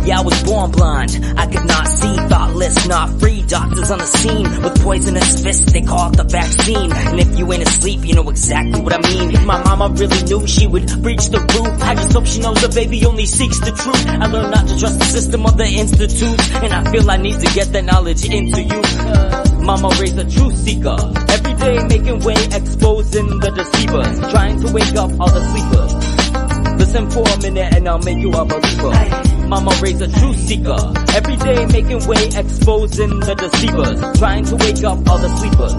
Yeah, I was born blind, I could not see, thoughtless, not free. Doctors on the scene with poisonous fists, they call it the vaccine. And if you ain't asleep, you know exactly what I mean. If my mama really knew, she would breach the roof. I just hope she knows the baby only seeks the truth. I learned not to trust the system of the institute, and I feel I need to get that knowledge into you. Mama raised a truth seeker, every day making way, exposing the deceivers, trying to wake up all the sleepers. Listen for a minute and I'll make you a believer. Mama raised a truth seeker, every day making way, exposing the deceivers, trying to wake up all the sleepers.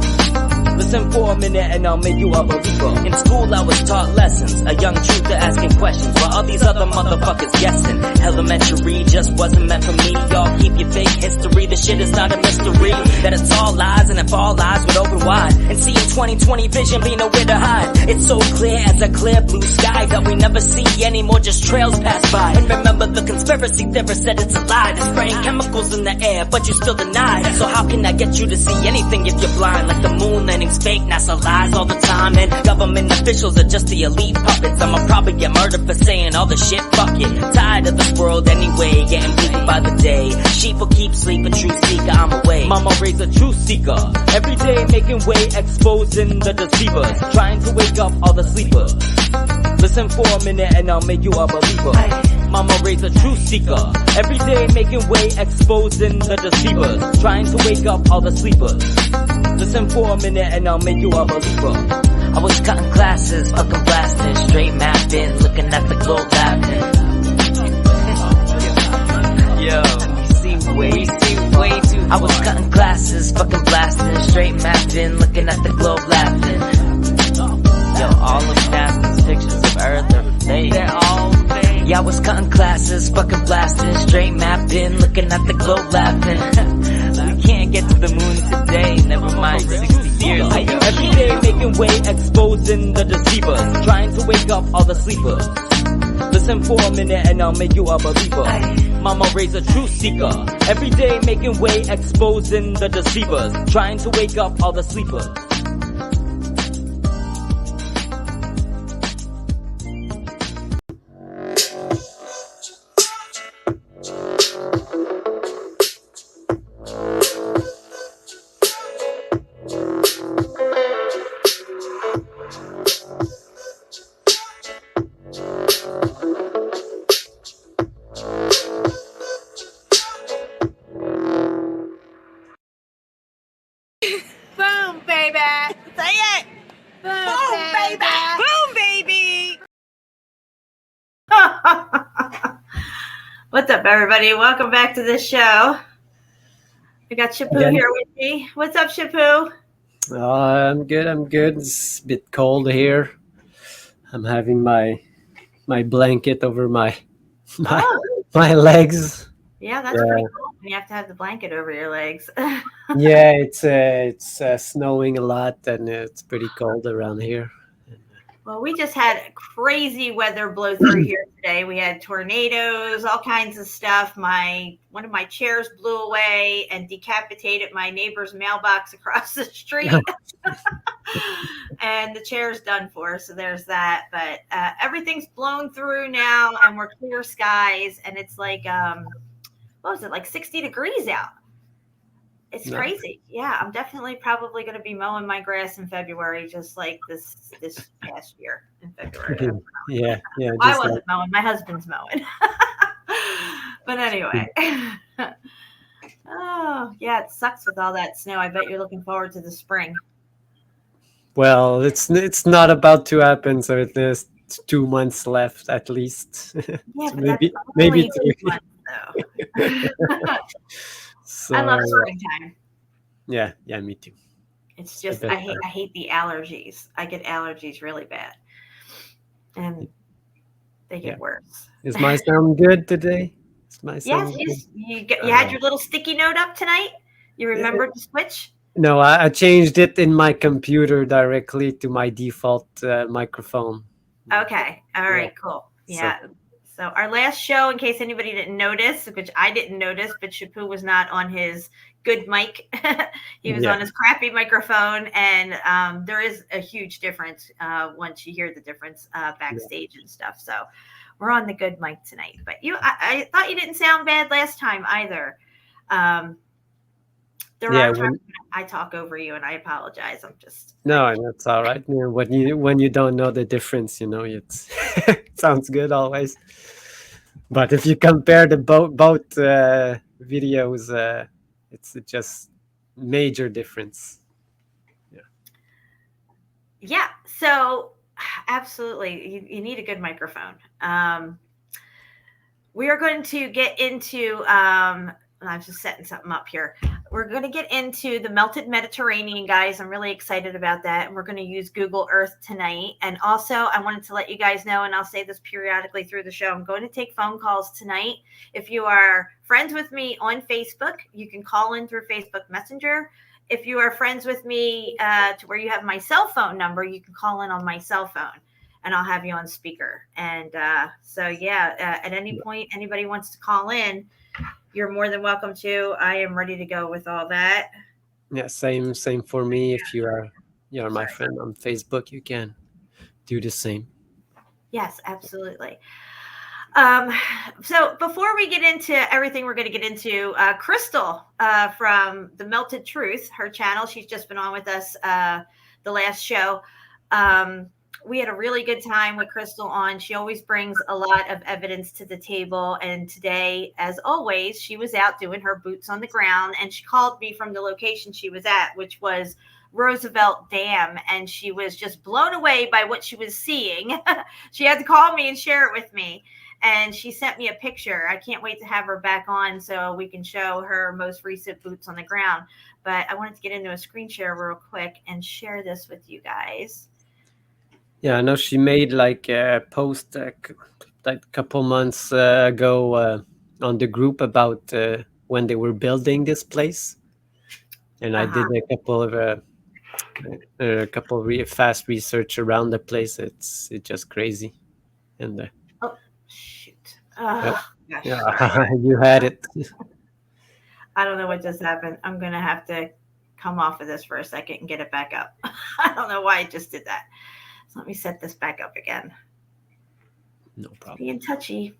Listen for a minute and I'll make you a believer. In school I was taught lessons, a young truther asking questions, while all these other motherfuckers guessing. Elementary just wasn't meant for me. Y'all keep your fake history, the shit is not a mystery. That it's all lies, and if all lies would open wide and see in 2020 vision be nowhere to hide. It's so clear as a clear blue sky that we never see anymore, just trails pass by. And remember the conspiracy theorist said it's a lie. They're spraying chemicals in the air, but you still deny. So how can I get you to see anything if you're blind? Like the moon landing's fake, NASA lies all the time, and government officials are just the elite puppets. I'ma probably get murdered for saying all the shit, fuck it. Tired of this world anyway, getting bleeding by the day. Sheep will keep sleeping, truth seeker, I'm away. Mama raised a truth seeker, every day making way, exposing the deceivers, trying to wake up all the sleepers. Listen for a minute and I'll make you a believer. Mama raised a truth seeker, every day making way, exposing the deceivers, trying to wake up all the sleepers. Listen for a minute and I'll make you a believer. I was cutting classes, fucking blasting, straight mapping, looking at the globe laughing. Yo, we see way too far. I was cutting classes, fucking blasting, straight mapping, looking at the globe laughing. Yo, all of NASA's pictures of Earth are fake. They're all fake. Yeah, I was cutting classes, fucking blasting, straight mapping, looking at the globe laughing. We can't get to 360 every day making way, exposing the deceivers, trying to wake up all the sleepers. Listen for a minute and I'll make you a believer. Mama raised a truth seeker. Every day making way, exposing the deceivers, trying to wake up all the sleepers. Boom, baby. Say it. Boom, baby. Boom, baby. What's up, everybody? Welcome back to the show. I got Shapu here with me. What's up, Shapu? I'm good. It's a bit cold here. I'm having my blanket over my legs. Yeah, that's pretty cool. You have to have the blanket over your legs. Yeah, it's snowing a lot and it's pretty cold around here. Well, we just had crazy weather blow through here today. We had tornadoes, all kinds of stuff. One of my chairs blew away and decapitated my neighbor's mailbox across the street. And the chair's done for, so there's that. But everything's blown through now, and we're clear skies, and it's like, what was it, like 60 degrees out? It's crazy. Yeah, I'm definitely probably going to be mowing my grass in February, just like this past year in February. Yeah. I wasn't mowing. My husband's mowing. But anyway. Oh, yeah, it sucks with all that snow. I bet you're looking forward to the spring. Well, it's not about to happen, so there's 2 months left at least. Yeah, so but maybe 2 months, though. So, I love springtime. Yeah, me too. It's just I hate the allergies. I get allergies really bad, and they get worse. Is my sound good today? Yes, you had your little sticky note up tonight. You remembered to switch? No, I changed it in my computer directly to my default microphone. Okay. All right. Cool. Yeah. So our last show, in case anybody didn't notice, which I didn't notice, but Shapu was not on his good mic. He was on his crappy microphone. And there is a huge difference once you hear the difference backstage and stuff. So we're on the good mic tonight. But I thought you didn't sound bad last time either. There are times I talk over you, and I apologize. No, that's all right. When you don't know the difference, it sounds good always. But if you compare the both videos, it's just major difference. Yeah. So absolutely, you need a good microphone. We are going to get into. I'm just setting something up here. We're going to get into the melted Mediterranean, guys. I'm really excited about that. And we're going to use Google Earth tonight. And also, I wanted to let you guys know, and I'll say this periodically through the show, I'm going to take phone calls tonight. If you are friends with me on Facebook, you can call in through Facebook Messenger. If you are friends with me to where you have my cell phone number, you can call in on my cell phone. And I'll have you on speaker. And at any point, anybody wants to call in, you're more than welcome to. I am ready to go with all that. Yeah, same for me. If you're my friend on Facebook, you can do the same. Yes, absolutely. So before we get into everything we're going to get into, Crystal from The Melted Truth, her channel, she's just been on with us the last show. We had a really good time with Crystal on. She always brings a lot of evidence to the table. And today, as always, she was out doing her boots on the ground. And she called me from the location she was at, which was Roosevelt Dam. And she was just blown away by what she was seeing. She had to call me and share it with me. And she sent me a picture. I can't wait to have her back on so we can show her most recent boots on the ground. But I wanted to get into a screen share real quick and share this with you guys. Yeah, I know she made like a post like a couple months ago on the group about when they were building this place. And I did a couple of fast research around the place. It's just crazy. And Oh, shoot. yeah, Oh, gosh. yeah, you had it. I don't know what just happened. I'm going to have to come off of this for a second and get it back up. I don't know why I just did that. So let me set this back up again. No problem. Being touchy.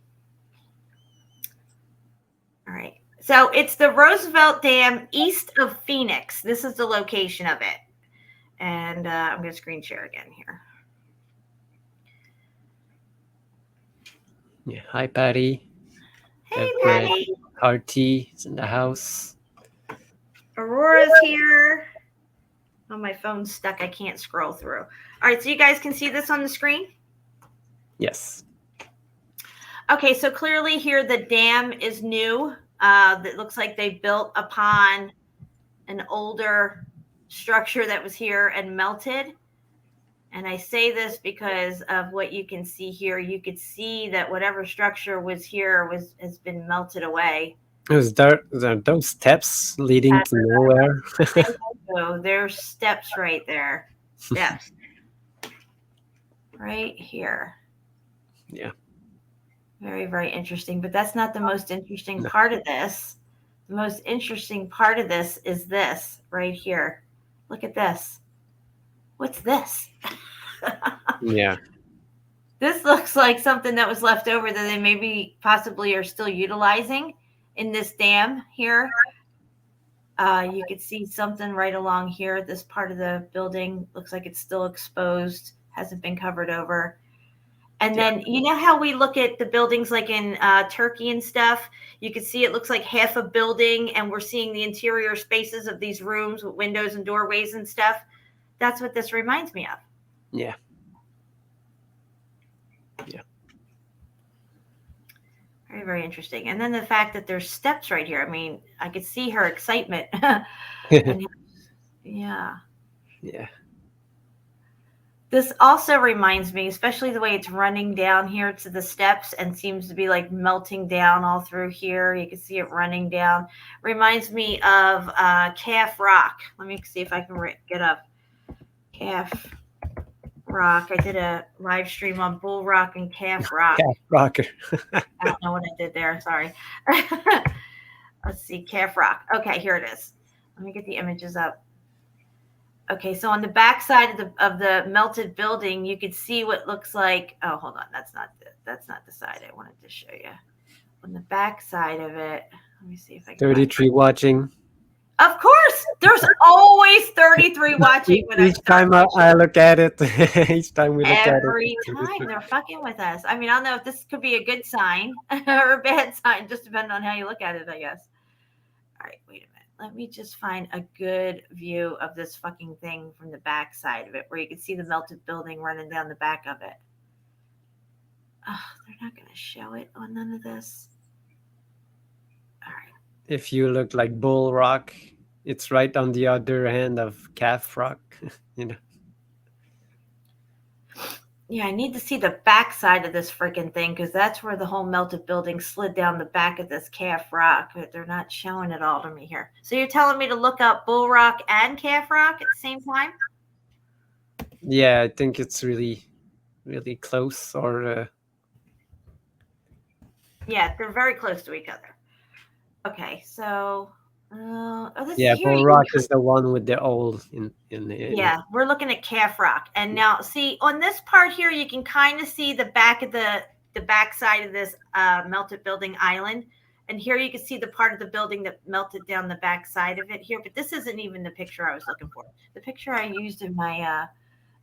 All right. So it's the Roosevelt Dam east of Phoenix. This is the location of it. And I'm going to screen share again here. Yeah. Hi, Patty. Hey, Patty. Hearty is in the house. Aurora's here. Oh, my phone's stuck. I can't scroll through. All right. So you guys can see this on the screen? Yes. Okay. So clearly here the dam is new. That looks like they built upon an older structure that was here and melted. And I say this because of what you can see here. You could see that whatever structure was here has been melted away. Is there those steps leading to nowhere? So there's steps right there. Steps. Right here. Yeah. Very, very interesting. But that's not the most interesting part of this. The most interesting part of this is this right here. Look at this. What's this? Yeah. This looks like something that was left over that they maybe possibly are still utilizing in this dam here. You could see something right along here. This part of the building looks like it's still exposed, hasn't been covered over. And then, you know how we look at the buildings like in Turkey and stuff? You can see it looks like half a building, and we're seeing the interior spaces of these rooms with windows and doorways and stuff. That's what this reminds me of. Yeah. Yeah. Very, very interesting. And then the fact that there's steps right here. I mean, I could see her excitement. And, yeah. Yeah. This also reminds me, especially the way it's running down here to the steps and seems to be like melting down all through here. You can see it running down. Reminds me of Calf Rock. Let me see if I can get up Calf Rock. I did a live stream on Bull Rock and Calf Rock. Calf Rocker. I don't know what I did there. Sorry. Let's see. Calf Rock. Okay, here it is. Let me get the images up. Okay, so on the back side of the melted building, you could see what looks like. Oh, hold on. That's not the side I wanted to show you. On the back side of it, let me see if I can. 33 watching. Of course, there's always 33 watching. Each time I look at it, each time we look at it. Every time they're fucking with us. I mean, I don't know if this could be a good sign or a bad sign, just depending on how you look at it, I guess. All right, wait a minute. Let me just find a good view of this fucking thing from the back side of it, where you can see the melted building running down the back of it. Oh, they're not going to show it on none of this. All right. If you look like Bull Rock, it's right on the other hand of Calf Rock, you know. Yeah, I need to see the back side of this freaking thing, because that's where the whole melted building slid down the back of this Calf Rock, but they're not showing it all to me here. So you're telling me to look up Bull Rock and Calf Rock at the same time? Yeah, I think it's really, really close. Or yeah, they're very close to each other. Okay, so Bull Rock is the one with the old in yeah, we're looking at Calf Rock. And now see on this part here, you can kind of see the back of the back side of this melted building island. And here you can see the part of the building that melted down the back side of it here. But this isn't even the picture I was looking for. The picture I used in my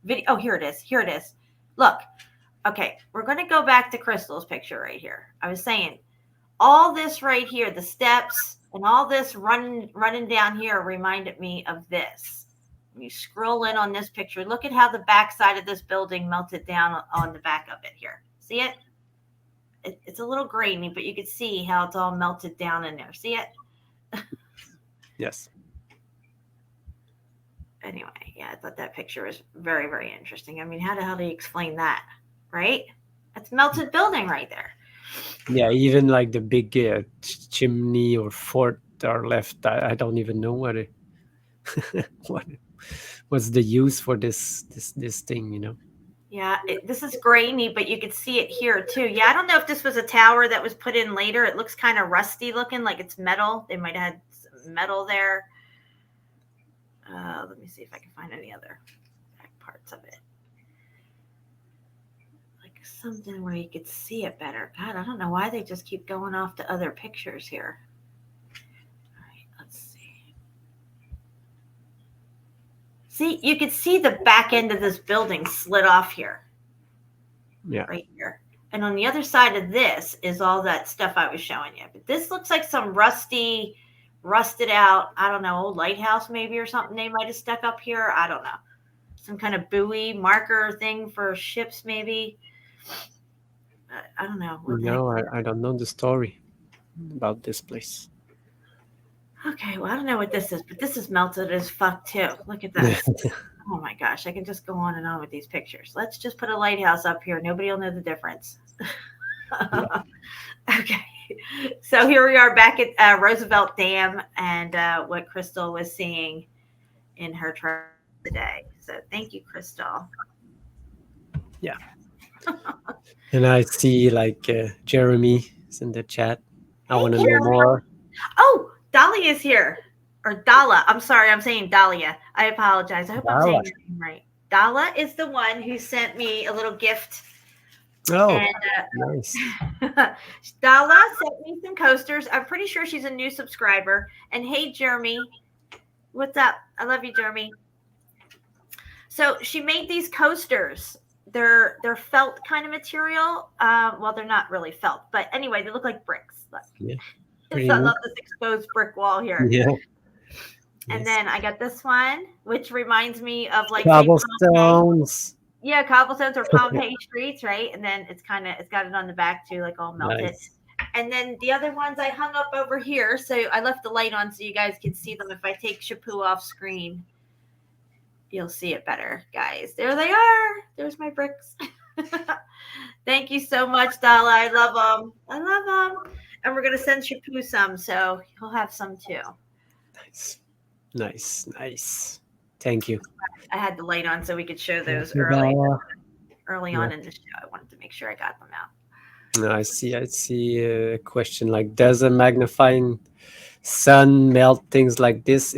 video. Oh, here it is. Here it is. Look. Okay, we're going to go back to Crystal's picture right here. I was saying all this right here, the steps and all this running down here reminded me of this. When you scroll in on this picture, look at how the back side of this building melted down on the back of it here. See it? It's a little grainy, but you can see how it's all melted down in there. See it? Yes. Anyway, yeah, I thought that picture was very, very interesting. I mean, how the hell do you explain that? Right? That's melted building right there. Yeah, even like the big chimney or fort are left. I don't even know what it. what what's the use for this thing, you know? Yeah, this is grainy, but you could see it here too. Yeah, I don't know if this was a tower that was put in later. It looks kind of rusty looking, like it's metal. They might have had some metal there. Let me see if I can find any other back parts of it. Like something where you could see it better. God, I don't know why they just keep going off to other pictures here. All right, let's see. See, you could see the back end of this building slid off here. Yeah. Right here. And on the other side of this is all that stuff I was showing you. But this looks like some rusted out, I don't know, old lighthouse maybe or something they might have stuck up here. I don't know. Some kind of buoy marker thing for ships maybe. I don't know. No, I don't know the story about this place. Okay, well, I don't know what this is, but this is melted as fuck too. Look at this. Oh my gosh, I can just go on and on with these pictures. Let's just put a lighthouse up here. Nobody will know the difference. Okay, so here we are back at Roosevelt Dam and what Crystal was seeing in her trip today. So thank you, Crystal. Yeah. And I see like Jeremy is in the chat. I want to know more. Oh, Dahlia is here. Or Dala. I'm sorry, I'm saying Dahlia. I apologize. I hope I'm saying your name right. Dala is the one who sent me a little gift. Oh, and, nice. Dala sent me some coasters. I'm pretty sure she's a new subscriber. And hey, Jeremy, what's up? I love you, Jeremy. So she made these coasters. They're felt kind of material. Well, they're not really felt, but anyway, they look like bricks. Look. Yeah. I love this exposed brick wall here. Yeah. And then I got this one, which reminds me of like cobblestones. Yeah, cobblestones or Pompeii streets, right? And then it's got it on the back too, like all melted. Nice. And then the other ones I hung up over here, so I left the light on so you guys can see them. If I take Shapu off screen, you'll see it better, guys. There they are. There's my bricks. Thank you so much, Dala. I love them. I love them. And we're gonna send Shapu some, so he'll have some too. Nice. Thank you. I had the light on so we could show those early on in the show. I wanted to make sure I got them out. No, I see a question like, does a magnifying sun melt things like this?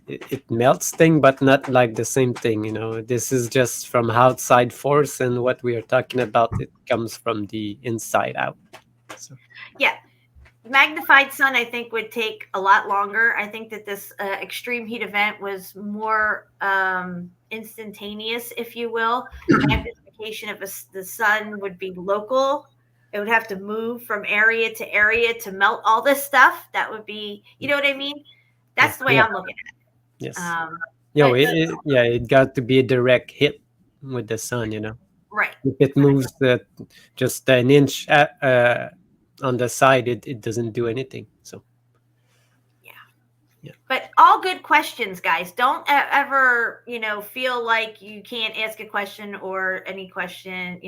It melts thing, but not like the same thing, you know. This is just from outside force, and what we are talking about, it comes from the inside out. So. Yeah. Magnified sun, I think, would take a lot longer. I think that this extreme heat event was more instantaneous, if you will. Magnification of the sun would be local. It would have to move from area to area to melt all this stuff. That would be, you know what I mean? That's the way I'm looking at it. Yes. It got to be a direct hit with the sun, you know. Right. If it moves just an inch on the side, it doesn't do anything. So yeah. But all good questions, guys. Don't ever, feel like you can't ask a question or any question.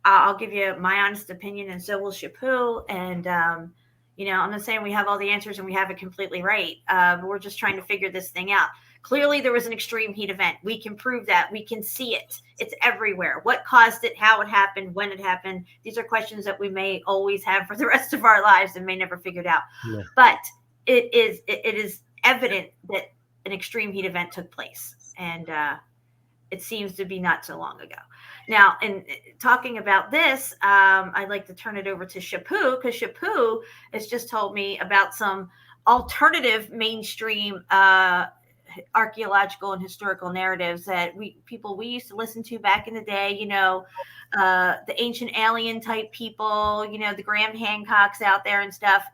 I'll give you my honest opinion, and so will Shapu. And I'm not saying we have all the answers and we have it completely right. But we're just trying to figure this thing out. Clearly, there was an extreme heat event. We can prove that. We can see it. It's everywhere. What caused it, how it happened, when it happened. These are questions that we may always have for the rest of our lives and may never figure it out. Yeah. But it is evident that an extreme heat event took place. And it seems to be not so long ago. Now, in talking about this, I'd like to turn it over to Shapu, because Shapu has just told me about some alternative mainstream archaeological and historical narratives that we used to listen to back in the day, the ancient alien type people, the Graham Hancocks out there and stuff,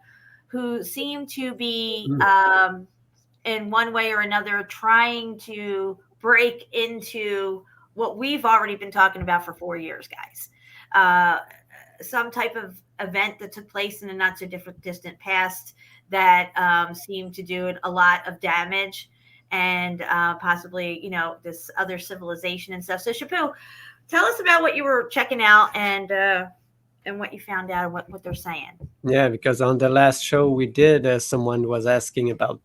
who seem to be in one way or another trying to break into what we've already been talking about for 4 years, guys. Some type of event that took place in a not so distant past that seemed to do a lot of damage, and possibly, this other civilization and stuff. So Shapu, tell us about what you were checking out and what you found out, what they're saying. Yeah, because on the last show we did, someone was asking about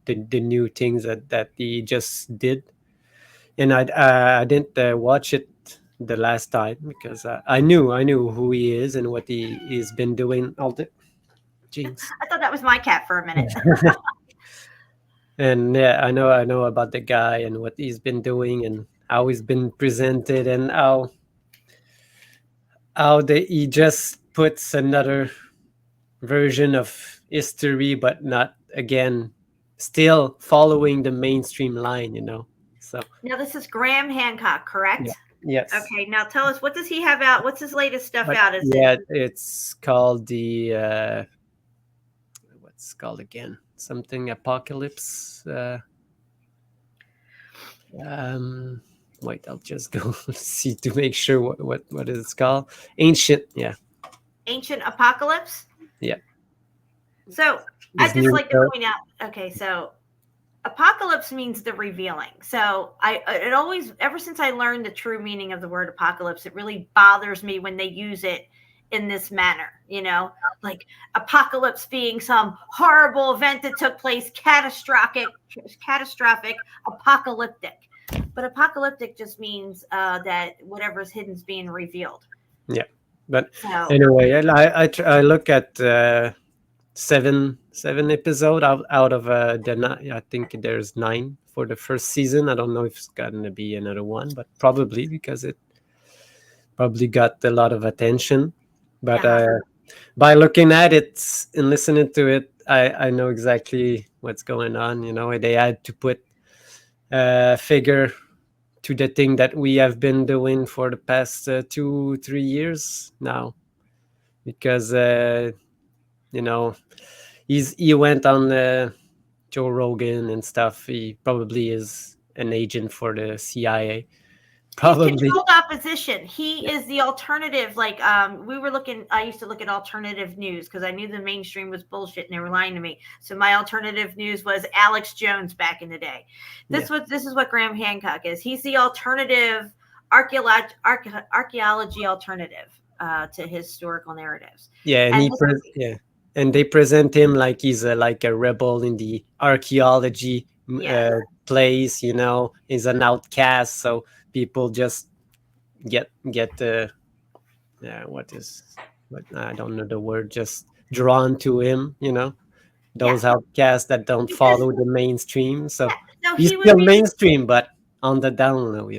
the new things that he just did. And I didn't watch it the last time because I knew who he is and what he's been doing all the jeans. I thought that was my cat for a minute. And yeah, I know about the guy and what he's been doing and how he's been presented and he just puts another version of history, but not again, still following the mainstream line. So Now, this is Graham Hancock, correct? yeah, yes. Okay, now tell us, what does he have out? What's his latest stuff But out? Is yeah, it it's called the what's it called again? Something apocalypse. Um, Wait, I'll just go see to make sure what is it called. Ancient, yeah, Ancient Apocalypse? yeah. So I His just new like to show. point out, okay, so apocalypse means the revealing. So it always, ever since I learned the true meaning of the word apocalypse, it really bothers me when they use it in this manner, like apocalypse being some horrible event that took place, catastrophic, apocalyptic. But apocalyptic just means that whatever's hidden is being revealed. Yeah, but So anyway, I look at seven episode out of I think there's 9 for the first season. I don't know if it's gonna be another one, but probably because it probably got a lot of attention. But by looking at it and listening to it, I know exactly what's going on. They had to put figure to the thing that we have been doing for the past 2-3 years now, because he went on Joe Rogan and stuff. He probably is an agent for the CIA. he's Probably. controlled opposition. He is the alternative. Like I used to look at alternative news because I knew the mainstream was bullshit and they were lying to me. So my alternative news was Alex Jones back in the day. This is what Graham Hancock is. He's the alternative archaeology alternative to historical narratives. Yeah, and they present him like he's like a rebel in the archaeology place. He's an outcast, so people just get what I don't know the word, just drawn to him. Those outcasts that don't follow the mainstream. So he's still mainstream, but on the down low.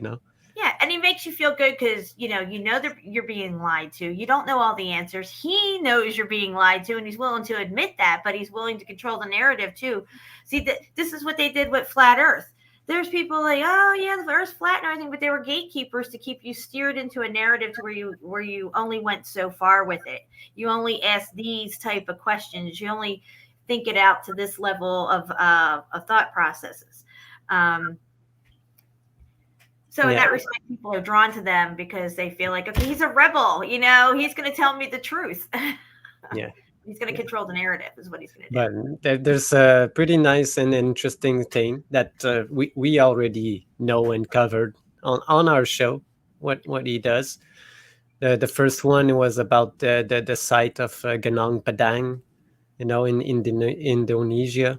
Yeah, and he makes you feel good because that you're being lied to. You don't know all the answers. He knows you're being lied to, and he's willing to admit that. But he's willing to control the narrative too. See, this is what they did with flat Earth. There's people like, oh yeah, the Earth's flat and everything, but they were gatekeepers to keep you steered into a narrative to where you only went so far with it. You only ask these type of questions. You only think it out to this level of thought processes. So in that respect, people are drawn to them because they feel like, okay, he's a rebel. He's going to tell me the truth. Yeah. He's going to control the narrative is what he's going to do. But there's a pretty nice and interesting thing that we already know and covered on our show, what he does. The first one was about the site of Gunung Padang, in Indonesia.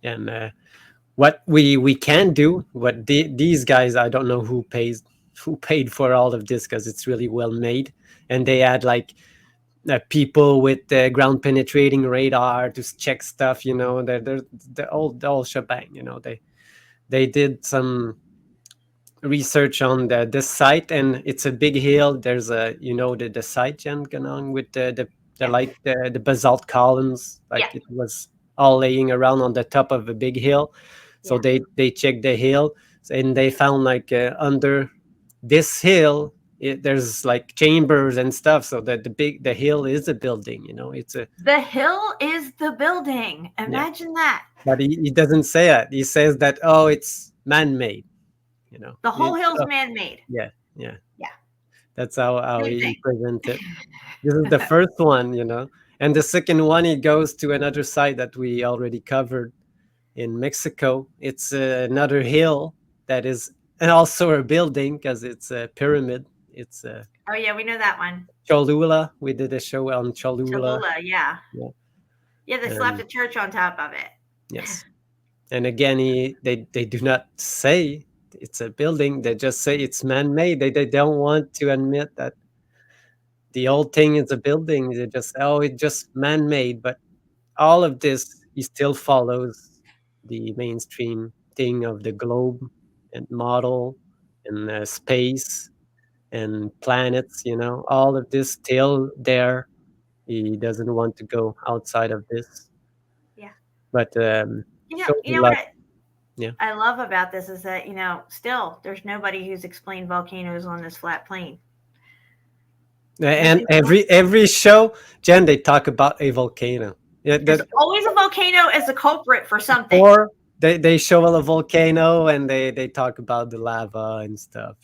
And what we can do, what these guys, I don't know who paid for all of this because it's really well made, and they had like people with ground penetrating radar to check stuff. They're the whole shebang. They did some research on this site, and it's a big hill. There's the site Jan Ganong with the basalt columns, like it was all laying around on the top of a big hill. So they checked the hill, and they found like under this hill there's like chambers and stuff. So that the hill is a building. the hill is the building. Imagine that. But he doesn't say that. He says that it's man-made. The whole hill's man-made. Yeah. That's how he presents it. This is the first one, and the second one, he goes to another site that we already covered in Mexico. It's another hill that is also a building because it's a pyramid. It's oh yeah, we know that one. Cholula. We did a show on Cholula. Yeah, they slapped a church on top of it. Yes. And again, they do not say it's a building. They just say it's man-made. They don't want to admit that the whole thing is a building. They just say, oh, it's just man-made. But all of this, he still follows the mainstream thing of the globe and model and space and planets. All of this still there. He doesn't want to go outside of this. Yeah. But shows You a know what lot. Yeah. I love about this is that, still there's nobody who's explained volcanoes on this flat plane. And every show, Jen, they talk about a volcano. Yeah, There's always a volcano as a culprit for something. or they show a volcano and they talk about the lava and stuff.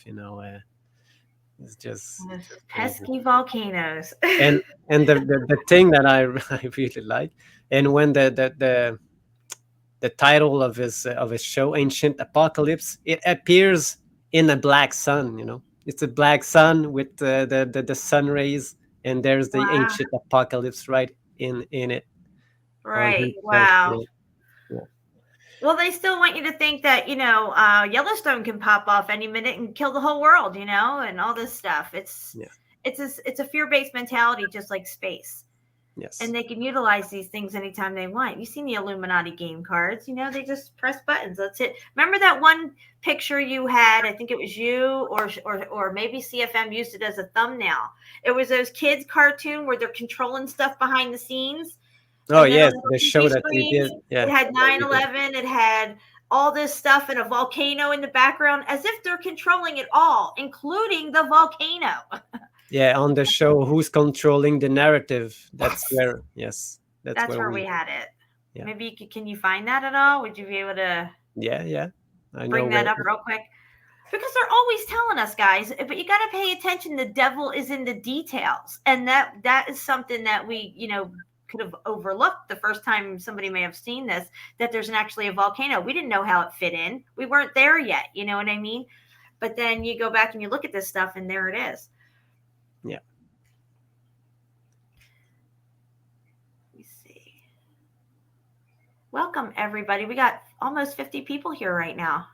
It's just crazy. Pesky volcanoes. And the thing that I I really like, and when the title of his show, Ancient Apocalypse, it appears in a black sun. It's a black sun with the sun rays, and there's the Wow. Ancient Apocalypse right in it on his Right. show. Wow. Yeah. Well, they still want you to think that, Yellowstone can pop off any minute and kill the whole world, and all this stuff. It's a fear-based mentality, just like space. Yes. And they can utilize these things anytime they want. You've seen the Illuminati game cards, they just press buttons. That's it. Remember that one picture you had? I think it was you or maybe CFM used it as a thumbnail. It was those kids cartoon where they're controlling stuff behind the scenes. Oh, yes, the show that we did. Yeah. It had 9/11. It had all this stuff and a volcano in the background, as if they're controlling it all, including the volcano. Yeah, on the show, who's controlling the narrative? That's where, yes, that's where we had it. Yeah. Maybe can you find that at all? Would you be able to? Yeah. I bring that up real quick, because they're always telling us, guys. But you got to pay attention. The devil is in the details, and that is something that we, could have overlooked the first time somebody may have seen this. That there's actually a volcano. We didn't know how it fit in. We weren't there yet. You know what I mean? But then you go back and you look at this stuff, and there it is. Yeah. Let me see. Welcome, everybody. We got almost 50 people here right now.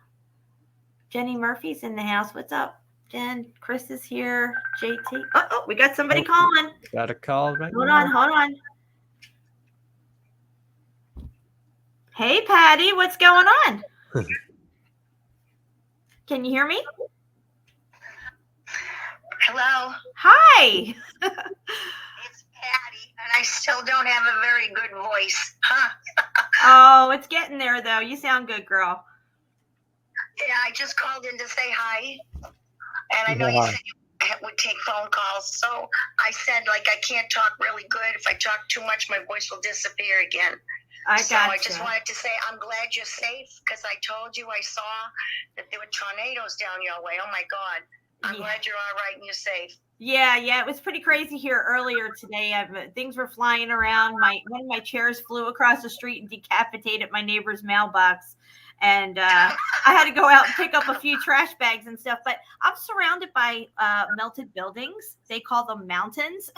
Jenny Murphy's in the house. What's up, Jen? Chris is here. JT. Oh, we got somebody calling. Got a call right Hold now. Hold on. Hey, Patty. What's going on? Can you hear me? Hello. Hi. It's Patty, and I still don't have a very good voice. Huh? Oh, it's getting there, though. You sound good, girl. Yeah, I just called in to say hi. And I know you said you would take phone calls. So I said, I can't talk really good. If I talk too much, my voice will disappear again. I just wanted to say I'm glad you're safe, because I told you I saw that there were tornadoes down your way. Oh, my God. I'm glad you're all right and you're safe. Yeah, it was pretty crazy here earlier today. Things were flying around. One of my chairs flew across the street and decapitated my neighbor's mailbox. And I had to go out and pick up a few trash bags and stuff. But I'm surrounded by melted buildings. They call them mountains.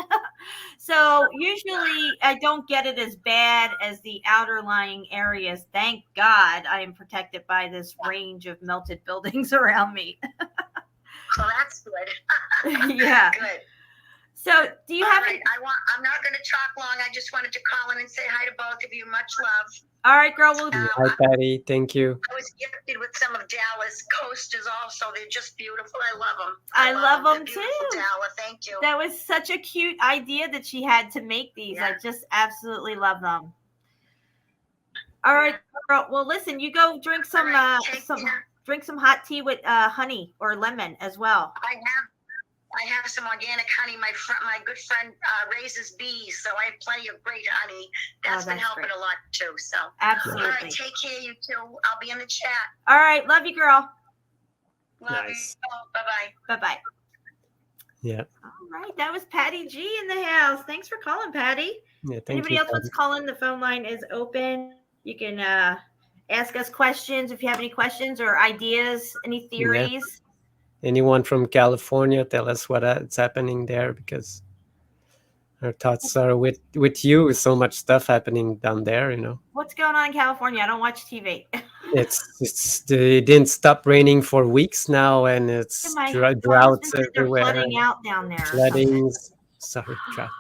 So usually I don't get it as bad as the outer lying areas. Thank God I am protected by this range of melted buildings around me. So that's good. Yeah. Good. So do you have? Right. I'm not going to talk long. I just wanted to call in and say hi to both of you. Much love. All right, girl. Hi, Patty. Thank you. I was gifted with some of Dallas coasters also. They're just beautiful. I love them. I love them too. Dallas. Thank you. That was such a cute idea that she had to make these. Yeah. I just absolutely love them. All right, girl. Well, listen, you go drink some drink some hot tea with honey or lemon as well. I have some organic honey. My good friend raises bees, so I have plenty of great honey. That's been helping a lot too. So absolutely. All right, take care, you two. I'll be in the chat. All right, love you, girl. Love you. Bye-bye. Bye-bye. Yeah. All right, that was Patty G in the house. Thanks for calling, Patty. Yeah, Anybody else wants to call in? The phone line is open. You can ask us questions if you have any questions or ideas, any theories. Yeah. Anyone from California, tell us what's happening there, because our thoughts are with you. So much stuff happening down there, What's going on in California? I don't watch TV. It didn't stop raining for weeks now, and it's My droughts husband said they're everywhere, flooding out down there or something. floodings. Sorry, drought.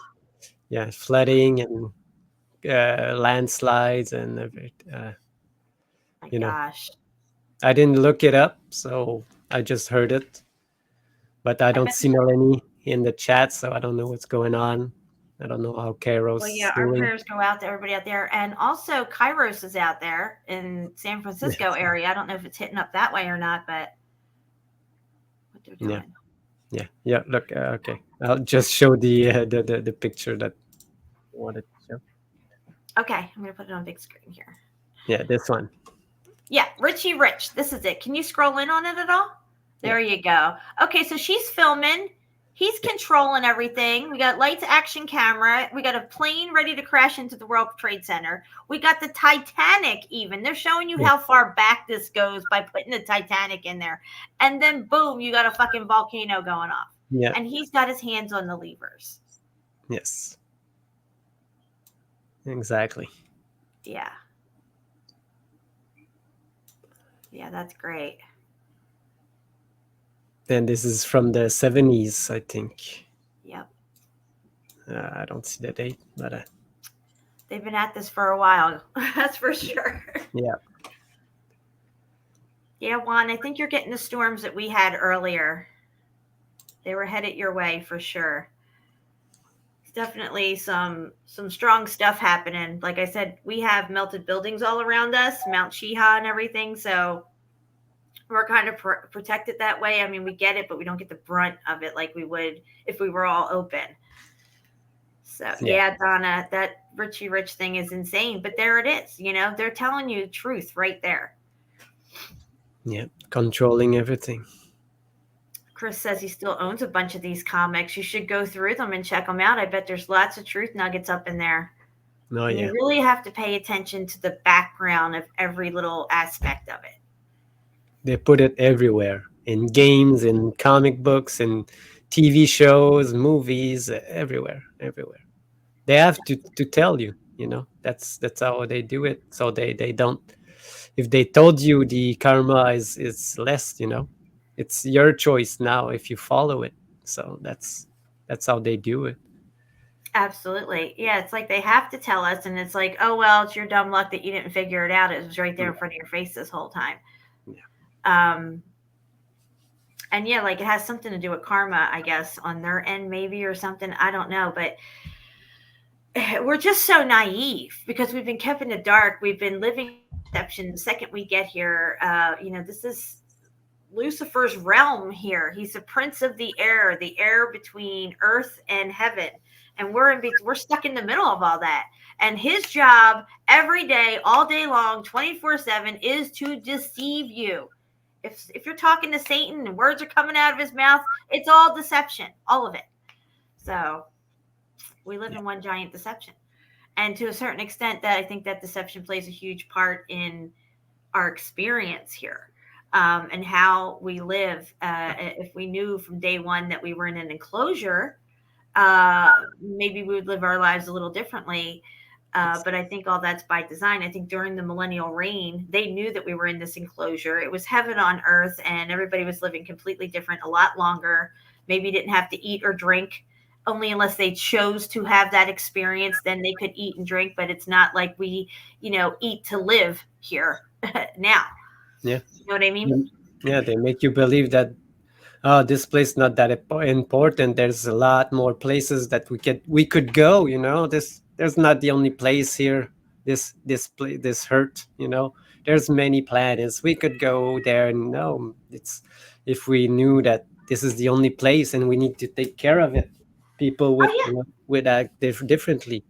Yeah, flooding and landslides and My you know, gosh. I didn't look it up, so I just heard it. But I I don't bet. see Melanie in the chat, so I don't know what's going on. I don't know how Well, Kairos yeah, our doing. prayers go out to everybody out there. And also, Kairos is out there in San Francisco area. I don't know if it's hitting up that way or not, but what they're Yeah, doing. yeah. Look, okay. I'll just show the picture that I wanted to show. Okay, I'm going to put it on big screen here. Yeah, this one. Yeah, Richie Rich. This is it. Can you scroll in on it at all? There you go. Okay, so she's filming. He's controlling everything. We got lights, action camera. We got a plane ready to crash into the World Trade Center. We got the Titanic even. They're showing you how far back this goes by putting the Titanic in there. And then boom, you got a fucking volcano going off. Yeah. And he's got his hands on the levers. Yes. Exactly. Yeah. Yeah, that's great. And this is from the 70s, I think. Yep. I don't see the date, but they've been at this for a while. That's for sure. Yeah. Yeah, Juan, I think you're getting the storms that we had earlier. They were headed your way for sure. Definitely some strong stuff happening. Like I said, we have melted buildings all around us, Mount Shiha and everything. So we're kind of protected that way. I mean, we get it, but we don't get the brunt of it like we would if we were all open. So yeah, Donna, that Richie Rich thing is insane. But there it is. You know, they're telling you the truth right there. Yeah, controlling everything. Chris says he still owns a bunch of these comics. You should go through them and check them out. I bet there's lots of truth nuggets up in there. Oh, yeah. You really have to pay attention to the background of every little aspect of it. They put it everywhere, in games, in comic books, in TV shows, movies, everywhere. They have to tell you, you know, that's how they do it. So they don't, if they told you the karma is less, you know, it's your choice now if you follow it. So that's how they do it. Absolutely. Yeah, it's like they have to tell us, and it's like, oh, well, it's your dumb luck that you didn't figure it out. It was right there in front of your face this whole time. Yeah. And yeah, like it has something to do with karma, I guess, on their end maybe or something. I don't know, but we're just so naive because we've been kept in the dark. We've been living deception. The second we get here, you know, this is Lucifer's realm here. He's the prince of the air between earth and heaven. And we're stuck in the middle of all that. And his job every day, all day long, 24/7 is to deceive you. If you're talking to Satan and words are coming out of his mouth, it's all deception, all of it. So we live in one giant deception. And to a certain extent, that I think that deception plays a huge part in our experience here. And how we live. If we knew from day one that we were in an enclosure, maybe we would live our lives a little differently. But I think all that's by design. I think during the millennial reign, they knew that we were in this enclosure. It was heaven on earth, and everybody was living completely different, a lot longer. Maybe didn't have to eat or drink, only unless they chose to have that experience. Then they could eat and drink, but it's not like we, you know, eat to live here now. Yeah. You know what I mean? Yeah, they make you believe that, oh, this place not that important. There's a lot more places that we could go. You know, there's not the only place here. This hurt. You know, there's many planets we could go there. No, it's if we knew that this is the only place and we need to take care of it. People would act differently.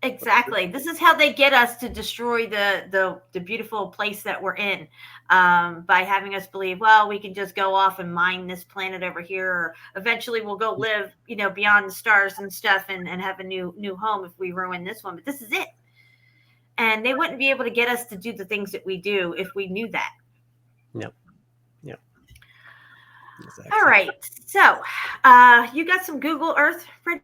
Exactly. This is how they get us to destroy the beautiful place that we're in, by having us believe, well, we can just go off and mine this planet over here, or eventually we'll go live, you know, beyond the stars and stuff, and have a new home if we ruin this one. But this is it. And they wouldn't be able to get us to do the things that we do if we knew that. Yep. Exactly. All right. So, you got some Google Earth, Fred?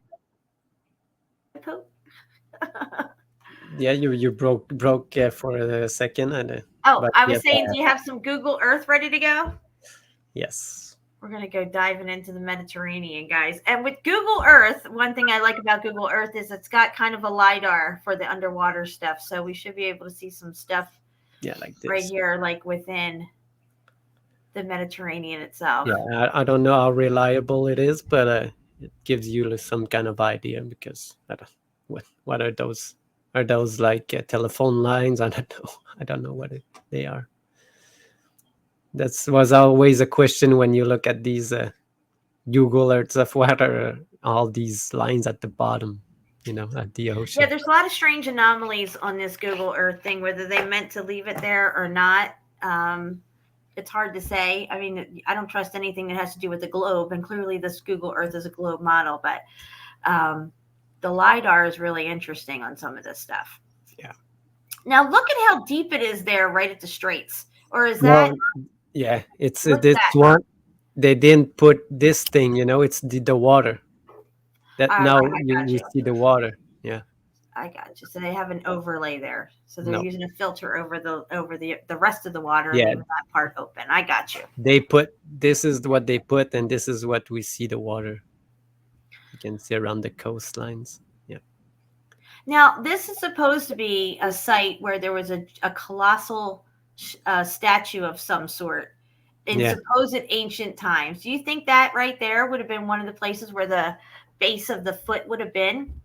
Yeah, you broke for a second, and Oh, but I was yes, saying, do you have some Google Earth ready to go? yes, We're going to go diving into the Mediterranean, guys. And with Google Earth, one thing I like about Google Earth is it's got kind of a LiDAR for the underwater stuff. So we should be able to see some stuff yeah, like right this. here, like within the Mediterranean itself. Yeah, I don't know how reliable it is, but it gives you some kind of idea because I don't what are those? Are those like telephone lines? I don't know. I don't know they are. That was always a question when you look at these Google Earths of what are all these lines at the bottom, at the Yeah, ocean. there's a lot of strange anomalies on this Google Earth thing, whether they meant to leave it there or not. It's hard to say. I mean, I don't trust anything that has to do with the globe, and clearly this Google Earth is a globe model, but the LiDAR is really interesting on some of this stuff. Yeah. Now, look at how deep it is there right at the straits. Or is Well, that... yeah, it's What's this that? one. They didn't put this thing, it's the water. That now I got you you. see the water. Yeah. I got you. So they have an overlay there. So they're No. using a filter over the rest of the water and Yeah. leaving that part open. I got you. This is what they put, and this is what we see the water. You can see around the coastlines. Yeah. Now, this is supposed to be a site where there was a colossal statue of some sort in supposed ancient times. Do you think that right there would have been one of the places where the base of the foot would have been?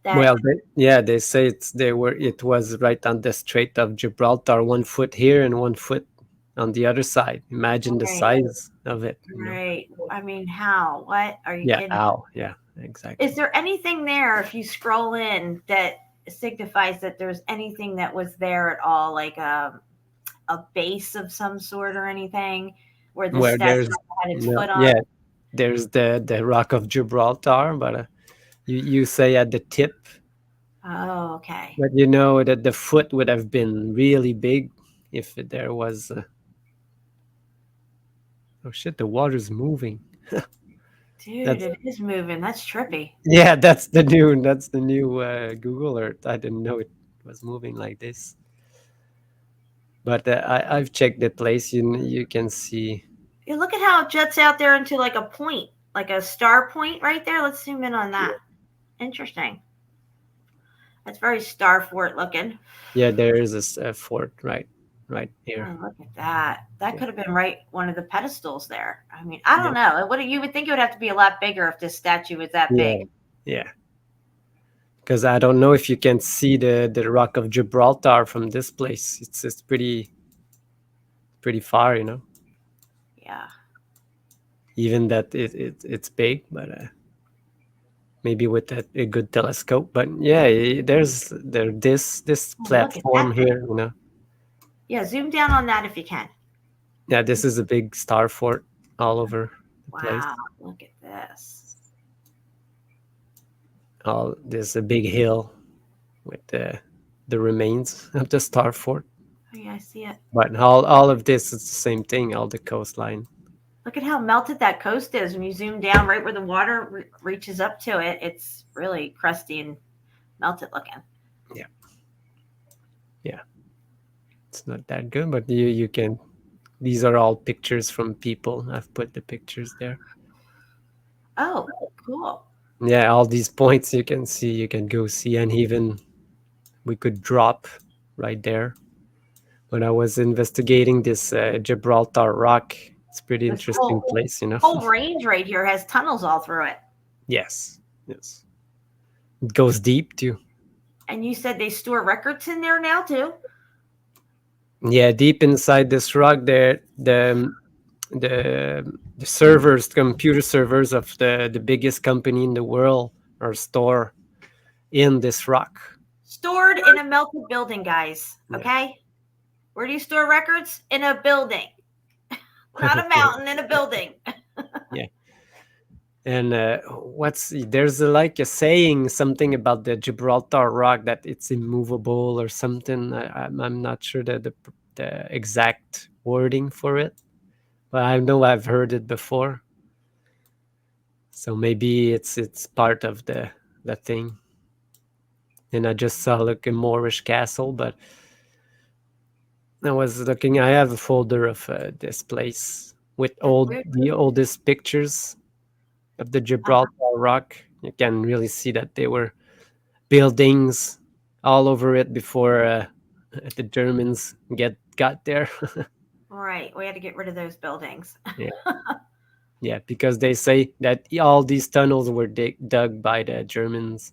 Well, they say it was right on the Strait of Gibraltar, 1 foot here and 1 foot on the other side. Imagine the size of it. Right. I mean, how? What? Are you kidding? How? Yeah, exactly. Is there anything there, if you scroll in, that signifies that there's anything that was there at all, like a base of some sort or anything where the statue had its foot on? Yeah, there's the Rock of Gibraltar, but you say at the tip. Oh, okay. But you know that the foot would have been really big if there was. Oh shit! The water's moving. Dude, it is moving. That's trippy. Yeah, that's the new Google Earth. I didn't know it was moving like this. But I've checked the place. You can see. Yeah, look at how it jets out there into like a point, like a star point right there. Let's zoom in on that. Interesting. That's very star fort looking. Yeah, there is a fort right here. Oh, look at that. That could have been right one of the pedestals there. I mean, I don't know. You would think it would have to be a lot bigger if this statue was that big. Yeah. Because I don't know if you can see the Rock of Gibraltar from this place. It's pretty far, Yeah. Even that it's big, but maybe with a good telescope. But yeah, there's this platform here, Yeah, zoom down on that if you can. Yeah, this is a big star fort all over the place. Wow, look at this. There's a big hill with the remains of the star fort. Oh, yeah, I see it. But all of this is the same thing, all the coastline. Look at how melted that coast is. When you zoom down right where the water reaches up to it, it's really crusty and melted looking. Yeah. It's not that good, but you can. These are all pictures from people. I've put the pictures there. Oh, cool. Yeah, all these points you can see, you can go see, and even we could drop right there. When I was investigating this Gibraltar Rock, it's a pretty interesting place, Whole range right here has tunnels all through it. Yes. It goes deep too. And you said they store records in there now too? Yeah, deep inside this rock, there the servers, computer servers of the biggest company in the world are stored in this rock. Stored in a melted building, guys. Okay? Where do you store records? In a building. Not a mountain, in a building. Yeah. And there's like a saying something about the Gibraltar Rock that it's immovable or something. I'm not sure that the exact wording for it, but I know I've heard it before. So maybe it's part of the thing. and I just saw like a Moorish castle, but I was looking. I have a folder of this place with the oldest pictures of the Gibraltar Rock. You can really see that they were buildings all over it before the Germans got there. Right. We had to get rid of those buildings. Yeah, yeah, because they say that all these tunnels were dug by the Germans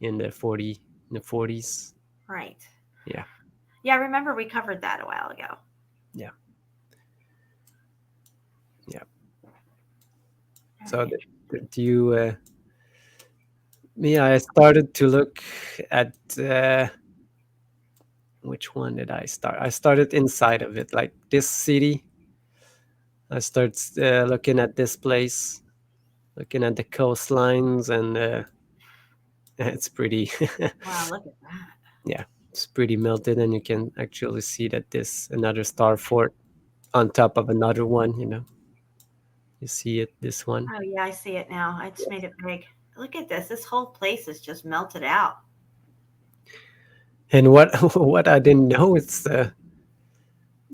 in the 40s. Right. Yeah, Yeah, I remember we covered that a while ago. yeah, yeah. So do you? Yeah, I started to look at which one did I start? I started inside of it, like this city. I started looking at this place, looking at the coastlines, and it's pretty. Wow, look at that. Yeah, it's pretty melted, and you can actually see that this another star fort on top of another one. You see it. This one. Oh, yeah, I see it now. I just made it big. Look at this. This whole place is just melted out. And what what I didn't know is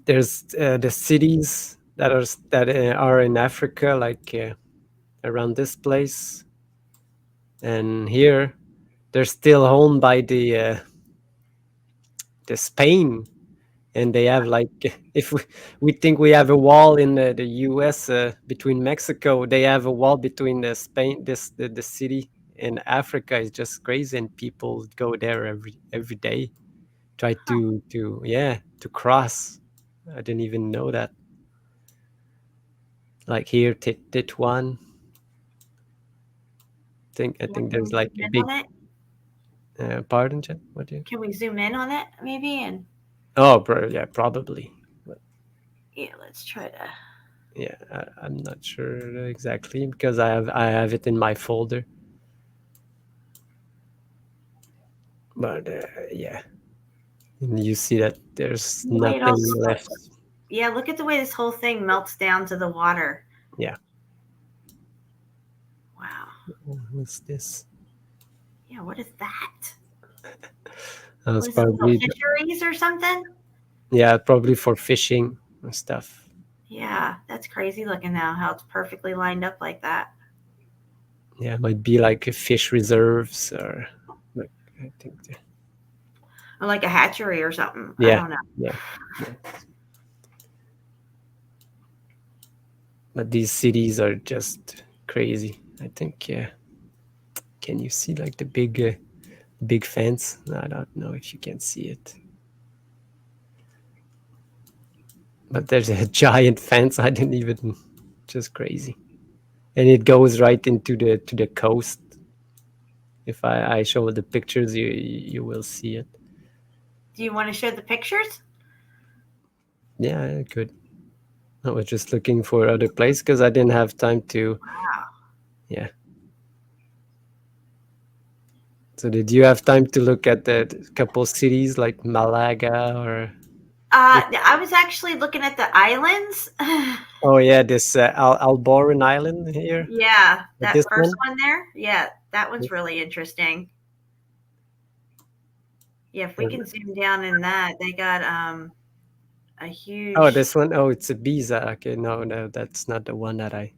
there's the cities that are in Africa, like around this place, and here they're still owned by the Spain, and they have like if we think we have a wall in the U.S. Between Mexico, they have a wall between the Spain. The city in Africa is just crazy, and people go there every day, try to cross. I didn't even know that. Like here, Tetuan. I think Can there's we like zoom a in big on pardon, Jen? What do you? it? Can we zoom in on it maybe? And Oh, bro, yeah, probably. But yeah, let's try to. yeah, I'm not sure exactly because I have it in my folder. But yeah, and you see that there's The way it all nothing left. Yeah, look at the way this whole thing melts down to the water. Yeah. Wow. What's this? Yeah, what is that? That was What is it, little probably fisheries or something? yeah, probably for fishing and stuff. Yeah, that's crazy looking now, how it's perfectly lined up like that. Yeah, it might be like a fish reserves or like I think. Or like a hatchery or something. I Yeah, don't know. yeah. But these cities are just crazy. I think. Yeah. Can you see like the big fence? I don't know if you can see it. But there's a giant fence. I didn't even, just crazy. And it goes right into the coast. If I show the pictures, you will see it. Do you want to show the pictures? Yeah, I could. I was just looking for other place because I didn't have time to. Wow. Yeah. So did you have time to look at the couple cities like Malaga or? I was actually looking at the islands. Oh yeah, this Alboran Island here. Yeah, that This first one? one there. Yeah, that one's really interesting. Yeah, if we can zoom down in that, they got a huge. Oh, this one. Oh, it's a Ibiza. Okay, no, that's not the one that I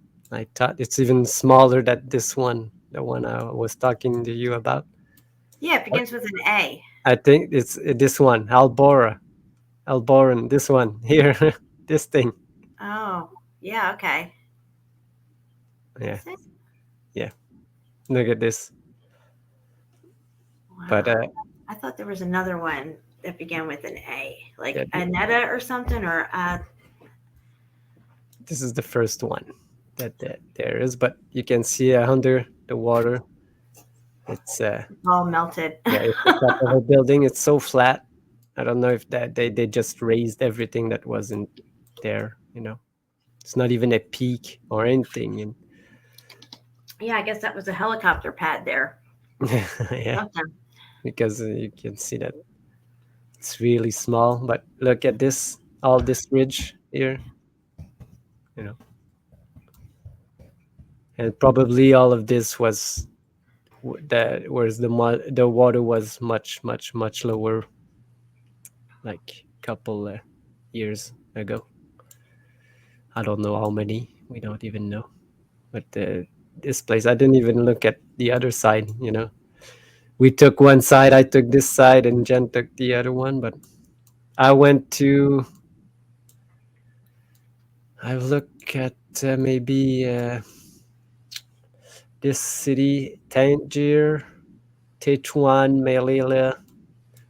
thought. It's even smaller than this one, the one I was talking to you about. Yeah, it begins with an A. I think it's this one, Alboran. This one here, this thing. Oh, yeah, okay. Yeah, yeah. Look at this. Wow. But I thought there was another one that began with an A, like yeah, Anetta or something, or this is the first one that there is. But you can see under the water, it's all melted. yeah, it's the top of a building. It's so flat. I don't know if that they just raised everything that wasn't there. It's not even a peak or anything. And Yeah, I guess that was a helicopter pad there. yeah, Something. because you can see that it's really small. But look at this, all this ridge here. And probably all of this was whereas the water was much lower, like couple years ago. I don't know how many. We don't even know. But this place, I didn't even look at the other side. We took one side, I took this side, and Jen took the other one. But I went to. I look at maybe this city, Tangier, Tetuan, Melilla,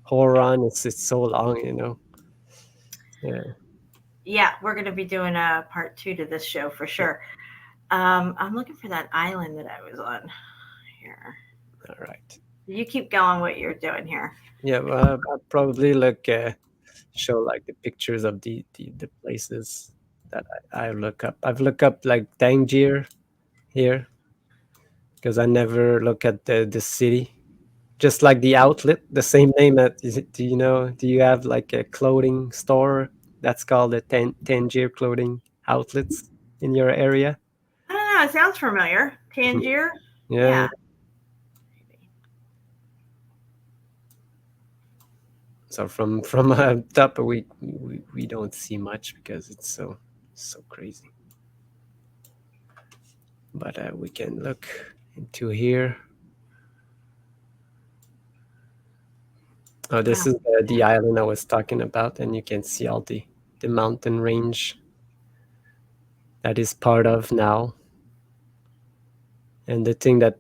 Horon. It's so long. Yeah, we're going to be doing a part 2 to this show for sure. I'm looking for that island that I was on here. All right. You keep going what you're doing here. Yeah, I'll probably show like the pictures of the places that I look up. I've looked up like Tangier here because I never look at the city. Just like the outlet, the same name. Do you know? Do you have like a clothing store that's called the Tangier Clothing Outlets in your area? I don't know. It sounds familiar. Tangier? Yeah. So from top, we don't see much because it's so crazy. But we can look into here. Oh, this is the island I was talking about, and you can see all the mountain range that is part of now. And the thing that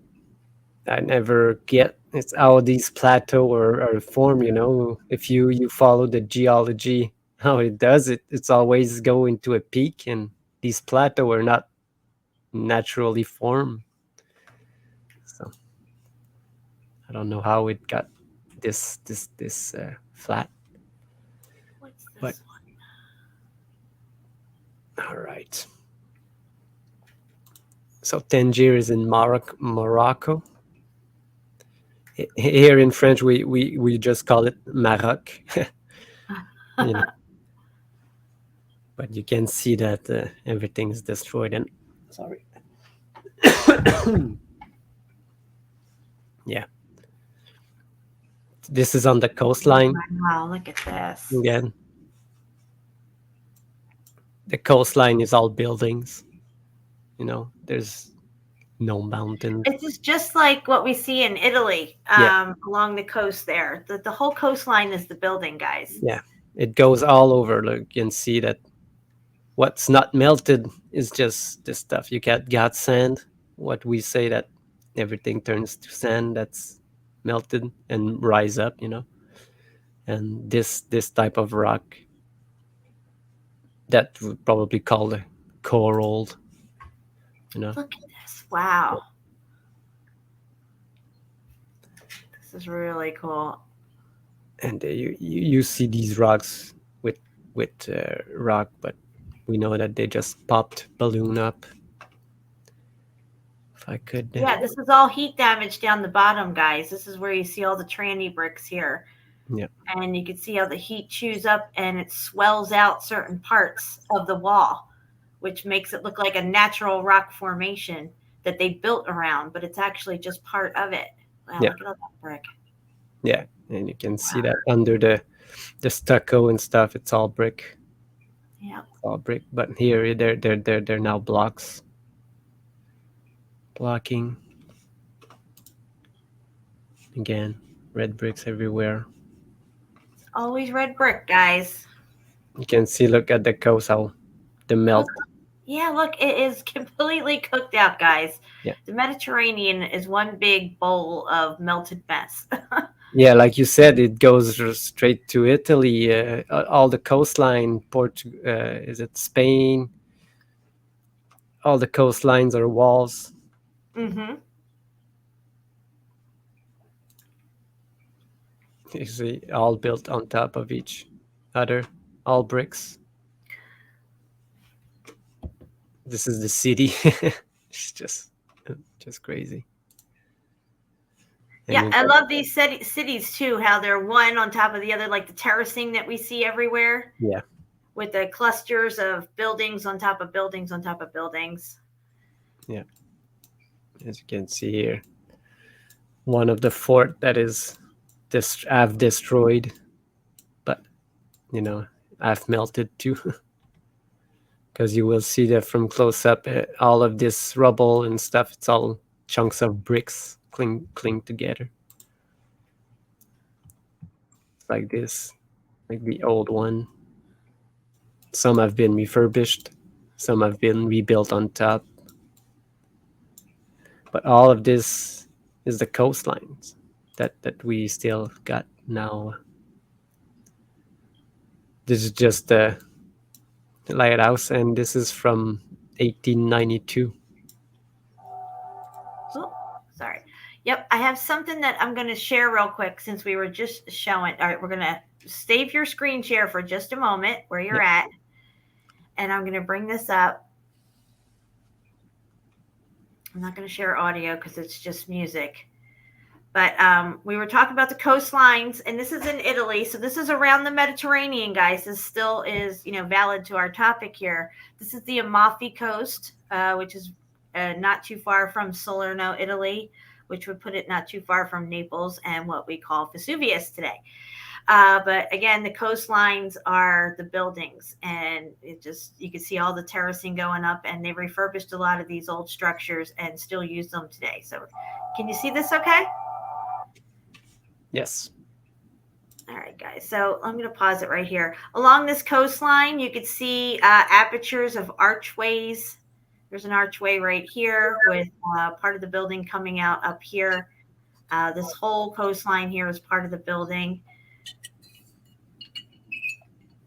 I never get is how these plateaux are formed. If you follow the geology, how it does it, it's always go into a peak, and these plateaux are not naturally formed. So I don't know how it got this flat. What's this But one? all right. So Tangier is in Morocco. Here in French, we just call it Maroc. But you can see that everything's destroyed. And sorry. Yeah. This is on the coastline. Wow, look at this. Again. The coastline is all buildings. There's no mountains. It's just like what we see in Italy, along the coast there. The whole coastline is the building, guys. Yeah. It goes all over. Look, you can see that what's not melted is just this stuff. You got sand. What we say that everything turns to sand, that's melted and rise up, And this type of rock that would probably call the coral, Look at this. Wow. This is really cool. And you see these rocks with rock, but we know that they just popped balloon up. If I could. Yeah, this is all heat damage down the bottom, guys. This is where you see all the tranny bricks here. Yeah. And you can see how the heat chews up and it swells out certain parts of the wall, which makes it look like a natural rock formation that they built around, but it's actually just part of it. Wow, Yeah. look at all that brick. Yeah, and you can see that under the stucco and stuff, it's all brick. Yeah. It's all brick. But here they're now blocks. Blocking. Again, red bricks everywhere. Always red brick, guys. You can see, look at the coast, how the melt. Yeah, look, it is completely cooked out, guys. Yeah. The Mediterranean is one big bowl of melted mess. Yeah, like you said, it goes straight to Italy. All the coastline, is it Spain? All the coastlines are walls. Mm-hmm. You see, all built on top of each other, all bricks. This is the city. It's just crazy. And yeah, I love these cities too, how they're one on top of the other, like the terracing that we see everywhere. Yeah. With the clusters of buildings on top of buildings on top of buildings. Yeah. As you can see here, one of the fort that is I've destroyed, but you know, I've melted too. Because you will see that from close up, all of this rubble and stuff, it's all chunks of bricks cling together. It's like this, like the old one. Some have been refurbished, some have been rebuilt on top. But all of this is the coastlines that we still got now. This is just the lighthouse, and this is from 1892. Oh, sorry. Yep, I have something that I'm going to share real quick since we were just showing. All right, we're going to save your screen share for just a moment where you're at. And I'm going to bring this up. I'm not going to share audio because it's just music. But we were talking about the coastlines, and this is in Italy. So this is around the Mediterranean, guys. This still is, valid to our topic here. This is the Amalfi Coast, which is not too far from Salerno, Italy, which would put it not too far from Naples and what we call Vesuvius today. But again, the coastlines are the buildings, and you can see all the terracing going up, and they refurbished a lot of these old structures and still use them today. So can you see this okay? Yes. All right, guys. So I'm going to pause it right here. Along this coastline, you could see apertures of archways. There's an archway right here with part of the building coming out up here. This whole coastline here is part of the building.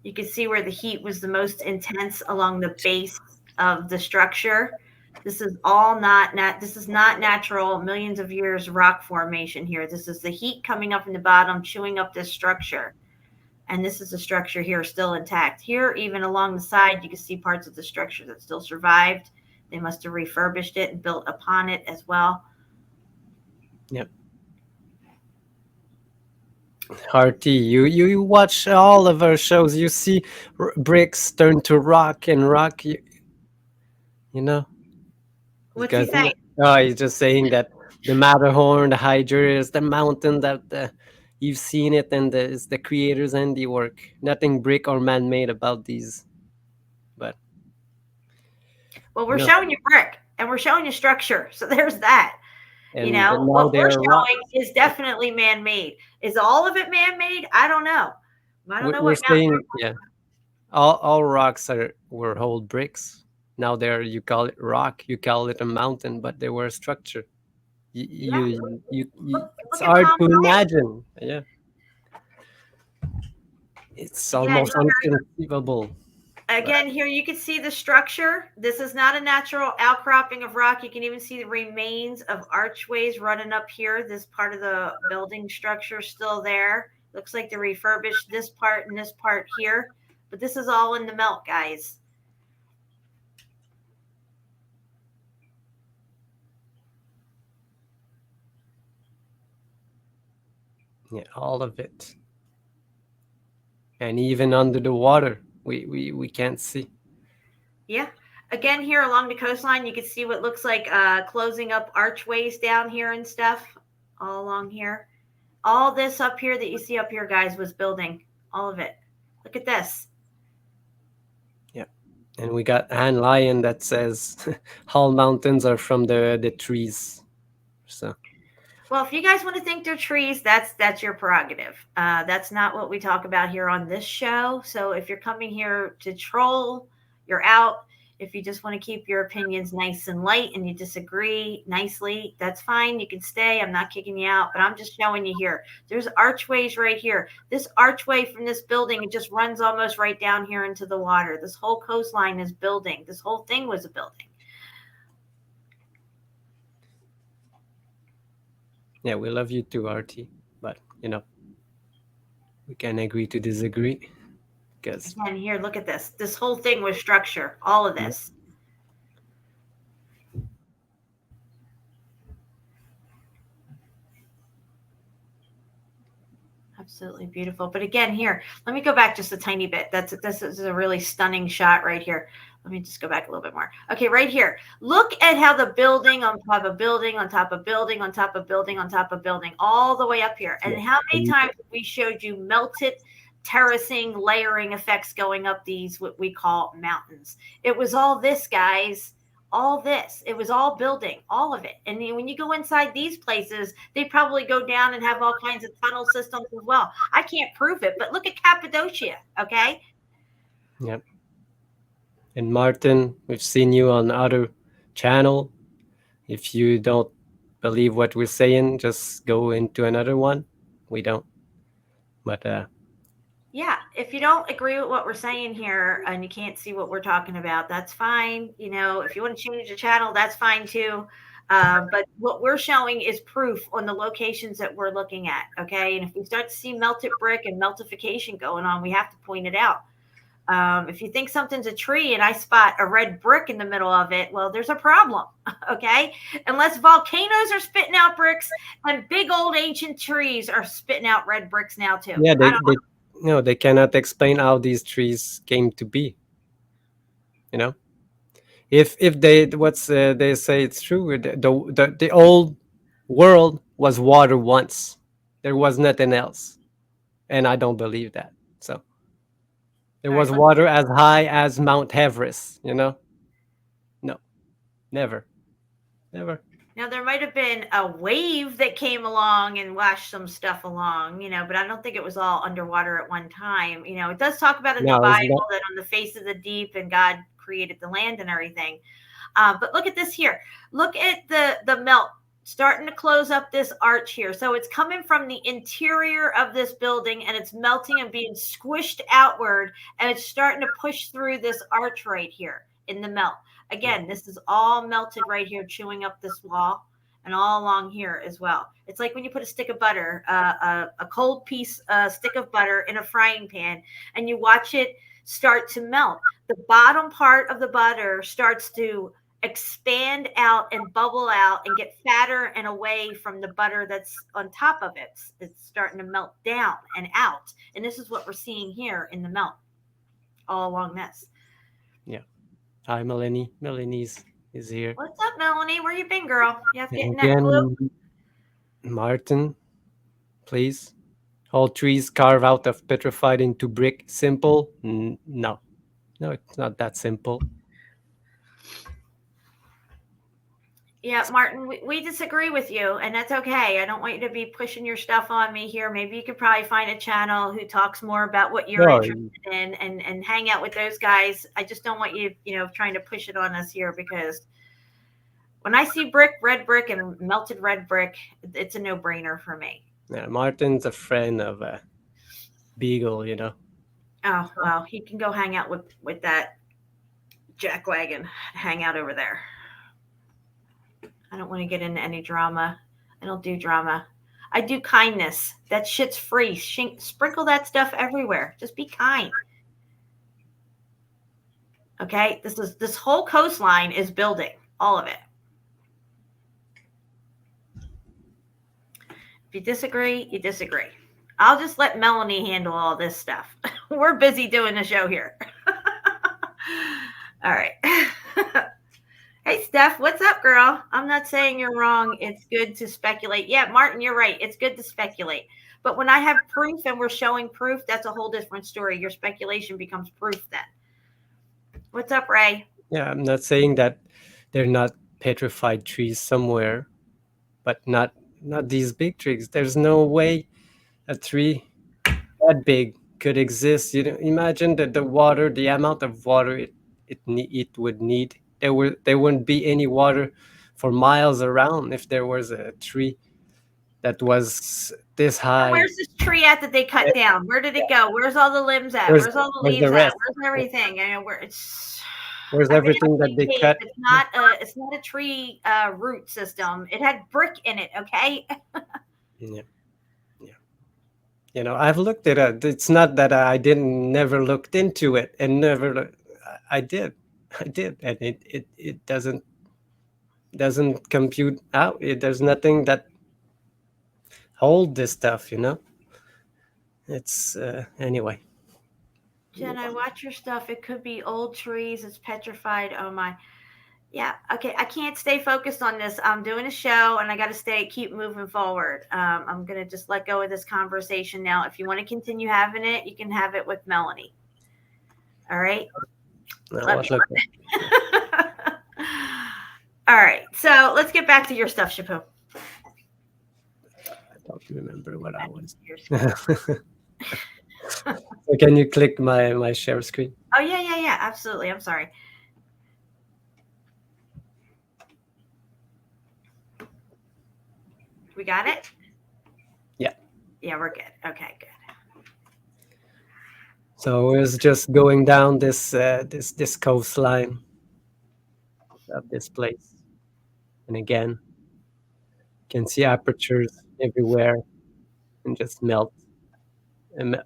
You can see where the heat was the most intense along the base of the structure. This is all this is not natural millions of years rock formation here. This is the heat coming up in the bottom, chewing up this structure. And this is the structure here still intact. Here, even along the side, you can see parts of the structure that still survived. They must have refurbished it and built upon it as well. Yep. RT, you watch all of our shows. You see bricks turn to rock, and rock, you know. What's he saying? Oh, he's just saying that the Matterhorn, the Hydra, is the mountain that you've seen it, and it's the creator's handiwork. Nothing brick or man-made about these. But well, we're showing you brick, and we're showing you structure. So there's that. And what we're showing is definitely man-made. Is all of it man-made? I don't know. I don't know we're what saying, yeah. All rocks were whole bricks. Now you call it rock, you call it a mountain, but they were a structure. It's hard to imagine. Yeah. It's almost unconceivable. Again, here you can see the structure. This is not a natural outcropping of rock. You can even see the remains of archways running up here. This part of the building structure is still there. Looks like they refurbished this part and this part here. But this is all in the melt, guys. Yeah, all of it. And even under the water, we can't see. Yeah. Again, here along the coastline, you can see what looks like closing up archways down here and stuff all along here. All this up here that you see up here, guys, was building. All of it. Look at this. Yeah. And we got Anne Lion that says all mountains are from the trees. So. Well, if you guys want to think they're trees, that's your prerogative. That's not what we talk about here on this show. So if you're coming here to troll, you're out. If you just want to keep your opinions nice and light and you disagree nicely, that's fine. You can stay. I'm not kicking you out, but I'm just showing you here. There's archways right here. This archway from this building, it just runs almost right down here into the water. This whole coastline is building. This whole thing was a building. Yeah, we love you too, RT. But, we can agree to disagree. And here, look at this. This whole thing was structure. All of this. Absolutely beautiful. But again, here, let me go back just a tiny bit. This is a really stunning shot right here. Let me just go back a little bit more. Okay, right here. Look at how the building on top of building on top of building on top of building on top of building all the way up here. And how many times we showed you melted terracing, layering effects going up these what we call mountains. It was all this, guys. All this. It was all building, all of it. And then when you go inside these places, they probably go down and have all kinds of tunnel systems as well. I can't prove it, but look at Cappadocia, okay? Yep. And Martin, we've seen you on other channel. If you don't believe what we're saying, just go into another one. We don't. But yeah, if you don't agree with what we're saying here and you can't see what we're talking about, that's fine. You know, if you want to change the channel, that's fine too. But what we're showing is proof on the locations that we're looking at. Okay. And if we start to see melted brick and meltification going on, we have to point it out. If you think something's a tree and I spot a red brick in the middle of it, well, there's a problem. Okay. Unless volcanoes are spitting out bricks and big old ancient trees are spitting out red bricks now too. yeah, they cannot explain how these trees came to be. You know, if they they say it's true, the old world was water once. There was nothing else, and I don't believe that. So there All right, was water as high as Mount Everest. You know, no, never, never. Now there might have been a wave that came along and washed some stuff along, you know, but I don't think it was all underwater at one time. You know, it does talk about in the No, it's Bible not. that on the face of the deep and God created the land and everything. But look at this here. Look at the melt starting to close up this arch here. So it's coming from the interior of this building and it's melting and being squished outward and it's starting to push through this arch right here in the melt. Again, this is all melted right here, chewing up this wall and all along here as well. It's like when you put a stick of butter, a cold stick of butter in a frying pan, and you watch it start to melt. The bottom part of the butter starts to expand out and bubble out and get fatter and away from the butter that's on top of it. It's starting to melt down and out. And this is what we're seeing here in the melt all along this. Yeah. Hi, Melanie. Melanie's is here. What's up, Melanie? Where you been, girl? You have to get And in that glue? again, Martin, please. All trees carved out of petrified into brick. Simple? No. No, it's not that simple. Yeah, Martin, we disagree with you, and that's okay. I don't want you to be pushing your stuff on me here. Maybe you could probably find a channel who talks more about what you're No, interested in and hang out with those guys. I just don't want you, trying to push it on us here because when I see red brick and melted red brick, it's a no-brainer for me. yeah, Martin's a friend of Beagle, you know. Oh, well, he can go hang out with that jackwagon, hang out over there. I don't want to get into any drama. I don't do drama. I do kindness. That shit's free. Sprinkle that stuff everywhere. Just be kind. Okay? This whole coastline is building. All of it. If you disagree, you disagree. I'll just let Melanie handle all this stuff. We're busy doing the show here. All right. Hey, Steph, what's up, girl? I'm not saying you're wrong. It's good to speculate. Yeah, Martin, you're right. It's good to speculate. But when I have proof and we're showing proof, that's a whole different story. Your speculation becomes proof then. What's up, Ray? Yeah, I'm not saying that they're not petrified trees somewhere, but not these big trees. There's no way a tree that big could exist. You know, imagine that the amount of water it would need. There wouldn't be any water for miles around if there was a tree that was this high. Where's this tree at that they cut down? Where did it go? Where's all the limbs at? Where's Where's all the the leaves at? rest? Where's everything? I know where it's. Where's everything that they cut? It's not a tree root system. It had brick in it. Okay. Yeah. You know, I've looked at it. It's not that I never looked into it and I did, and it doesn't compute out. There's nothing that hold this stuff, you know. It's anyway. Jen, I watch your stuff. It could be old trees. It's petrified. Oh my. Yeah. Okay. I can't stay focused on this. I'm doing a show and I got to keep moving forward. I'm going to just let go of this conversation now. If you want to continue having it, you can have it with Melanie. All right. No, look. All right. So let's get back to your stuff, Shapu. I don't remember what I was. So can you click my share screen? Oh, yeah. Absolutely. I'm sorry. We got it? Yeah. Yeah, we're good. Okay, good. So it was just going down this this coastline of this place, and again, you can see apertures everywhere, and just melt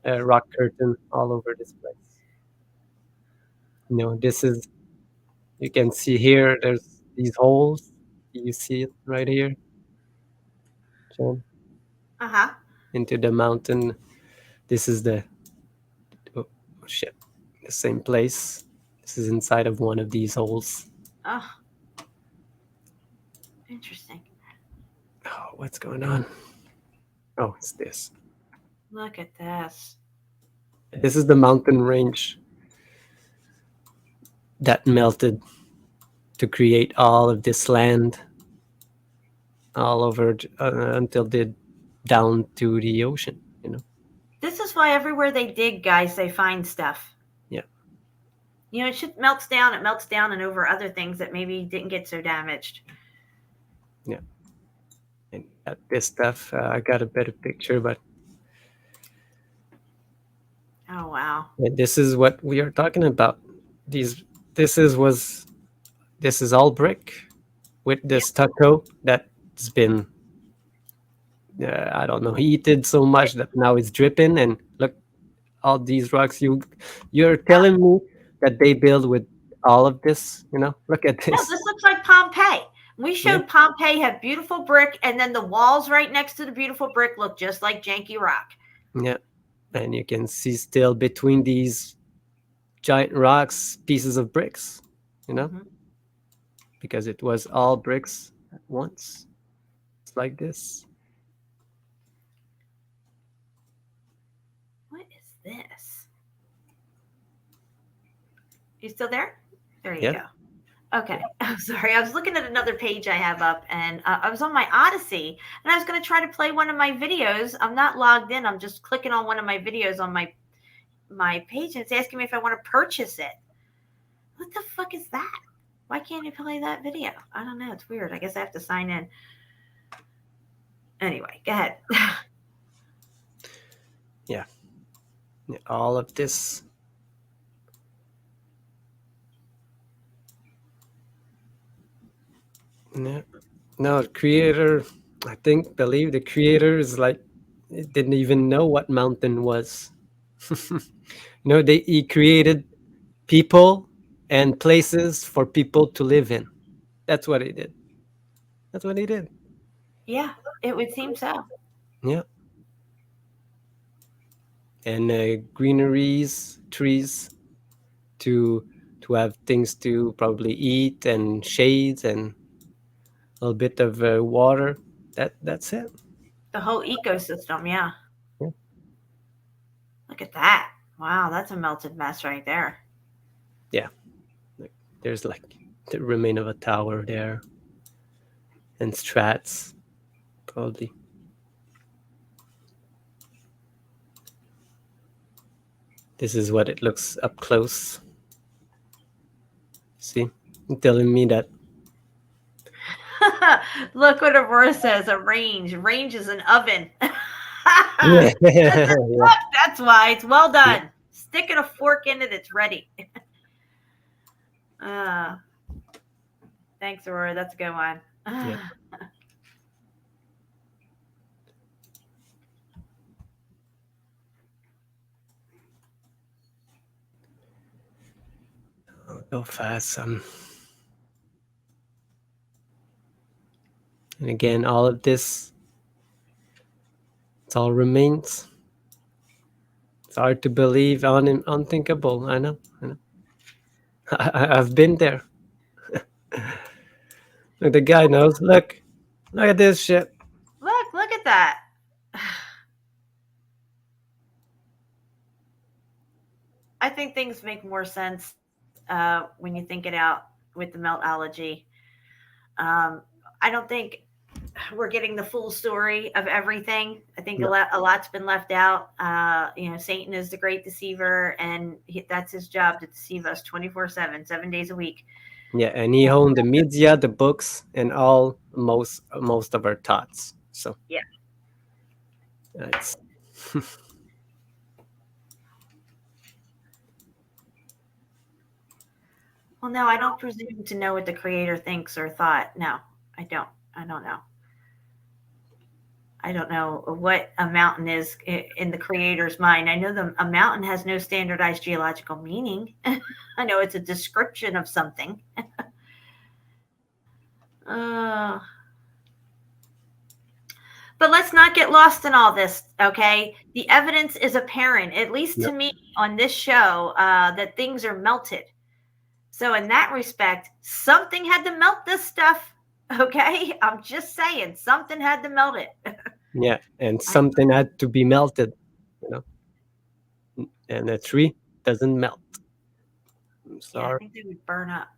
a rock curtain all over this place. You know, this is, you can see here. There's these holes. You see it right here, Jen? Into the mountain. This is the oh shit, the same place. This is inside of one of these holes. Oh, interesting. Oh, what's going on? Oh, it's this. Look at this. This is the mountain range that melted to create all of this land all over until they down to the ocean, you know. This is why everywhere they dig, guys, they find stuff. Yeah. You know, it melts down and over other things that maybe didn't get so damaged. Yeah. And this stuff, I got a better picture, but oh wow. This is what we are talking about. This is all brick with the stucco that's been I don't know, heated so much that now it's dripping. And look, all these rocks. You're telling me that they build with all of this? You know, look at this. No, this looks like Pompeii. We showed Pompeii had beautiful brick, and then the walls right next to the beautiful brick look just like janky rock. Yeah, and you can see still between these giant rocks pieces of bricks. You know, because it was all bricks at once. It's like this. What is this? You still there? There you go. Okay. I'm sorry. I was looking at another page I have up, and I was on my Odysee, and I was going to try to play one of my videos. I'm not logged in. I'm just clicking on one of my videos on my page, and it's asking me if I want to purchase it. What the fuck is that? Why can't you play that video? I don't know. It's weird. I guess I have to sign in. Anyway, go ahead. Yeah. All of this. No, creator, I believe the creator is like, it didn't even know what mountain was. No, he created people and places for people to live in. That's what he did. Yeah, it would seem so. Yeah. And greeneries, trees to have things to probably eat, and shades, and a little bit of water. That's it. The whole ecosystem, yeah. Yeah. Look at that. Wow, that's a melted mess right there. Yeah. There's like the remain of a tower there. And strats, probably. This is what it looks up close. See? You're telling me that. Look what Aurora says, a range. Range is an oven. Yeah. That's why. It's well done. Yeah. Sticking a fork in it, it's ready. Thanks, Aurora. That's a good one. Yeah. Go fast. And again, all of this, it all remains. It's hard to believe, unthinkable. I know. I've been there. Look, the guy knows. Look at this shit. Look at that. I think things make more sense when you think it out with the Meltology. I don't think we're getting the full story of everything. I think No. a lot's been left out. Satan is the great deceiver, and that's his job, to deceive us 24/7, 7 days a week. Yeah, and he owned the media, the books, and most of our thoughts. So Yeah. it's Well, no, I don't presume to know what the creator thinks or thought. No, I don't. I don't know. I don't know what a mountain is in the creator's mind. I know a mountain has no standardized geological meaning. I know it's a description of something. But let's not get lost in all this, okay? The evidence is apparent, at least to me on this show, that things are melted. So in that respect, something had to melt this stuff, okay? I'm just saying, something had to melt it. yeah, and something had to be melted, and a tree doesn't melt. I'm sorry. Yeah, I think they would burn up.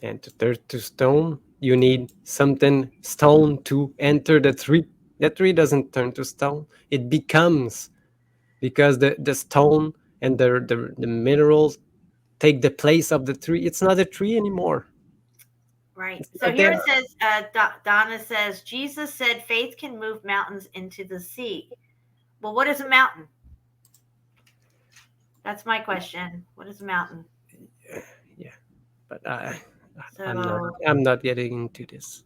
And to turn to stone, you need something stone to enter the tree. The tree doesn't turn to stone; it becomes, because the stone and the minerals take the place of the tree. It's not a tree anymore. Right. So here it says, Donna says, Jesus said faith can move mountains into the sea. Well, what is a mountain? That's my question. What is a mountain? Yeah, but I'm not getting into this.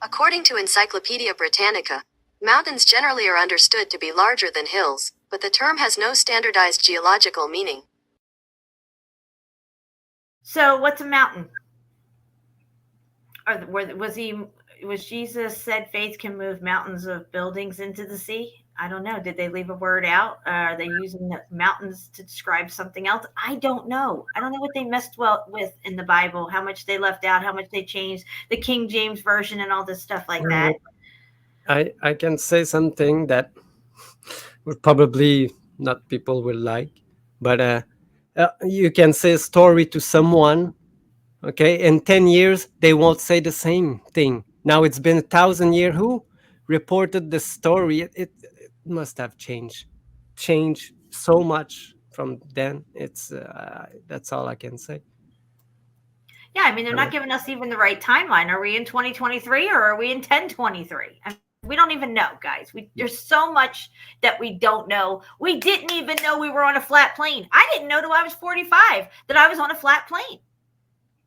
According to Encyclopedia Britannica, mountains generally are understood to be larger than hills, but the term has no standardized geological meaning. So what's a mountain? Or was Jesus said faith can move mountains of buildings into the sea? I don't know. Did they leave a word out? Are they using the mountains to describe something else? I don't know. I don't know what they messed with in the Bible, how much they left out, how much they changed, the King James Version and all this stuff like that. I can say something that would probably not people will like, but you can say a story to someone, okay, in 10 years they won't say the same thing. Now it's been 1,000 years. Who reported the story? It must have changed so much from then. It's that's all I can say. Yeah, I mean, they're not giving us even the right timeline. Are we in 2023 or are we in 1023? We don't even know, guys. There's so much that we don't know. We didn't even know we were on a flat plane. I didn't know till I was 45 that I was on a flat plane.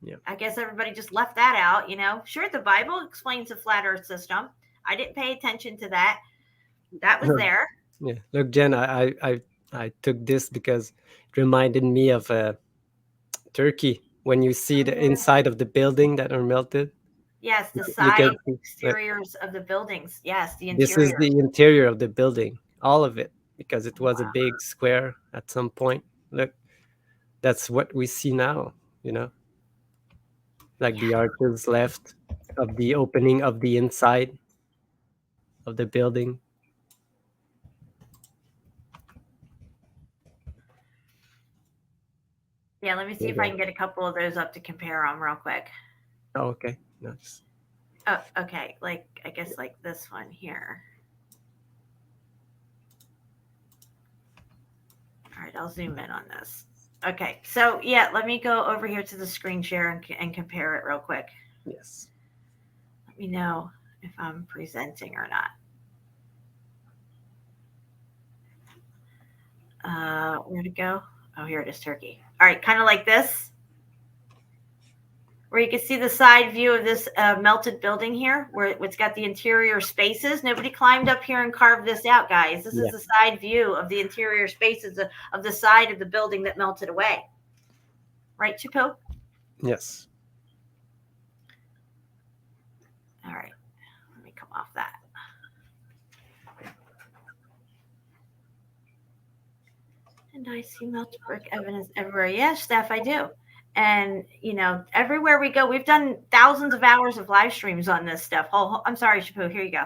Yeah. I guess everybody just left that out, Sure, the Bible explains the flat earth system. I didn't pay attention to that. That was there. Yeah. Look, Jen, I took this because it reminded me of Turkey. When you see the inside of the building that are melted. Yes, the side exteriors of the buildings. Yes, the interior. This is the interior of the building, all of it, because it was a big square at some point. Look, that's what we see now, like the arches left of the opening of the inside of the building. Yeah, let me see if I can get a couple of those up to compare them real quick. Oh, okay, nice. Oh, okay, I guess like this one here. All right, I'll zoom in on this. Okay, so yeah, let me go over here to the screen share and compare it real quick. Yes. Let me know if I'm presenting or not. Where'd it go? Oh, here it is, Turkey. All right, kind of like this, where you can see the side view of this melted building here, where it's got the interior spaces. Nobody climbed up here and carved this out, guys. This is the side view of the interior spaces of the side of the building that melted away. Right, Chipo? Yes. All right, let me come off that. And I see melted brick evidence everywhere. Yes, Steph, I do. And everywhere we go, we've done thousands of hours of live streams on this stuff. Oh, I'm sorry, Shapu. Here you go.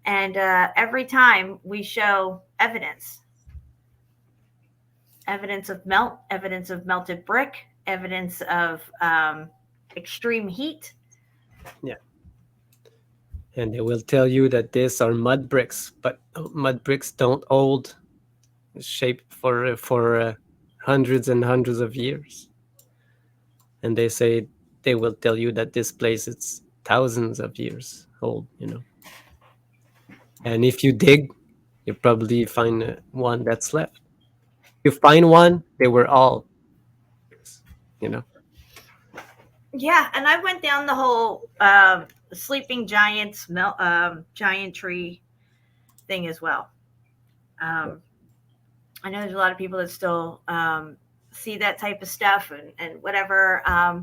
And every time we show evidence of melt, evidence of melted brick, evidence of extreme heat. Yeah. And they will tell you that these are mud bricks, but mud bricks don't hold shape for hundreds and hundreds of years. And they say they will tell you that this place it's thousands of years old, And if you dig, you probably find one that's left. You find one, they were all, Yeah, and I went down the whole sleeping giants giant tree thing as well. I know there's a lot of people that still see that type of stuff and whatever.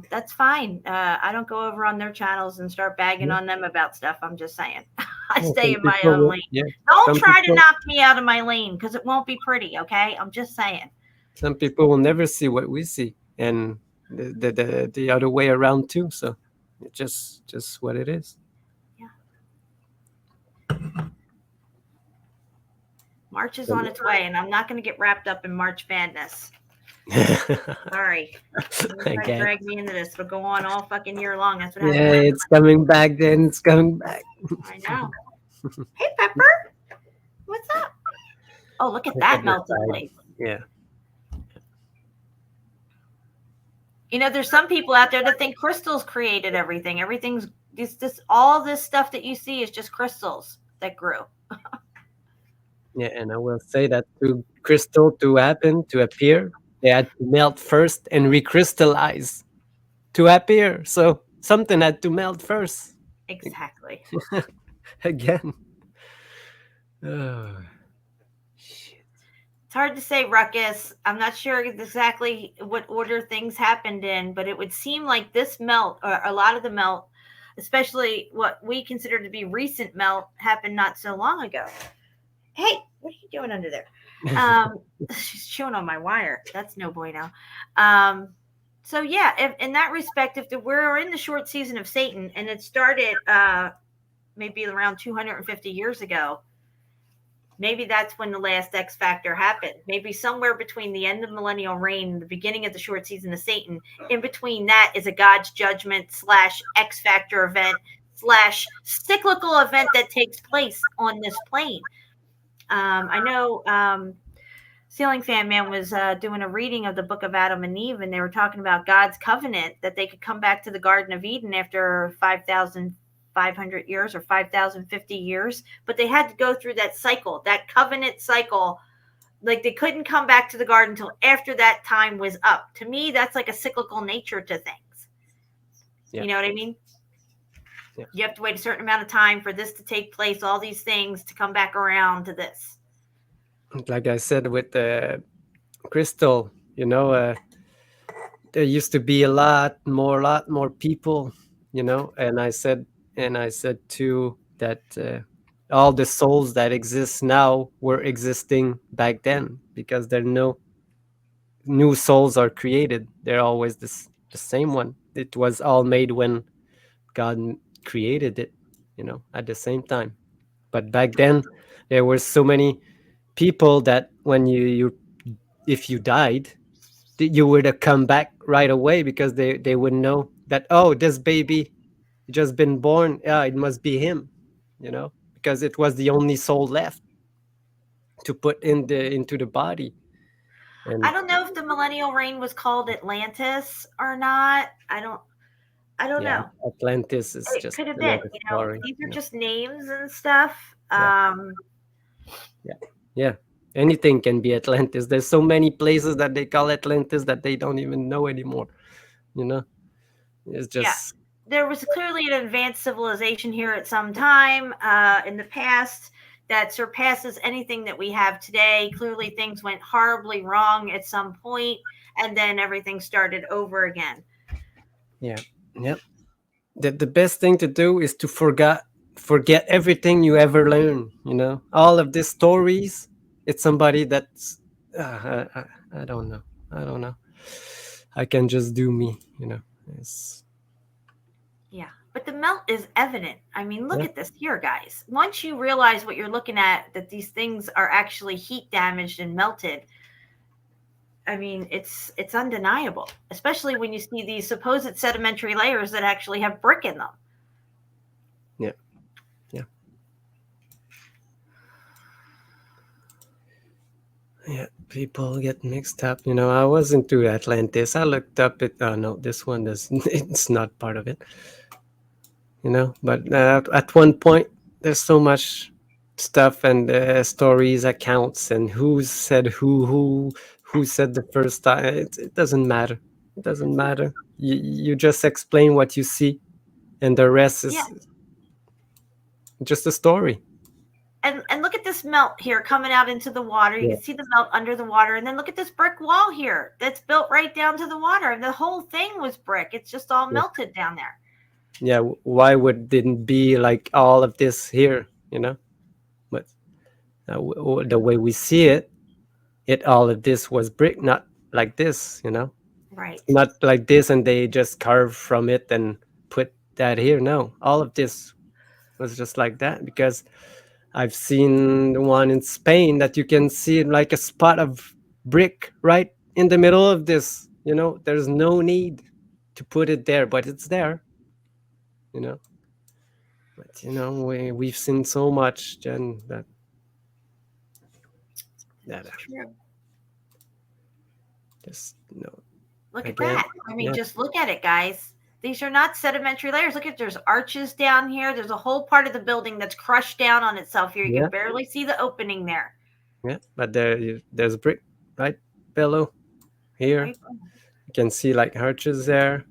That's fine. I don't go over on their channels and start bagging on them about stuff. I'm just saying. I stay in my own lane. Yeah. Don't try to knock me out of my lane because it won't be pretty, okay? I'm just saying. Some people will never see what we see, and the other way around too. So it's just what it is. Yeah. March is on its way, and I'm not going to get wrapped up in March Madness. Sorry. Drag me into this. It'll go on all fucking year long. That's what happens. Yeah, it's coming back then. It's coming back. I know. Hey, Pepper. What's up? Oh, look at that melted place. Yeah. There's some people out there that think crystals created everything. Everything's this all this stuff that you see is just crystals that grew. Yeah, and I will say that to crystal to happen, to appear, they had to melt first and recrystallize to appear. So something had to melt first. Exactly. Again. Oh, shit. It's hard to say, Ruckus. I'm not sure exactly what order things happened in, but it would seem like this melt, or a lot of the melt, especially what we consider to be recent melt, happened not so long ago. Hey, what are you doing under there? She's chewing on my wire. That's no bueno. So yeah, in that respect, if we're in the short season of Satan, and it started maybe around 250 years ago, maybe that's when the last X Factor happened. Maybe somewhere between the end of millennial reign and the beginning of the short season of Satan, in between that is a God's judgment / X Factor event / cyclical event that takes place on this plane. I know Ceiling Fan Man was doing a reading of the book of Adam and Eve, and they were talking about God's covenant that they could come back to the Garden of Eden after 5,500 years or 5,050 years, but they had to go through that cycle, that covenant cycle. Like they couldn't come back to the garden until after that time was up. To me, that's like a cyclical nature to things. Yeah. You know what I mean? Yeah. You have to wait a certain amount of time for this to take place, all these things to come back around to this. Like I said with the crystal, there used to be a lot more people, and I said too that all the souls that exist now were existing back then, because there are no new souls are created. They're always the same one. It was all made when God created it, at the same time. But back then there were so many people that when if you died, you would have come back right away, because they would know that, oh, this baby just been born, it must be him, because it was the only soul left to put into the body. And I don't know if the millennial reign was called Atlantis or not. I don't know. Atlantis is it just could have been. story, these are just names and stuff. Yeah. Anything can be Atlantis. There's so many places that they call Atlantis that they don't even know anymore. It's just there was clearly an advanced civilization here at some time in the past that surpasses anything that we have today. Clearly things went horribly wrong at some point, and then everything started over again. Yeah. The best thing to do is to forget everything you ever learned. All of these stories, it's somebody that's I don't know. I don't know. I can just do me, you know. It's, Yeah, but the melt is evident. I mean, look yeah, at this here, guys. Once you realize what you're looking at, that these things are actually heat damaged and melted, I mean, it's undeniable, especially when you see these supposed sedimentary layers that actually have brick in them. yeah, yeah, yeah. People get mixed up. You know, I was into Atlantis. I looked up it. Oh no, this one doesn't. It's not part of it. You know, but at one point, there's so much stuff and stories, accounts, and who said who said the first time. It doesn't matter. It doesn't matter. You just explain what you see, and the rest Yeah, is just a story. and look at this melt here coming out into the water. You Yeah, can see the melt under the water, and then look at this brick wall here that's built right down to the water. And the whole thing was brick. It's just all yeah, melted down there. yeah. Why would didn't be like all of this here? You know, but the way we see it, all of this was brick, not like this. You know, Right. not like this, and they just carve from it and put that here. No, all of this was just like that because I've seen the one in Spain that you can see like a spot of brick right in the middle of this. You know, there's no need to put it there, but it's there. You know, but you know we've seen so much, Jen, that It's true. just you know Look at again, that. I mean, yeah, just look at it, guys. These are not sedimentary layers. Look at there's arches down here. There's a whole part of the building that's crushed down on itself here. You yeah, can barely see the opening there. yeah. But there's brick right below here. Right. You can see like arches there,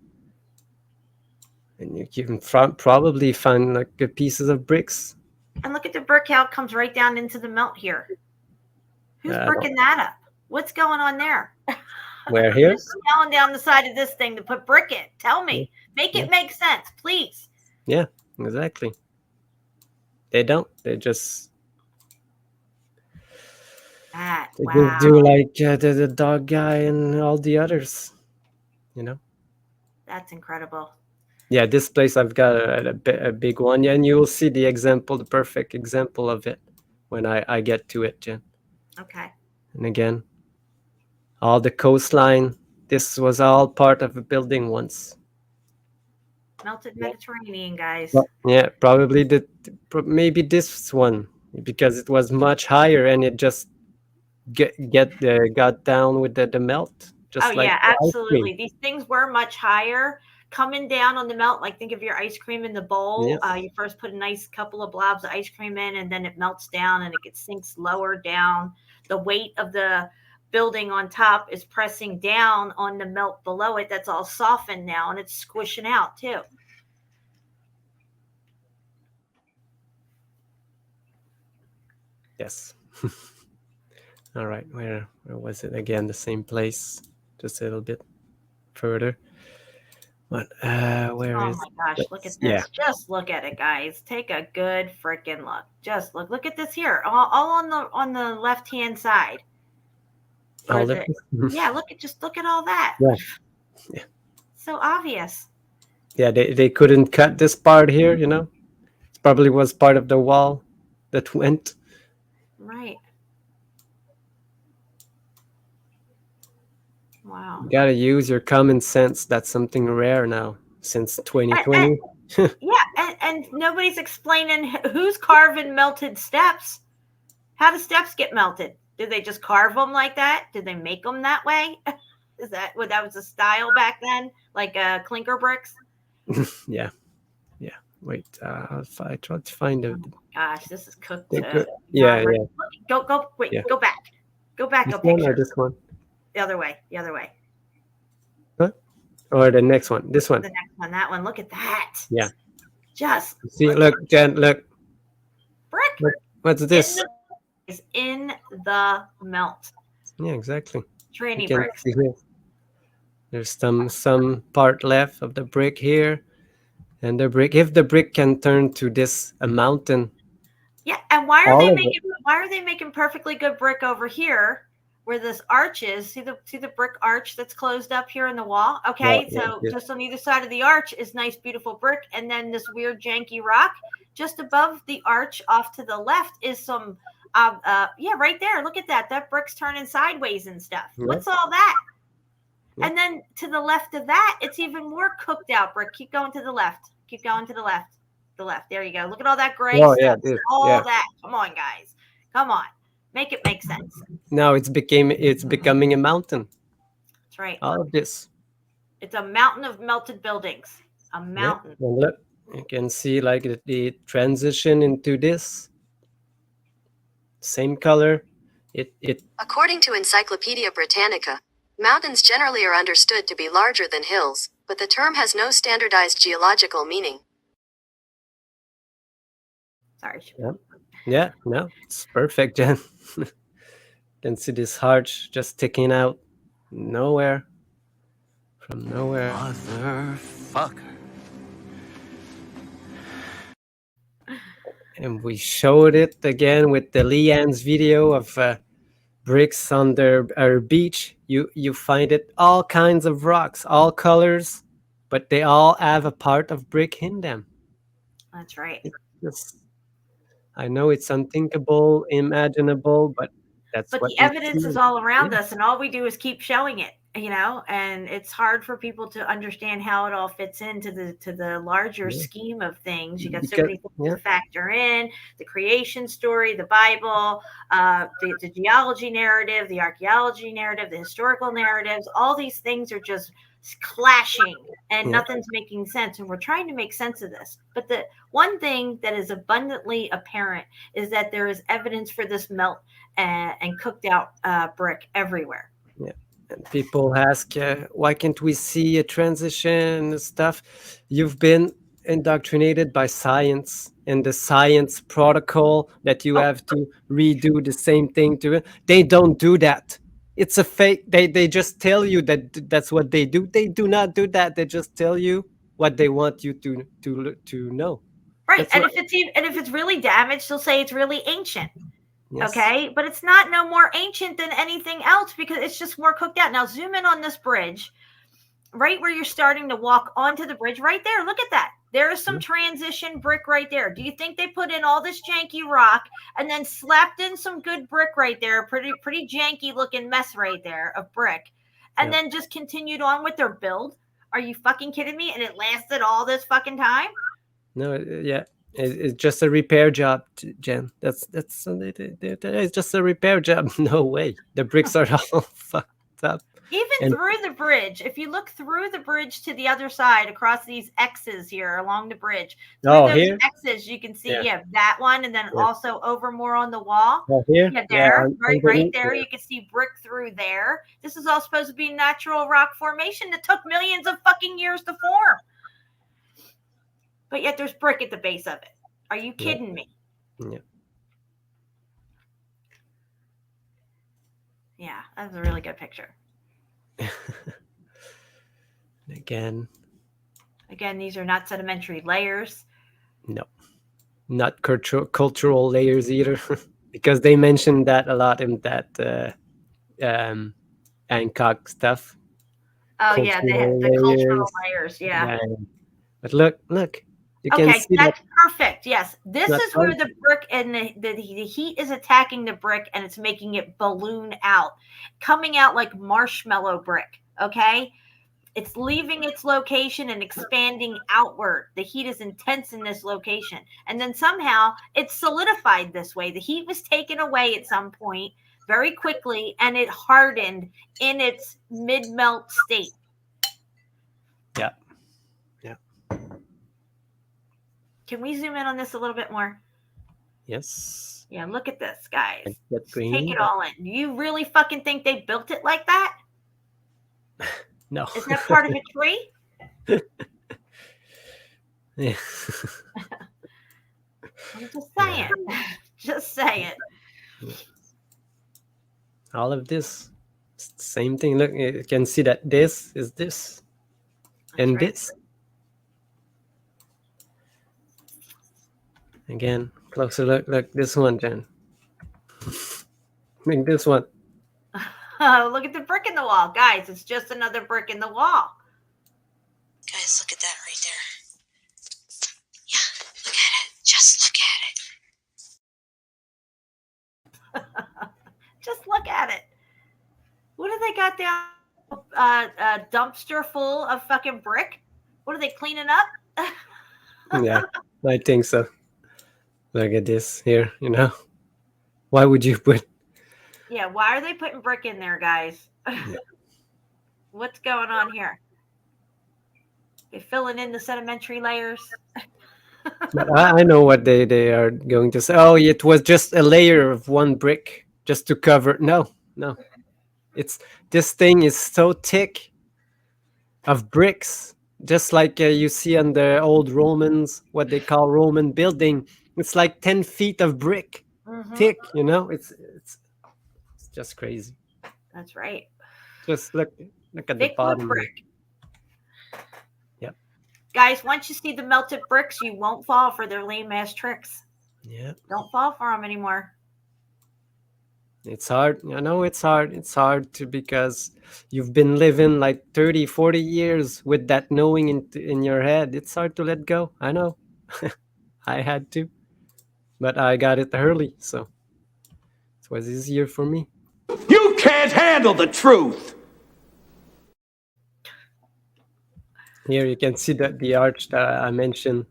and you can probably find like pieces of bricks. And look at the brick how it comes right down into the melt here. Who's I don't bricking that up? What's going on there? where here. Who's smelling down the side of this thing to put brick in? Tell Yeah, me. Make yeah, it make sense, please. yeah, exactly. They don't. That, They just do wow. like the dog guy and all the others. You know. That's incredible. Yeah, this place I've got a big one. Yeah, and you will see the example, the perfect example of it when I get to it, Jen. Okay. And again, all the coastline. This was all part of a building once. Melted Mediterranean, guys. Yeah, probably maybe this one because it was much higher and it just got down with the melt, Oh just like yeah, the ice cream. absolutely. These things were much higher coming down on the melt. Like think of your ice cream in the bowl. Yes. You first put a nice couple of blobs of ice cream in, and then it melts down and it sinks lower down. The weight of the building on top is pressing down on the melt below it. That's all softened now, and it's squishing out too. Yes. All right. Where was it again? The same place, just a little bit further. But where Oh is? my gosh, look at this. Yeah. Just look at it, guys. Take a good freaking look. Just look. Look at this here. All on the left-hand side. All Or the yeah, look at all that. yeah, yeah, So obvious. yeah. They couldn't cut this part here. You know, it probably was part of the wall that went. Right. Wow. You gotta use your common sense. That's something rare now since 2020. Yeah, and nobody's explaining who's carving melted steps. How do steps get melted? Did they just carve them like that? Did they make them that way? Is that what that was the style back then? Like clinker bricks? Yeah, yeah. Wait, I tried to find Oh a. my gosh, this is cooked They to could, yeah, non- yeah. Go wait, Yeah. go back. Go back This a one or picture. this one? The other way. The other way. Huh? Or the next one? This one? The next one. That one. Look at that. Yeah. Just See, look, Jen, look. brick What's this? is in the melt. Yeah, exactly. You Tranny can bricks. see here. There's some part left of the brick here, and the brick. If the brick can turn to this a mountain, Yeah, and why are all they of making perfectly good brick over here, where this arch is. See the brick arch that's closed up here in the wall? Okay, so just on either side of the arch is nice, beautiful brick, and then this weird janky rock. Just above the arch off to the left is some right there. Look at that. That brick's turning sideways and stuff. What's all that? And then to the left of that, it's even more cooked out brick. Keep going to the left. Keep going to the left. The left. There you go. Look at all that gray stuff. That. Come on, guys. Come on. Make it make sense. Now it's becoming a mountain. That's right. All of this. It's a mountain of melted buildings. A mountain. And look, you can see like the transition into this. Same color. According to Encyclopedia Britannica, mountains generally are understood to be larger than hills, but the term has no standardized geological meaning. Sorry. Yeah, no, it's perfect, Jen. You can see this heart just sticking out from nowhere. Motherfucker. And we showed it again with the Leanne's video of bricks on our beach. You find it all kinds of rocks, all colors, but they all have a part of brick in them. That's right. I know it's unthinkable, imaginable, but the evidence is all around us, and all we do is keep showing it, and it's hard for people to understand how it all fits into the larger scheme of things. You got so many things to factor in: the creation story, the Bible, the geology narrative, the archaeology narrative, the historical narratives. All these things are just clashing and nothing's making sense, and we're trying to make sense of this. But the one thing that is abundantly apparent is that there is evidence for this melt and cooked out brick everywhere. And people ask, why can't we see a transition and stuff? You've been indoctrinated by science and the science protocol that you have to redo the same thing to it. They don't do that. It's a fake. They just tell you that that's what they do. They do not do that. They just tell you what they want you to know. Right. And if it's really damaged, they'll say it's really ancient. Yes. Okay. But it's not no more ancient than anything else because it's just more cooked out. Now zoom in on this bridge, right where you're starting to walk onto the bridge, right there. Look at that. There is some transition brick right there. Do you think they put in all this janky rock and then slapped in some good brick right there? Pretty janky looking mess right there of brick. And then just continued on with their build? Are you fucking kidding me? And it lasted all this fucking time? No, it's just a repair job, Jen. It's just a repair job. No way. The bricks are all fucked up. Even through the bridge, if you look through the bridge to the other side, across these X's here along the bridge, through those X's, you can see, that one, and then also over more on the wall. Here? Right there, you can see brick through there. This is all supposed to be natural rock formation that took millions of fucking years to form. But yet there's brick at the base of it. Are you kidding me? Yeah. Yeah, that was a really good picture. Again, these are not sedimentary layers. No, not cultural layers either, because they mentioned that a lot in that Hancock stuff. Oh yeah, the cultural layers. Yeah. But look, you can see that's perfect. Yes, this is where the brick and the heat is attacking the brick, and it's making it balloon out, coming out like marshmallow brick. Okay, it's leaving its location and expanding outward. The heat is intense in this location, and then somehow it's solidified this way. The heat was taken away at some point very quickly, and it hardened in its mid-melt state. Yeah. Can we zoom in on this a little bit more? Yes. Yeah, look at this, guys. Take it all in. You really fucking think they built it like that? No. Is that part of a tree? Yeah. I'm just saying. Just saying. All of this. It's the same thing. Look, you can see that this is this. And this. Again, closer look. Look, this one, Jen. Look, this one. Look at the brick in the wall, guys. It's just another brick in the wall. Guys, look at that right there. Yeah, look at it. Just look at it. Just look at it. What do they got down? A dumpster full of fucking brick? What are they cleaning up? Yeah, I think so. Look at this here, you know. Why would you put? Yeah, why are they putting brick in there, guys? Yeah. What's going on here? They filling in the sedimentary layers. But I know what they are going to say. Oh, it was just a layer of one brick just to cover. No, no. It's this thing is so thick of bricks, just like you see on the old Romans, what they call Roman building. It's like 10 feet of brick thick. You know, it's just crazy. That's right. Just look at the Thick wood bottom. brick. Yep. Guys, once you see the melted bricks, you won't fall for their lame ass tricks. Yeah. Don't fall for them anymore. It's hard. I know it's hard. It's hard to because you've been living like 30, 40 years with that knowing in your head. It's hard to let go. I know. I had to. But I got it early, so it was easier for me. You can't handle the truth! Here you can see the arch that I mentioned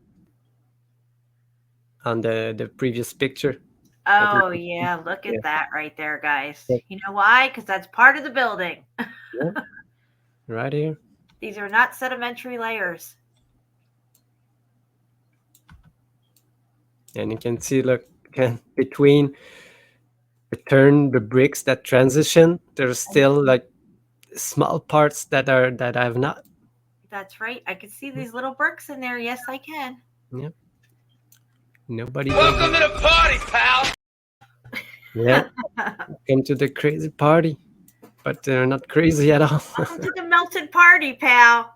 on the previous picture. Oh, yeah. Look at Yeah. that right there, guys. Yeah. You know why? Because that's part of the building. Yeah. Right here. These are not sedimentary layers. And you can see, look, again, between the bricks that transition, there's still like small parts that I've not. That's right. I can see these little bricks in there. Yes, I can. Yeah. Nobody. Welcome to the party, pal! Yeah. Come to the crazy party. But they're not crazy at all. Welcome to the melted party, pal.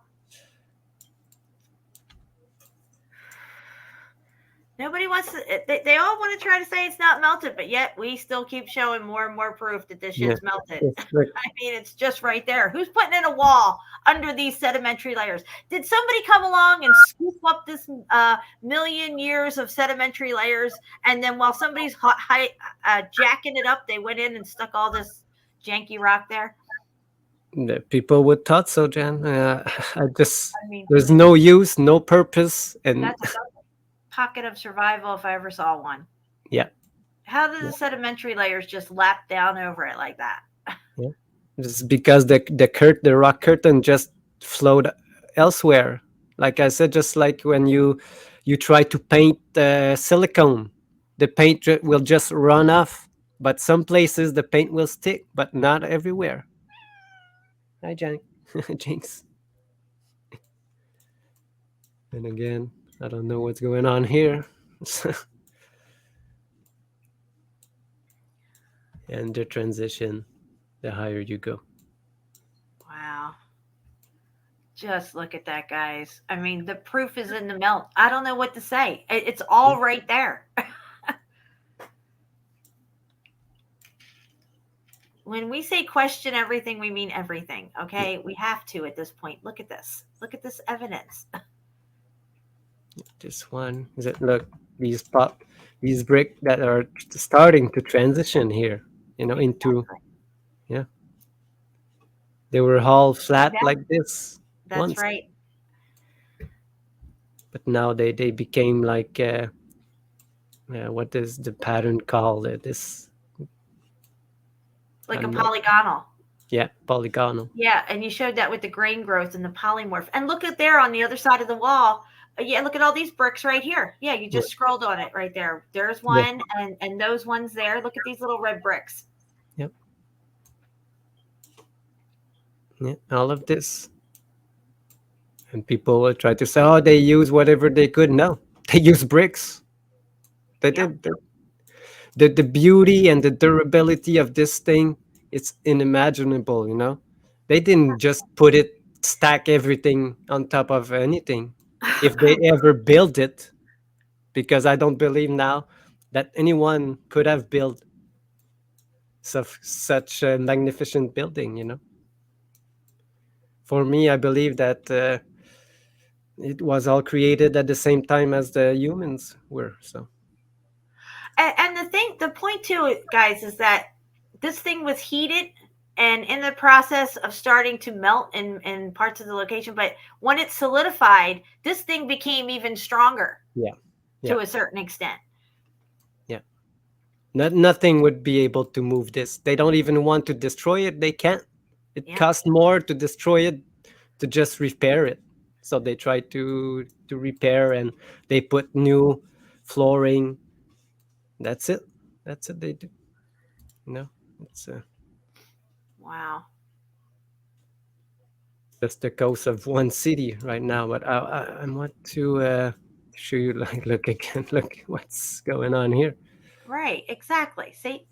Nobody wants to, they all want to try to say it's not melted, but yet we still keep showing more and more proof that this shit's melted. I mean, it's just right there. Who's putting in a wall under these sedimentary layers? Did somebody come along and scoop up this million years of sedimentary layers, and then while somebody's jacking it up, they went in and stuck all this janky rock there? The people would thought so, Jan. I mean, there's no use, no purpose, and that's a pocket of survival if I ever saw one. Yeah. How did the sedimentary layers just lap down over it like that? Yeah. It's because the rock curtain just flowed elsewhere. Like I said, just like when you try to paint silicone, the paint will just run off. But some places the paint will stick, but not everywhere. Hi, Jinx. And again, I don't know what's going on here. And the transition, the higher you go. Wow. Just look at that, guys. I mean, the proof is in the melt. I don't know what to say. It's all right there. When we say question everything, we mean everything. Okay. We have to at this point. Look at this. Look at this evidence. This one is it? Look, these brick that are starting to transition here, into, yeah. They were all flat like this. That's once. Right. But now they became like, what is the pattern called? This. Like a polygonal. Yeah, polygonal. Yeah, and you showed that with the grain growth and the polymorph. And look at there on the other side of the wall. Yeah, look at all these bricks right here. Yeah, you just scrolled on it right there. There's one, and those ones there. Look at these little red bricks. Yep. Yeah, all of this. And people will try to say, oh, they use whatever they could. No, they use bricks. They did. The beauty and the durability of this thing, it's unimaginable, They didn't just stack everything on top of anything. If they ever build it, because I don't believe now that anyone could have built such a magnificent building, you know. For me, I believe that it was all created at the same time as the humans were. So And the point too, guys, is that this thing was heated and in the process of starting to melt in parts of the location. But when it solidified, this thing became even stronger. Yeah. To a certain extent. Yeah. Nothing would be able to move this. They don't even want to destroy it. They can't. It costs more to destroy it to just repair it. So they try to repair, and they put new flooring. That's it. That's it they do. You know, it's wow. Just the coast of one city right now. But I want to show you, like, look again. Look what's going on here. Right. Exactly. See,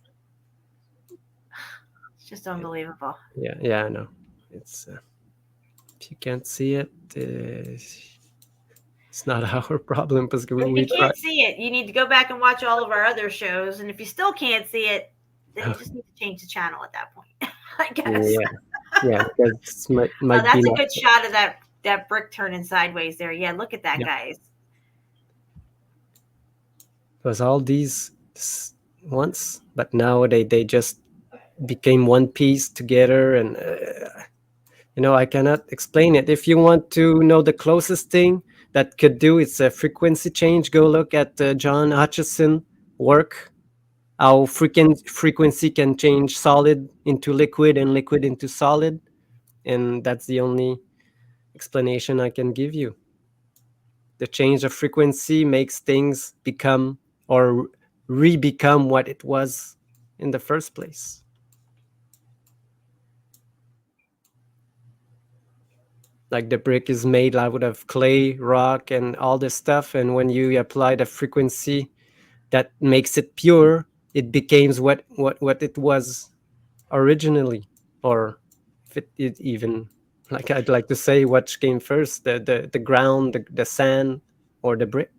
it's just unbelievable. Yeah, I know. It's if you can't see it, it's not our problem. Because if you can't see it, you need to go back and watch all of our other shows. And if you still can't see it, then you just need to change the channel at that point, I guess. Yeah, because might that's be a good shot of that brick turning sideways there. Yeah, look at that, guys. Because all these once, but now they just became one piece together, and you know, I cannot explain it. If you want to know the closest thing that could do, it's a frequency change. Go look at John Hutchison work. How frequency can change solid into liquid and liquid into solid, and that's the only explanation I can give you. The change of frequency makes things become or re-become what it was in the first place. Like the brick is made out of clay, rock, and all this stuff, and when you apply the frequency that makes it pure, it becomes what it was originally. Or if it even, like, I'd like to say, what came first, the ground, the sand, or the brick.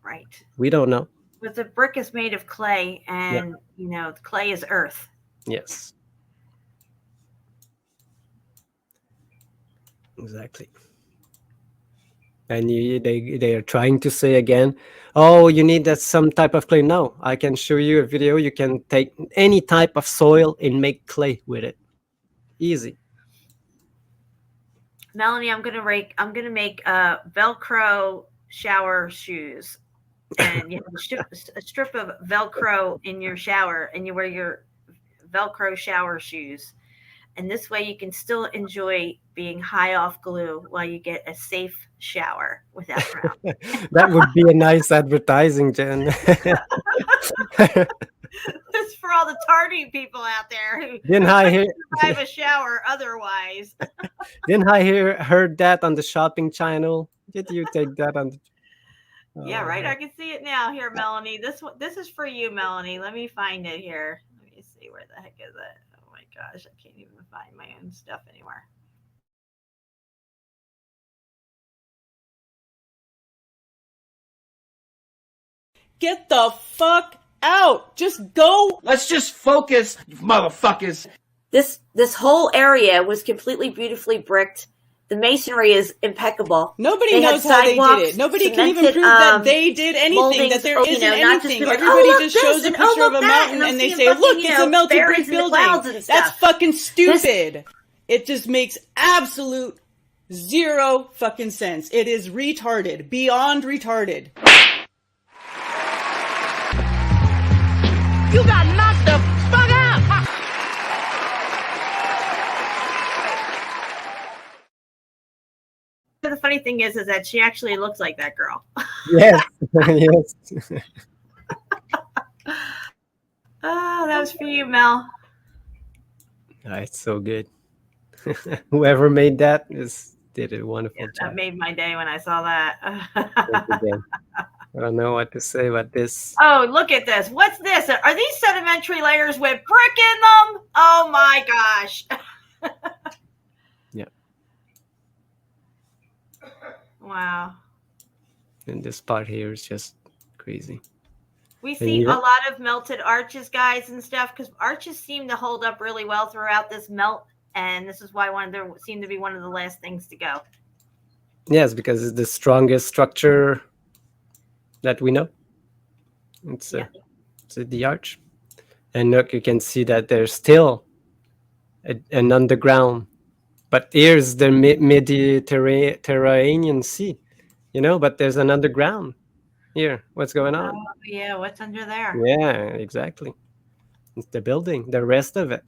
Right. We don't know. But the brick is made of clay, and you know, clay is earth. Yes. Exactly. And they are trying to say again, oh, you need that some type of clay. No, I can show you a video. You can take any type of soil and make clay with it. Easy. Melanie, I'm gonna make Velcro shower shoes, and you have a strip of Velcro in your shower, and you wear your Velcro shower shoes, and this way you can still enjoy being high off glue while you get a safe shower without drowning. That would be a nice advertising, Jen. That's for all the Tartarian people out there who Didn't I hear survive a shower otherwise. Didn't I heard that on the shopping channel? Did you take that on the Yeah, right. I can see it now. Here, Melanie. This is for you, Melanie. Let me find it here. Let me see, where the heck is it? Oh my gosh, I can't even find my own stuff anywhere. Get the fuck out. Just go. Let's just focus, you motherfuckers. This whole area was completely beautifully bricked. The masonry is impeccable. Nobody knows how they did it. Nobody can even prove that they did anything, that there isn't anything. Everybody just shows a picture of a mountain and they say, look, it's a melted brick building. That's fucking stupid. It just makes absolute zero fucking sense. It is retarded. Beyond retarded. You got knocked the fuck out! The funny thing is that she actually looks like that girl. Yes, yes. Oh, that was for you, Mel. It's so good. Whoever made that did a wonderful job. That made my day when I saw that. I don't know what to say about this. Oh, look at this. What's this? Are these sedimentary layers with brick in them? Oh my gosh. Yeah. Wow. And this part here is just crazy. We see a lot of melted arches, guys, and stuff, because arches seem to hold up really well throughout this melt, and this is why there seemed to be one of the last things to go. Yes, because it's the strongest structure that we know. It's the arch. And look, you can see that there's still an underground. But here's the Mediterranean Sea, but there's an underground here. What's going on? Oh, yeah, what's under there? Yeah, exactly. It's the building, the rest of it.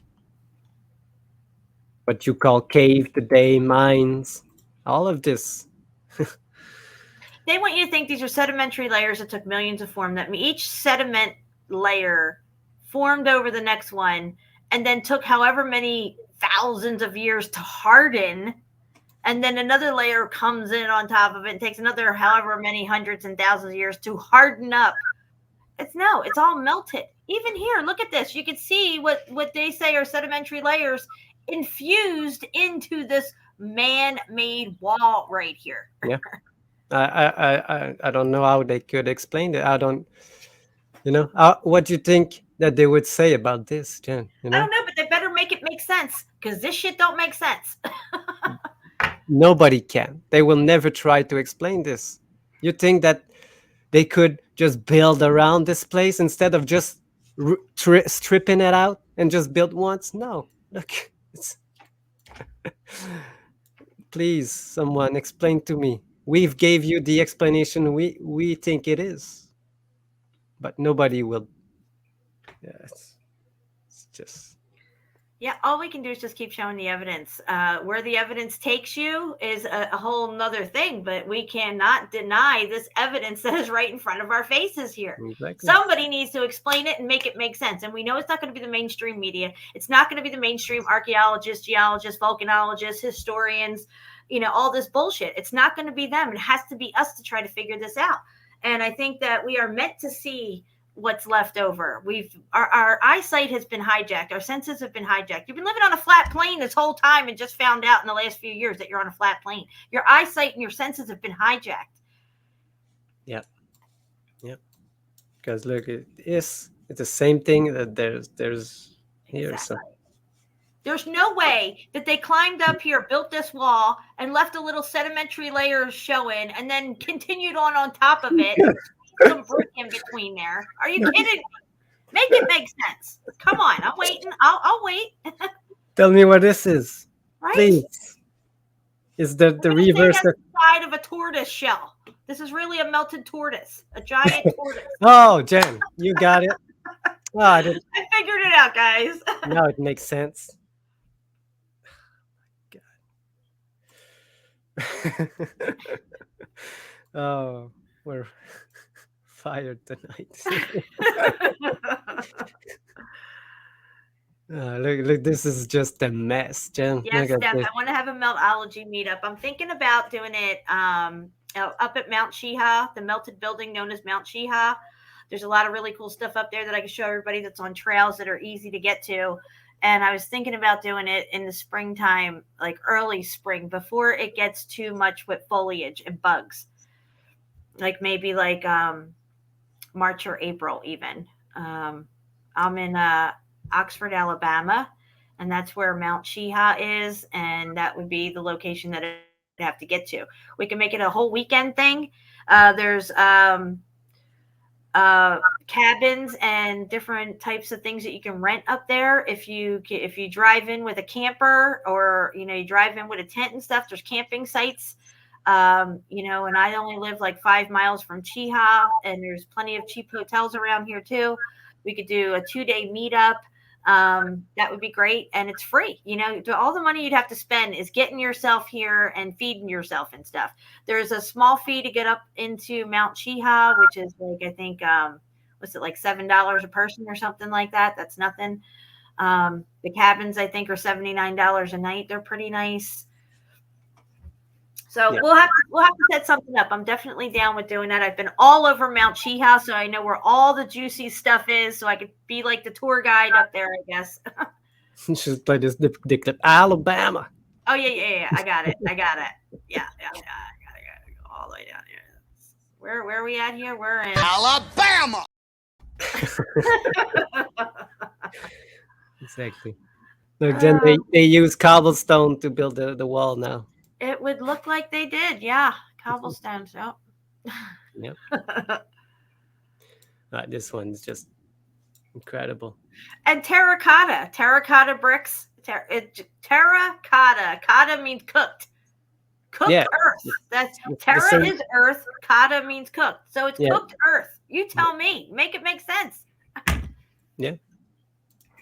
What you call cave today, mines, all of this. They want you to think these are sedimentary layers that took millions to form. That each sediment layer formed over the next one and then took however many thousands of years to harden, and then another layer comes in on top of it and takes another however many hundreds and thousands of years to harden up. It's all melted. Even here, look at this. You can see what they say are sedimentary layers infused into this man-made wall right here. Yeah. I don't know how they could explain it. I don't, what do you think that they would say about this, Jen? I don't know, but they better make it make sense, because this shit don't make sense. Nobody can. They will never try to explain this. You think that they could just build around this place instead of just stripping it out and just build once? No. Look, please, someone explain to me. We've gave you the explanation we think it is, but nobody will. Yeah, it's just. Yeah, all we can do is just keep showing the evidence. Where the evidence takes you is a whole nother thing, but we cannot deny this evidence that is right in front of our faces here. Exactly. Somebody needs to explain it and make it make sense. And we know it's not going to be the mainstream media. It's not going to be the mainstream archaeologists, geologists, volcanologists, historians, all this bullshit. It's not going to be them. It has to be us to try to figure this out. And I think that we are meant to see what's left over. Our eyesight has been hijacked. Our senses have been hijacked. You've been living on a flat plane this whole time and just found out in the last few years that you're on a flat plane. Your eyesight and your senses have been hijacked. Yep. Because look, it's the same thing that there's here. Exactly. So there's no way that they climbed up here, built this wall, and left a little sedimentary layer showing, and then continued on top of it. Some brick in between there. Are you kidding me? Make it make sense. Come on, I'm waiting. I'll wait. Tell me what this is, right? Please. Is the reverse side of a tortoise shell? This is really a melted tortoise, a giant tortoise. Oh, Jen, you got it. Oh, I figured it out, guys. Now it makes sense. Oh, we're fired tonight. Look, this is just a mess, Jen. Yes, Steph, I want to have a Meltology meetup. I'm thinking about doing it up at Mount Shiha, the melted building known as Mount Shiha. There's a lot of really cool stuff up there that I can show everybody that's on trails that are easy to get to. And I was thinking about doing it in the springtime, like early spring, before it gets too much with foliage and bugs. Like maybe like March or April even. I'm in Oxford, Alabama, and that's where Mount Shiha is, and that would be the location that I'd have to get to. We can make it a whole weekend thing. There's cabins and different types of things that you can rent up there. If you drive in with a camper, or you drive in with a tent and stuff, there's camping sites. And I only live like 5 miles from Chiha, and there's plenty of cheap hotels around here too. We could do a 2-day meetup. That would be great, and it's free. All the money you'd have to spend is getting yourself here and feeding yourself and stuff. There's a small fee to get up into Mount Shiha, which is like, I think, what's it, like $7 a person or something like that? That's nothing. The cabins, I think, are $79 a night. They're pretty nice. So yeah. We'll have to set something up. I'm definitely down with doing that. I've been all over Mount Shiha, so I know where all the juicy stuff is, so I could be like the tour guide up there, I guess. Just play this the clip. Alabama. Oh yeah. I got it. Yeah. I gotta go all the way down here. Where are we at here? We're in Alabama. Exactly. Look, then they use cobblestone to build the wall now. It would look like they did, yeah. Cobblestones. Oh. Yep. This one's just incredible. And terracotta bricks. Terracotta. Cotta means cooked. Cooked earth. That's terra is earth. Cotta means cooked. So it's cooked earth. You tell me. Make it make sense. Yeah.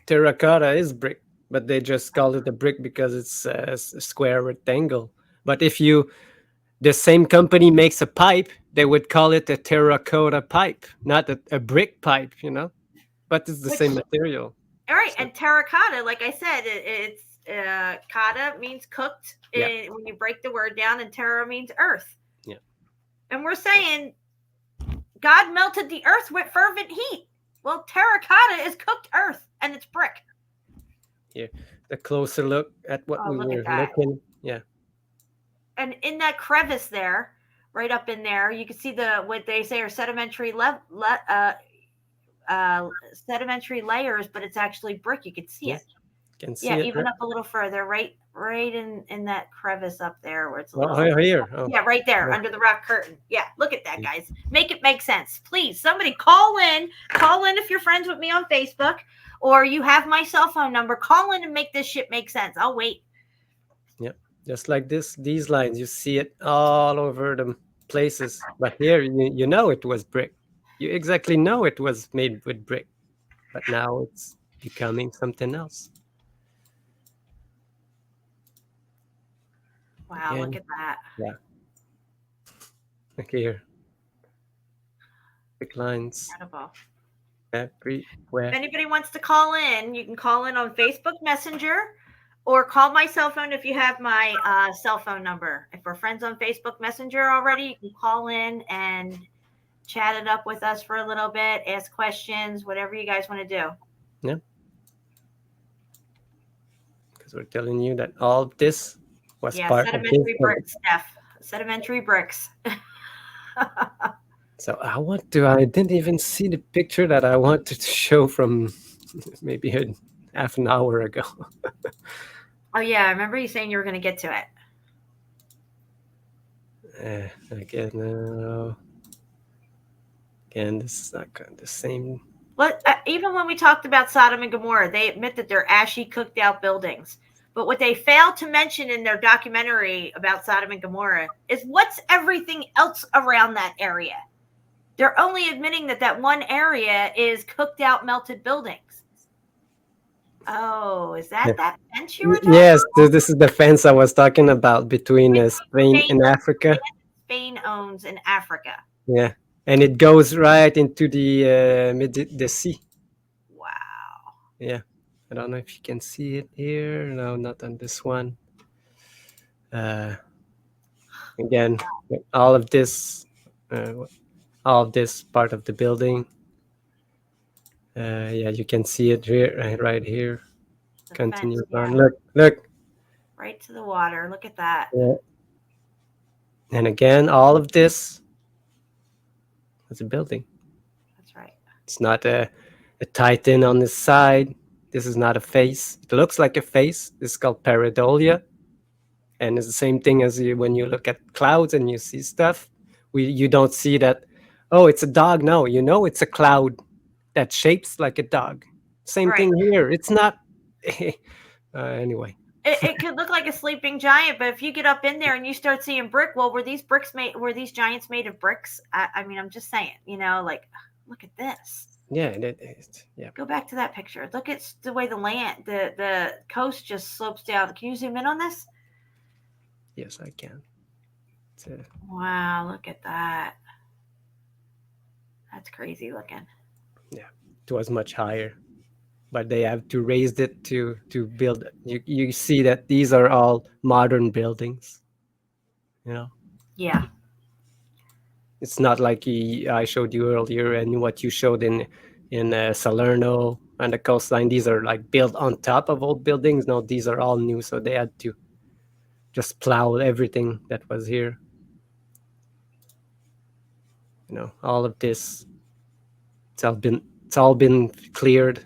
Terracotta is brick, but they just call it a brick because it's a square rectangle. But if the same company makes a pipe, they would call it a terracotta pipe, not a brick pipe, but it's the same material. All right. So. And terracotta, like I said, it's cotta means cooked when you break the word down, and terra means earth. Yeah. And we're saying God melted the earth with fervent heat. Well, terracotta is cooked earth, and it's brick. Here, the closer look at what we were looking. Yeah. And in that crevice there, right up in there, you can see what they say are sedimentary sedimentary layers, but it's actually brick. You can see it. Can see it. Even up a little further, right in that crevice up there where it's a little here. Yeah, right there under the rock curtain. Yeah, look at that, guys. Make it make sense. Please, somebody call in if you're friends with me on Facebook or you have my cell phone number. Call in and make this shit make sense. I'll wait. Yep. Just like these lines, you see it all over the places. But here, you know it was brick. You exactly know it was made with brick. But now it's becoming something else. Wow, look at that. Yeah. Look here. Big lines. Incredible. Everywhere. If anybody wants to call in, you can call in on Facebook Messenger or call my cell phone if you have my cell phone number. If we're friends on Facebook Messenger already, you can call in and chat it up with us for a little bit, ask questions, whatever you guys want to do. Yeah. Because we're telling you that all of this was part sedimentary of bricks, Steph. Sedimentary bricks. So I didn't even see the picture that I wanted to show from maybe half an hour ago. Oh yeah, I remember you saying you were going to get to it. Again, this is not the same. But even when we talked about Sodom and Gomorrah, they admit that they're ashy, cooked out buildings. But what they failed to mention in their documentary about Sodom and Gomorrah is what's everything else around that area. They're only admitting that one area is cooked out, melted buildings. Oh, is that fence you were talking about? Yes, this is the fence I was talking about between Spain and Africa. Spain owns in Africa. Yeah, and it goes right into the sea. Wow. Yeah. I don't know if you can see it here. No, not on this one. Again, all of this part of the building. Yeah, you can see it here, right here. Continue on. Look. Right to the water. Look at that. Yeah. And again, all of this is a building. That's right. It's not a titan on the side. This is not a face. It looks like a face. It's called pareidolia. And it's the same thing as when you look at clouds and you see stuff. You don't see that, oh, it's a dog. No, it's a cloud that shapes like a dog. Same thing here. It's not. Anyway. It could look like a sleeping giant, but if you get up in there and you start seeing brick, well, were these giants made of bricks? I mean, I'm just saying, look at this. Yeah, yeah. Go back to that picture. Look at the way the coast just slopes down. Can you zoom in on this? Yes, I can. Wow, look at that. That's crazy looking. Yeah, it was much higher, but they have to raise it to build. You see that these are all modern buildings. Yeah. It's not like I showed you earlier and what you showed in Salerno and the coastline. These are like built on top of old buildings. No, these are all new. So they had to just plow everything that was here. All of this, it's all been It's all been cleared.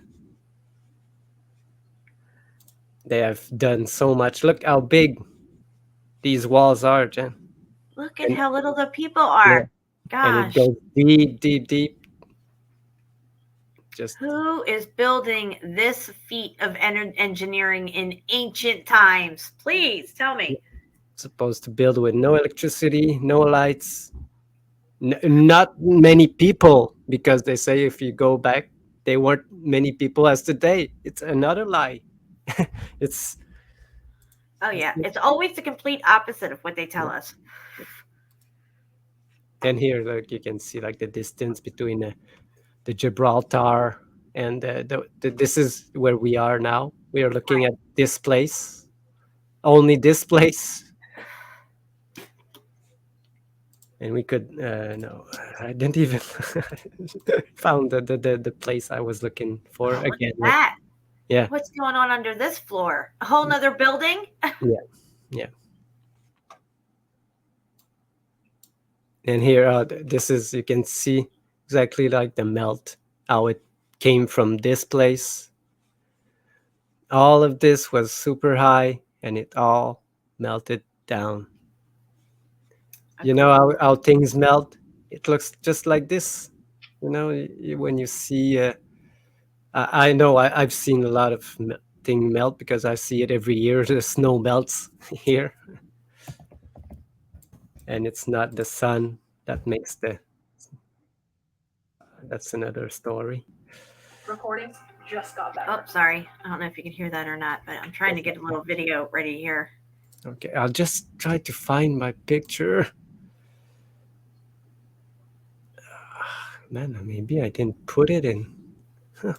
They have done so much. Look how big these walls are, Jen. Look at how little the people are. Gosh. And it goes deep, deep, deep. Just who is building this feat of engineering in ancient times? Please tell me. Supposed to build with no electricity, no lights, not many people, because they say if you go back, they weren't many people as today. It's another lie. It's it's always the complete opposite of what they tell us. And here, like, you can see like the distance between the Gibraltar and this is where we are now. We are looking at this place, only this place. And we could no, I didn't even found the place I was looking for again. Look at that. Yeah. What's going on under this floor? A whole nother building? Yeah. And here, this is, you can see exactly like the melt, how it came from this place. All of this was super high, and it all melted down. You know how things melt? It looks just like this. You know, when you see, I know I've seen a lot of thing melt because I see it every year. The snow melts here. And it's not the sun that makes that's another story. Recording just got better. Oh, sorry. I don't know if you can hear that or not, but I'm trying to get a little video ready here. Okay, I'll just try to find my picture. Man, maybe I didn't put it in. Huh.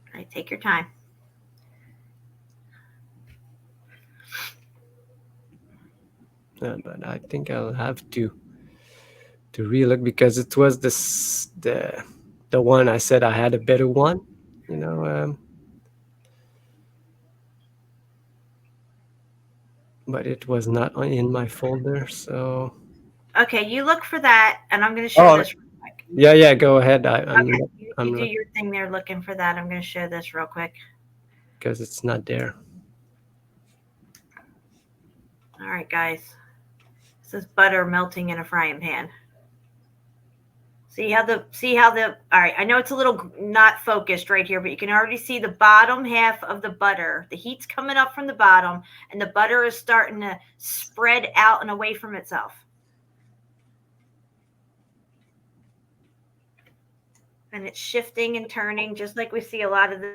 All right, take your time. But I think I'll have to relook, because it was the one I said I had a better one, you know. But it was not in my folder, so. Okay, you look for that, and I'm going to show this real quick. Yeah, go ahead. You do your thing there looking for that. I'm going to show this real quick. Because it's not there. All right, guys. This is butter melting in a frying pan. See how the all right, I know it's a little not focused right here, but you can already see the bottom half of the butter. The heat's coming up from the bottom, and the butter is starting to spread out and away from itself. And it's shifting and turning, just like we see a lot of the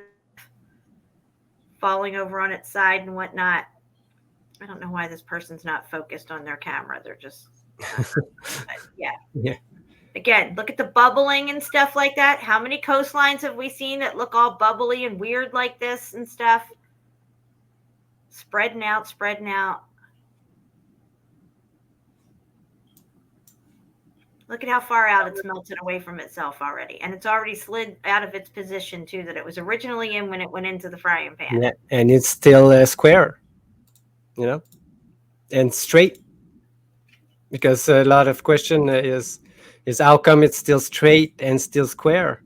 falling over on its side and whatnot. I don't know why this person's not focused on their camera. They're just yeah. Again, look at the bubbling and stuff like that. How many coastlines have we seen that look all bubbly and weird like this and stuff? Spreading out. Look at how far out it's melted away from itself already. And it's already slid out of its position, too, that it was originally in when it went into the frying pan. Yeah, and it's still square, you know, and straight. Because a lot of question is how come it's still straight and still square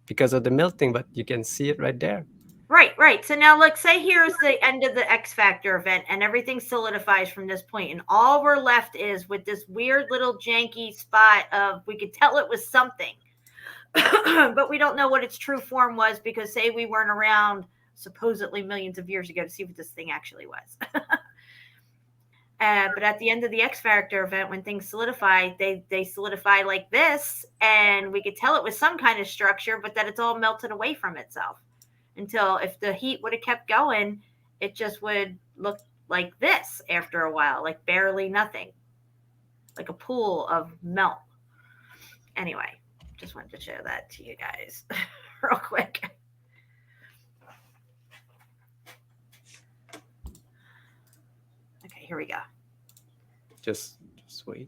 because of the melting, but you can see it right there. Right. So now, let's say here's the end of the X Factor event, and everything solidifies from this point, and all we're left is with this weird little janky spot of, we could tell it was something, but we don't know what its true form was, because say we weren't around supposedly millions of years ago to see what this thing actually was. But at the end of the X Factor event, when things solidify, they solidify like this, and we could tell it was some kind of structure, but that it's all melted away from itself. Until if the heat would have kept going, it just would look like this after a while, like barely nothing, like a pool of melt. Anyway, just wanted to show that to you guys real quick. Okay, here we go. Just wait.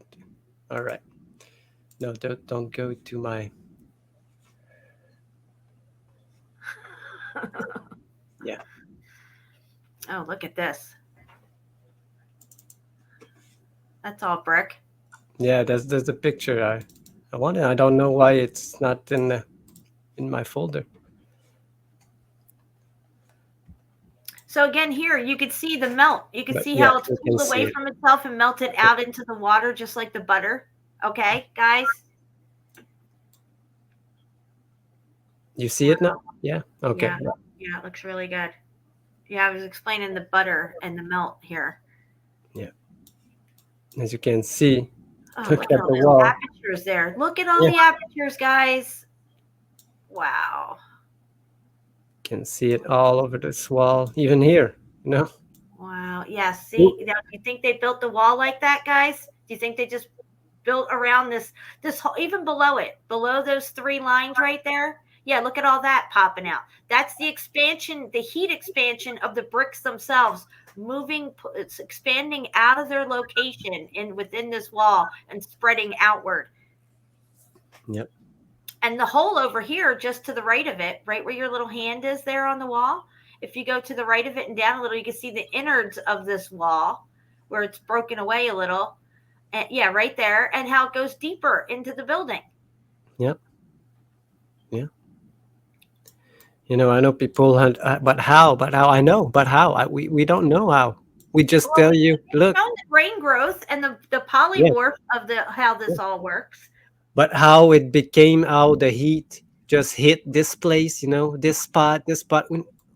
All right. No, don't go to my. Yeah. Oh, look at this. That's all brick. Yeah, there's a picture I don't know why it's not in my folder. So again, here you could see the melt. You can see how it's pulled away from itself and melted out into the water, just like the butter. Okay, guys. You see it now? Yeah. Okay. Yeah, it looks really good. Yeah, I was explaining the butter and the melt here. Yeah. As you can see, look at all the apertures there. Look at all the apertures, guys. Wow. Can see it all over this wall, even here. No. Wow. Yeah. See, now, do you think they built the wall like that, guys? Do you think they just built around this whole, even below it, below those 3 lines right there? Yeah, look at all that popping out. That's the expansion, the heat expansion of the bricks themselves, it's expanding out of their location within this wall and spreading outward. Yep. And the hole over here, just to the right of it, right where your little hand is there on the wall, if you go to the right of it and down a little, you can see the innards of this wall where it's broken away a little. And yeah, right there, and how it goes deeper into the building. Yep. Yeah. You know, I know people, but how? I know, but how? We don't know how. We just tell you, look. The brain growth and the polymorph of how this all works. But how it became, how the heat just hit this place, you know, this spot.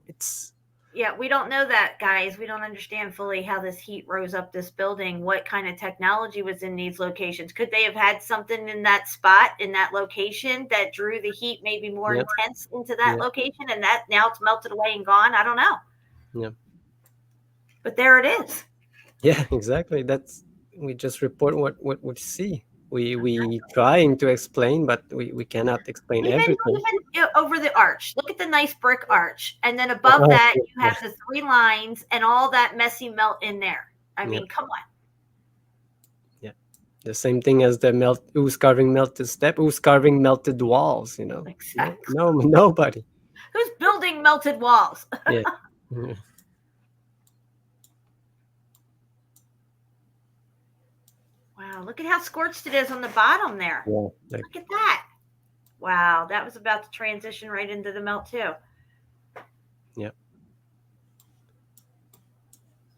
It's. Yeah, we don't know that, guys. We don't understand fully how this heat rose up this building, what kind of technology was in these locations. Could they have had something in that spot, in that location, that drew the heat maybe more intense into that location, and that now it's melted away and gone? I don't know. Yeah. But there it is. Yeah, exactly. We just report what we see. We trying to explain, but we cannot explain everything. Even over the arch, look at the nice brick arch, and then above that you have the 3 lines and all that messy melt in there. I mean, come on. Yeah, the same thing as the who's carving melted step, who's carving melted walls. You know, exactly. No, nobody. Who's building melted walls? Yeah. Wow, look at how scorched it is on the bottom there. Yeah, look at that. Wow, that was about to transition right into the melt too. Yep.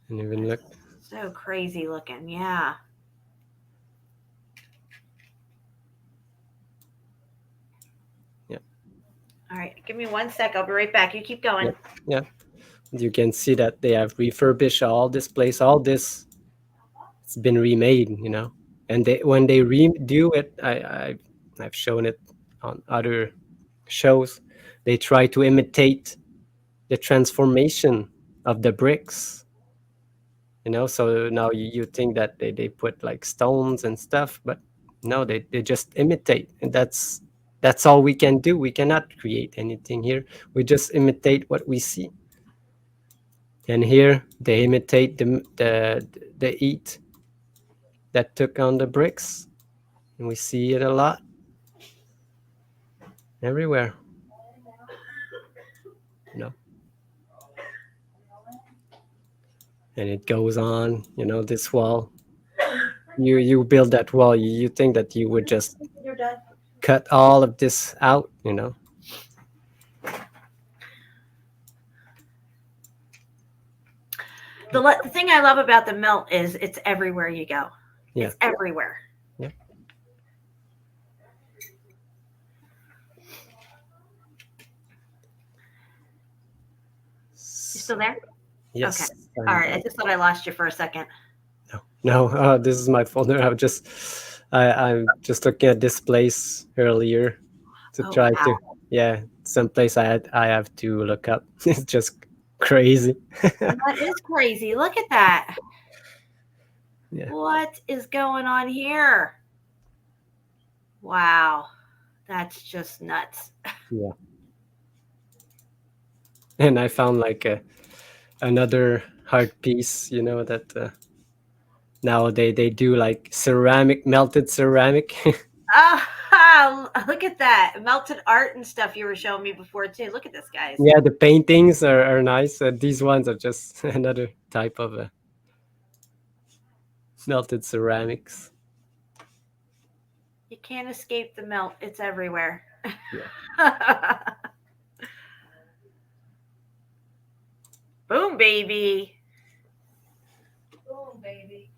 And even look. So crazy looking, yeah. Yep. All right, give me 1 sec. I'll be right back. You keep going. Yeah. You can see that they have refurbished all this place, all this. It's been remade, you know, and when they redo it, I've shown it on other shows. They try to imitate the transformation of the bricks, you know. So now you think that they put like stones and stuff, but no, they just imitate, and that's all we can do. We cannot create anything here. We just imitate what we see. And here they imitate the heat that took on the bricks, and we see it a lot everywhere, you know. And it goes on, you know. This wall, you build that wall, you think that you would just cut all of this out, you know. The thing I love about the melt is it's everywhere you go. Yeah. It's everywhere. Yeah. You still there? Yes. Okay. All right. I just thought I lost you for a second. No. This is my folder. I'm just looking at this place earlier to try to some place I have to look up. It's just crazy. That is crazy. Look at that. Yeah. What is going on here? Wow. That's just nuts. Yeah. And I found like another hard piece, you know, that now they do like melted ceramic. Look at that. Melted art and stuff you were showing me before too. Look at this, guys. Yeah, the paintings are nice. These ones are just another type of melted ceramics. You can't escape the melt. It's everywhere. Yeah. Boom, baby. Boom, baby.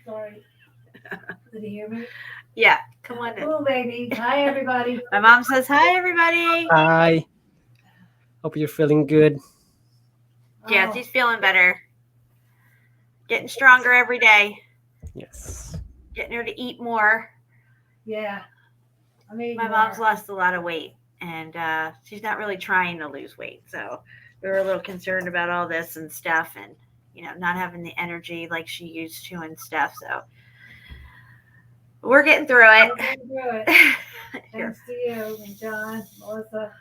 Sorry. Did you hear me? Yeah, come on in. Boom, baby. Hi, everybody. My mom says hi, everybody. Hi. Hope you're feeling good. Yeah, Oh, she's feeling better. Getting stronger every day. Yes. Getting her to eat more. yeah. I mean, My mom's lost a lot of weight, and she's not really trying to lose weight. So we were a little concerned about all this and stuff, and not having the energy like she used to and stuff. So we're getting through it. We're getting through it. Here. Thanks to you and John, Melissa.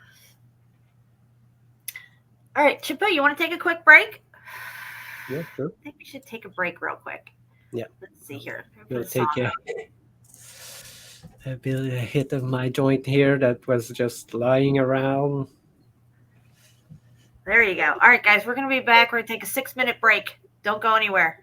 All right, Chippa, you want to take a quick break? Yeah, sure. I think we should take a break real quick. Yeah. Let's see here. We'll take a hit of my joint here that was just lying around. There you go. All right, guys, we're going to be back. We're going to take a 6-minute break. Don't go anywhere.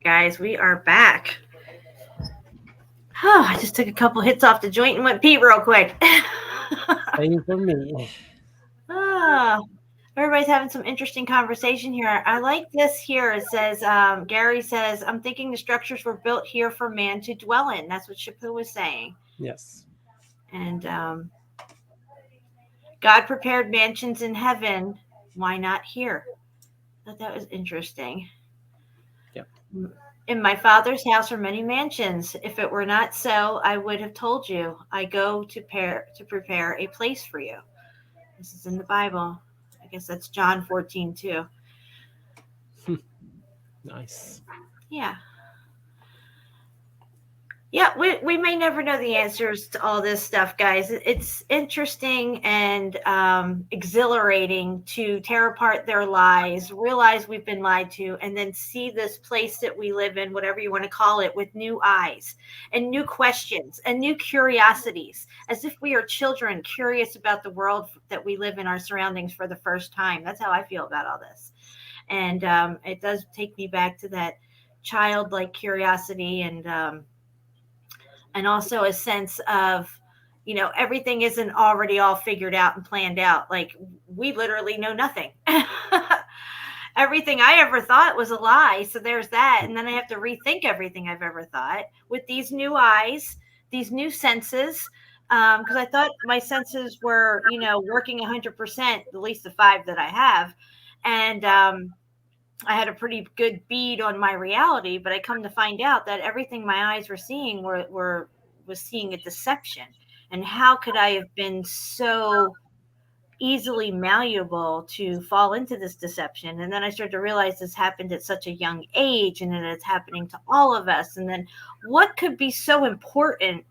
Guys, we are back. Oh, I just took a couple hits off the joint and went pee real quick. Same for me. Oh, everybody's having some interesting conversation here. I like this here. It says, Gary says, I'm thinking the structures were built here for man to dwell in. That's what Shapu was saying. Yes. And God prepared mansions in heaven. Why not here? I thought that was interesting. Yep. In my Father's house are many mansions. If it were not so, I would have told you. I go to prepare a place for you. This is in the Bible. I guess that's John 14 too. Nice. Yeah. Yeah, we may never know the answers to all this stuff, guys. It's interesting and exhilarating to tear apart their lies, realize we've been lied to, and then see this place that we live in, whatever you want to call it, with new eyes and new questions and new curiosities, as if we are children curious about the world that we live in, our surroundings for the first time. That's how I feel about all this. And it does take me back to that childlike curiosity and also a sense of, everything isn't already all figured out and planned out. Like, we literally know nothing. Everything I ever thought was a lie. So there's that. And then I have to rethink everything I've ever thought with these new eyes, these new senses. Because I thought my senses were, working 100%, at least the 5 that I have. And I had a pretty good bead on my reality, but I come to find out that everything my eyes were seeing was seeing a deception. And how could I have been so easily malleable to fall into this deception? And then I started to realize this happened at such a young age, and that it's happening to all of us. And then what could be so important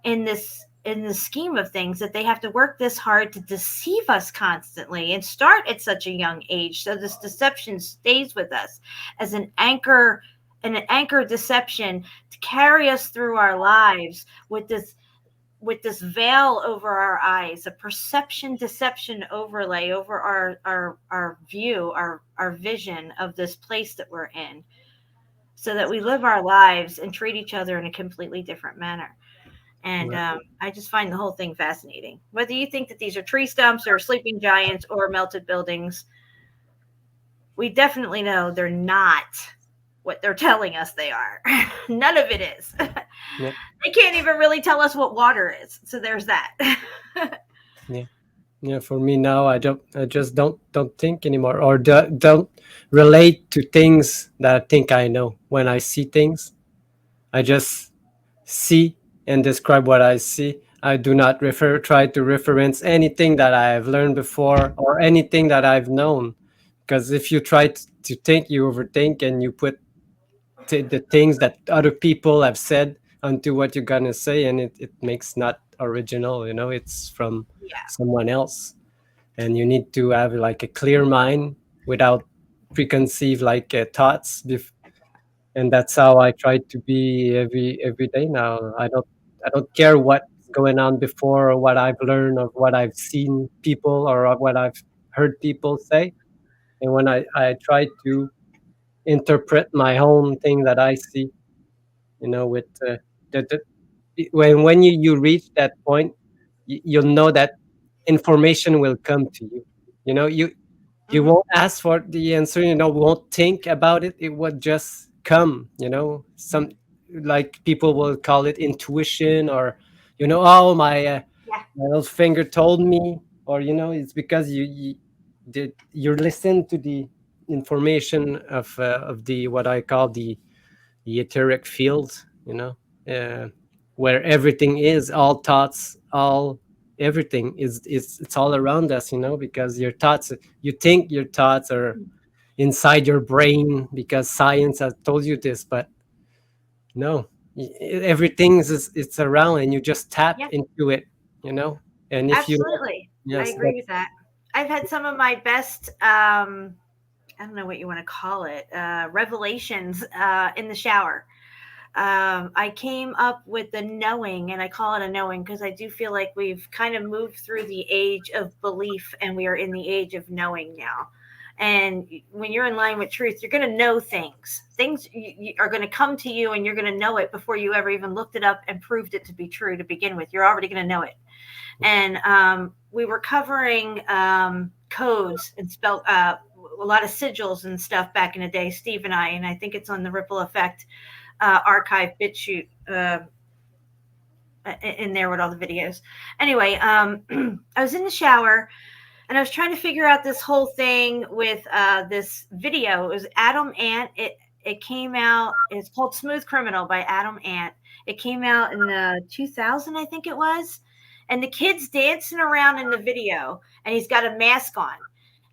in the scheme of things that they have to work this hard to deceive us constantly and start at such a young age? So this deception stays with us as an anchor deception to carry us through our lives with this veil over our eyes, a perception deception overlay over our view, our vision of this place that we're in, so that we live our lives and treat each other in a completely different manner. And I just find the whole thing fascinating. Whether you think that these are tree stumps or sleeping giants or melted buildings, we definitely know they're not what they're telling us they are. None of it is. Yep. They can't even really tell us what water is. So there's that. Yeah. For me now, I just don't think anymore, or don't relate to things that I think I know. When I see things, I just see and describe what I see. I do not try to reference anything that I have learned before or anything that I've known. Because if you try to think, you overthink, and you put the things that other people have said onto what you're gonna say, and it makes not original. It's from someone else, and you need to have like a clear mind without preconceived thoughts. And that's how I try to be every day now. I don't care what's going on before, or what I've learned, or what I've seen people, or what I've heard people say. And when I try to interpret my own thing that I see, with when you reach that point, you'll know that information will come to you. You won't ask for the answer, won't think about it. It will just come, some, like, people will call it intuition, or, oh, my little finger told me, or, it's because you listen to the information of the, what I call the etheric field, where everything is, all thoughts, everything is, it's all around us, because your thoughts, you think your thoughts are inside your brain because science has told you this, but no, everything is, it's around, and you just tap into it, and if absolutely, I agree with that. I've had some of my best I don't know what you want to call it, revelations in the shower. I came up with the knowing, and I call it a knowing because I do feel like we've kind of moved through the age of belief, and we are in the age of knowing now. And when you're in line with truth, you're going to know things. Things are going to come to you, and you're going to know it before you ever even looked it up and proved it to be true to begin with. You're already going to know it. And we were covering codes and spell a lot of sigils and stuff back in the day, Steve and I think it's on the Ripple Effect archive BitChute in there with all the videos. Anyway, I was in the shower and I was trying to figure out this whole thing with this video. It was Adam Ant. It came out. It's called Smooth Criminal by Adam Ant. It came out in 2000, I think it was. And the kid's dancing around in the video, and he's got a mask on.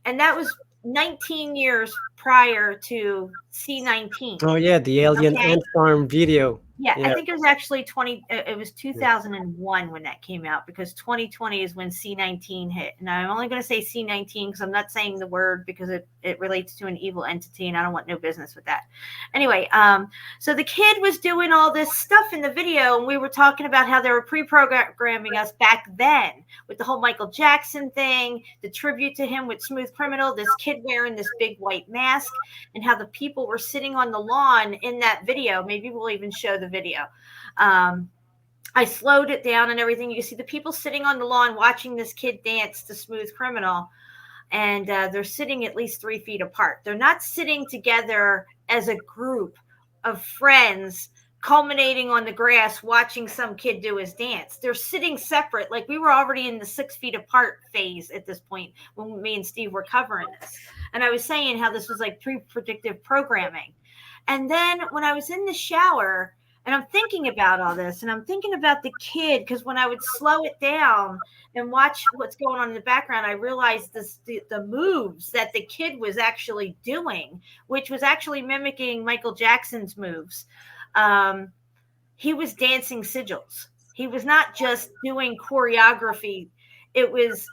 And that was 19 years prior to C19. Oh yeah, the alien ant farm video. Yeah, I think it was actually 2001 when that came out, because 2020 is when C19 hit. And I'm only going to say C19 because I'm not saying the word because it relates to an evil entity, and I don't want no business with that. Anyway, so the kid was doing all this stuff in the video, and we were talking about how they were pre-programming us back then with the whole Michael Jackson thing, the tribute to him with Smooth Criminal, this kid wearing this big white mask, and how the people were sitting on the lawn in that video. Maybe we'll even show the video. I slowed it down and everything. You can see the people sitting on the lawn watching this kid dance to Smooth Criminal, and they're sitting at least 3 feet apart. They're not sitting together as a group of friends culminating on the grass watching some kid do his dance. They're sitting separate. Like, we were already in the 6 feet apart phase at this point when me and Steve were covering this. And I was saying how this was like pre-predictive programming. And then when I was in the shower, and I'm thinking about all this, and I'm thinking about the kid, because when I would slow it down and watch what's going on in the background, I realized the moves that the kid was actually doing, which was actually mimicking Michael Jackson's moves. He was dancing sigils. He was not just doing choreography. It was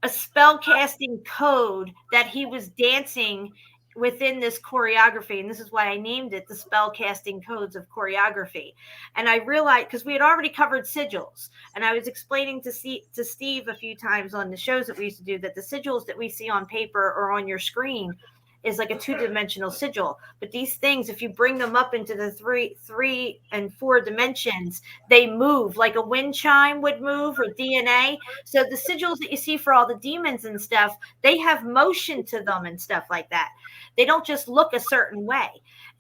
a spell casting code that he was dancing within this choreography. And this is why I named it the spell casting codes of choreography. And I realized, because we had already covered sigils, and I was explaining to Steve a few times on the shows that we used to do, that the sigils that we see on paper or on your screen is like a 2-dimensional sigil. But these things, if you bring them up into the 3 and 4 dimensions, they move like a wind chime would move, or DNA. So the sigils that you see for all the demons and stuff, they have motion to them and stuff like that. They don't just look a certain way.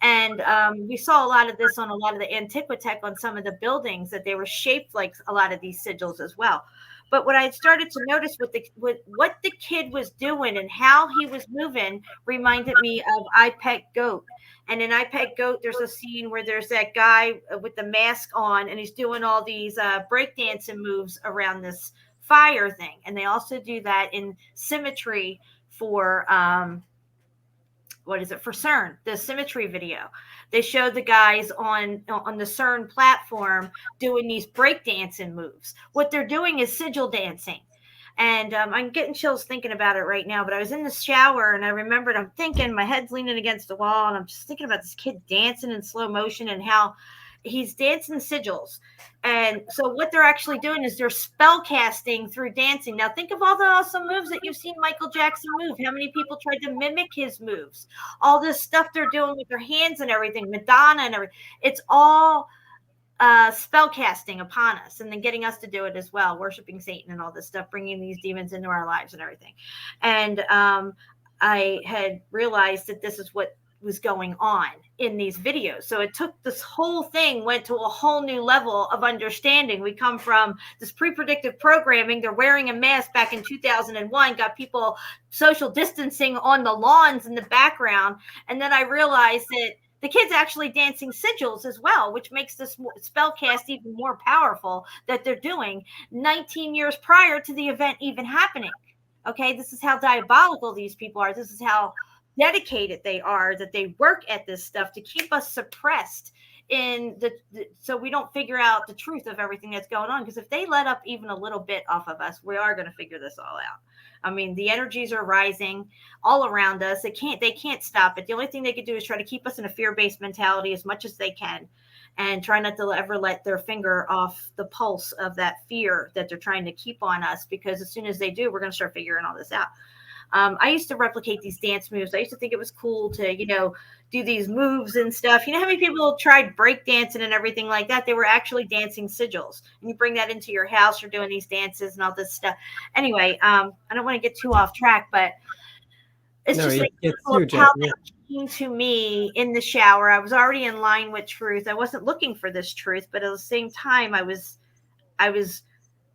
And we saw a lot of this on a lot of the Antiquitech on some of the buildings, that they were shaped like a lot of these sigils as well. But what I started to notice with what the kid was doing and how he was moving reminded me of I Pet Goat. And in I Pet Goat, there's a scene where there's that guy with the mask on, and he's doing all these breakdancing moves around this fire thing. And they also do that in Symmetry for for CERN, the Symmetry video. They showed the guys on the CERN platform doing these breakdancing moves. What they're doing is sigil dancing. And I'm getting chills thinking about it right now. But I was in the shower, and I remembered, I'm thinking, my head's leaning against the wall, and I'm just thinking about this kid dancing in slow motion and how he's dancing sigils. And so what they're actually doing is they're spell casting through dancing. Now think of all the awesome moves that you've seen Michael Jackson move. How many people tried to mimic his moves? All this stuff they're doing with their hands and everything, Madonna and everything. It's all spell casting upon us, and then getting us to do it as well, worshiping Satan and all this stuff, bringing these demons into our lives and everything. And I had realized that this is what was going on in these videos. So it took this whole thing, went to a whole new level of understanding. We come from this pre-predictive programming. They're wearing a mask back in 2001, got people social distancing on the lawns in the background. And then I realized that the kid's actually dancing sigils as well, which makes this spell cast even more powerful, that they're doing 19 years prior to the event even happening. Okay, this is how diabolical these people are. This is how dedicated they are, that they work at this stuff to keep us suppressed in so we don't figure out the truth of everything that's going on. Because if they let up even a little bit off of us, we are going to figure this all out. I mean, the energies are rising all around us. They can't stop it. The only thing they can do is try to keep us in a fear-based mentality as much as they can, and try not to ever let their finger off the pulse of that fear that they're trying to keep on us, because as soon as they do, we're going to start figuring all this out. I used to replicate these dance moves. I used to think it was cool to, do these moves and stuff. You know how many people tried break dancing and everything like that? They were actually dancing sigils. And you bring that into your house, you're doing these dances and all this stuff. Anyway, I don't want to get too off track, but it's just like how that came to me in the shower. I was already in line with truth. I wasn't looking for this truth, but at the same time, I was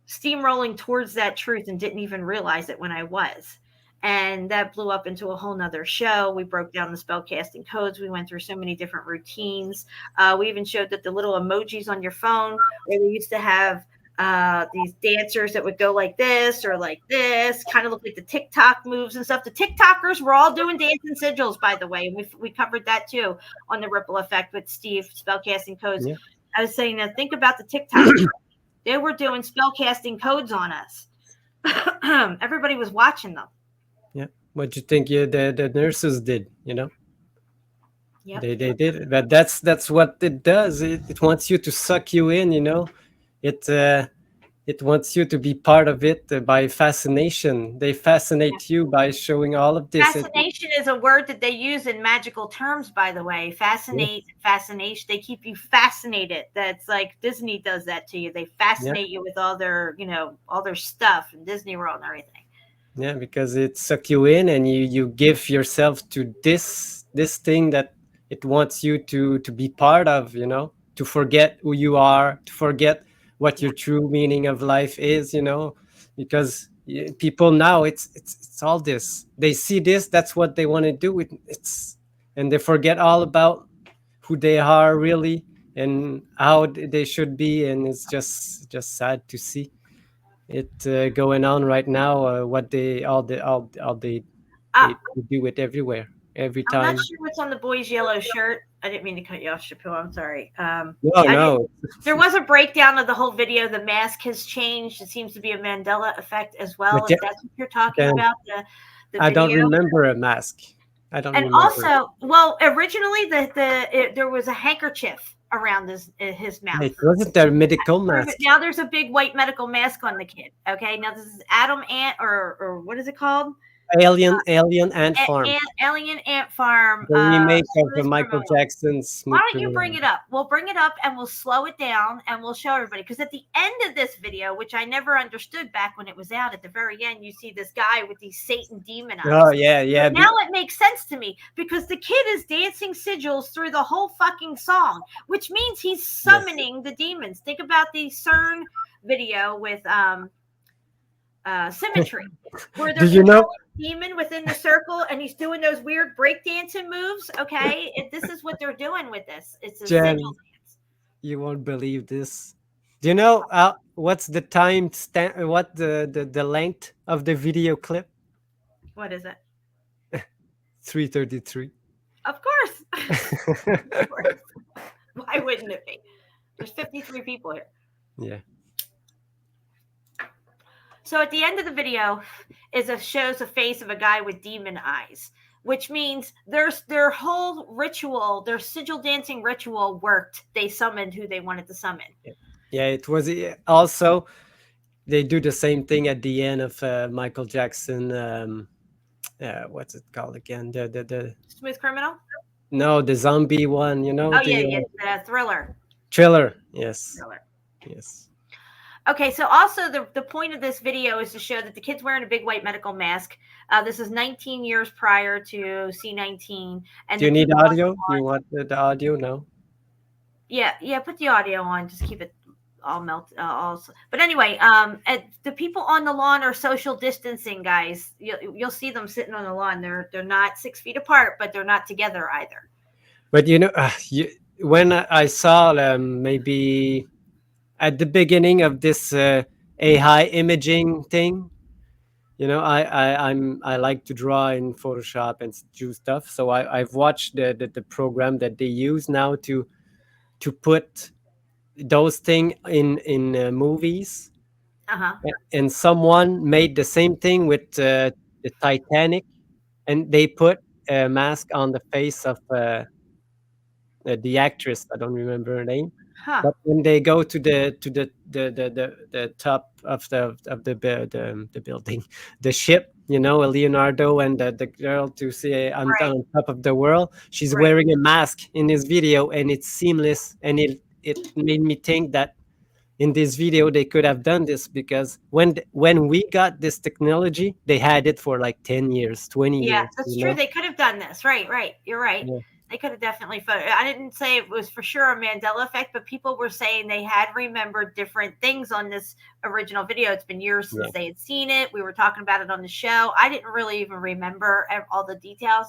steamrolling towards that truth and didn't even realize it when I was. And that blew up into a whole nother show. We broke down the spellcasting codes. We went through so many different routines. We even showed that the little emojis on your phone, where they used to have these dancers that would go like this or like this, kind of look like the TikTok moves and stuff. The TikTokers were all doing dancing sigils, by the way. We covered that too on the Ripple Effect with Steve, spellcasting codes. Yeah. I was saying that think about the TikTok. They were doing spellcasting codes on us. Everybody was watching them. Yeah. What do you think the nurses did, Yep. They did. But that's what it does. It wants you to suck you in, It wants you to be part of it by fascination. They fascinate you by showing all of this. Fascination is a word that they use in magical terms, by the way. Fascinate, fascination. They keep you fascinated. That's like Disney does that to you. They fascinate you with all their, all their stuff in Disney World and everything. Yeah, because it sucks you in and you give yourself to this thing that it wants you to be part of, to forget who you are, to forget what your true meaning of life is, because people now it's all this. They see this, that's what they want to do. And they forget all about who they are really and how they should be, and it's just sad to see it going on right now. What they do it everywhere, every time. I'm not sure what's on the boy's yellow shirt. I didn't mean to cut you off, Chapeau. I'm sorry. No. There was a breakdown of the whole video. The mask has changed. It seems to be a Mandela effect as well. If that's what you're talking about, the video. I don't remember a mask. I don't. And also, well, originally there was a handkerchief around his mouth. It wasn't a medical mask. Now there's a big white medical mask on the kid. Okay, now this is Adam Ant or what is it called? Alien Ant Farm. Alien Ant Farm. The remake of Michael Jackson's. Why don't you bring it up? We'll bring it up and we'll slow it down and we'll show everybody. Because at the end of this video, which I never understood back when it was out, at the very end, you see this guy with these Satan demon eyes. Oh, yeah. But now it makes sense to me because the kid is dancing sigils through the whole fucking song, which means he's summoning the demons. Think about the CERN video with Symmetry, where there's a demon within the circle and he's doing those weird breakdancing moves. Okay, this is what they're doing with this. It's a Jen, you won't believe this. Do you know what's the time stamp? What the length of the video clip? What is it? 3:33. Of course. Of course. Why wouldn't it be? There's 53 people here. Yeah. So at the end of the video shows a face of a guy with demon eyes, which means their whole ritual, their sigil dancing ritual worked. They summoned who they wanted to summon. Yeah, it was also, they do the same thing at the end of Michael Jackson. What's it called again? The Smooth Criminal? No, the zombie one, Oh, yeah, Thriller. Thriller, yes. Thriller. Yes. Okay, so also the point of this video is to show that the kid's wearing a big white medical mask. This is 19 years prior to C19. And do you need audio? Do you want the audio? No? Yeah, put the audio on. Just keep it all But anyway, the people on the lawn are social distancing, guys. You'll see them sitting on the lawn. They're not 6 feet apart, but they're not together either. But when I saw maybe at the beginning of this AI imaging thing, I like to draw in Photoshop and do stuff. So I've watched the program that they use now to put those things in movies. And someone made the same thing with the Titanic, and they put a mask on the face of the actress. I don't remember her name. But when they go to the top of the building, the ship, you know, Leonardo and the girl to see on top of the world. She's Right. wearing a mask in this video, and it's seamless. And it made me think that in this video they could have done this, because when we got this technology, they had it for like 10 years, 20 Yeah, years. that's you true. know? They could have done this. Right. You're right. Yeah. They could have definitely I didn't say it was for sure a Mandela effect, but people were saying they had remembered different things on this original video. It's been years since they had seen it. We were talking about it on the show. I didn't really even remember all the details,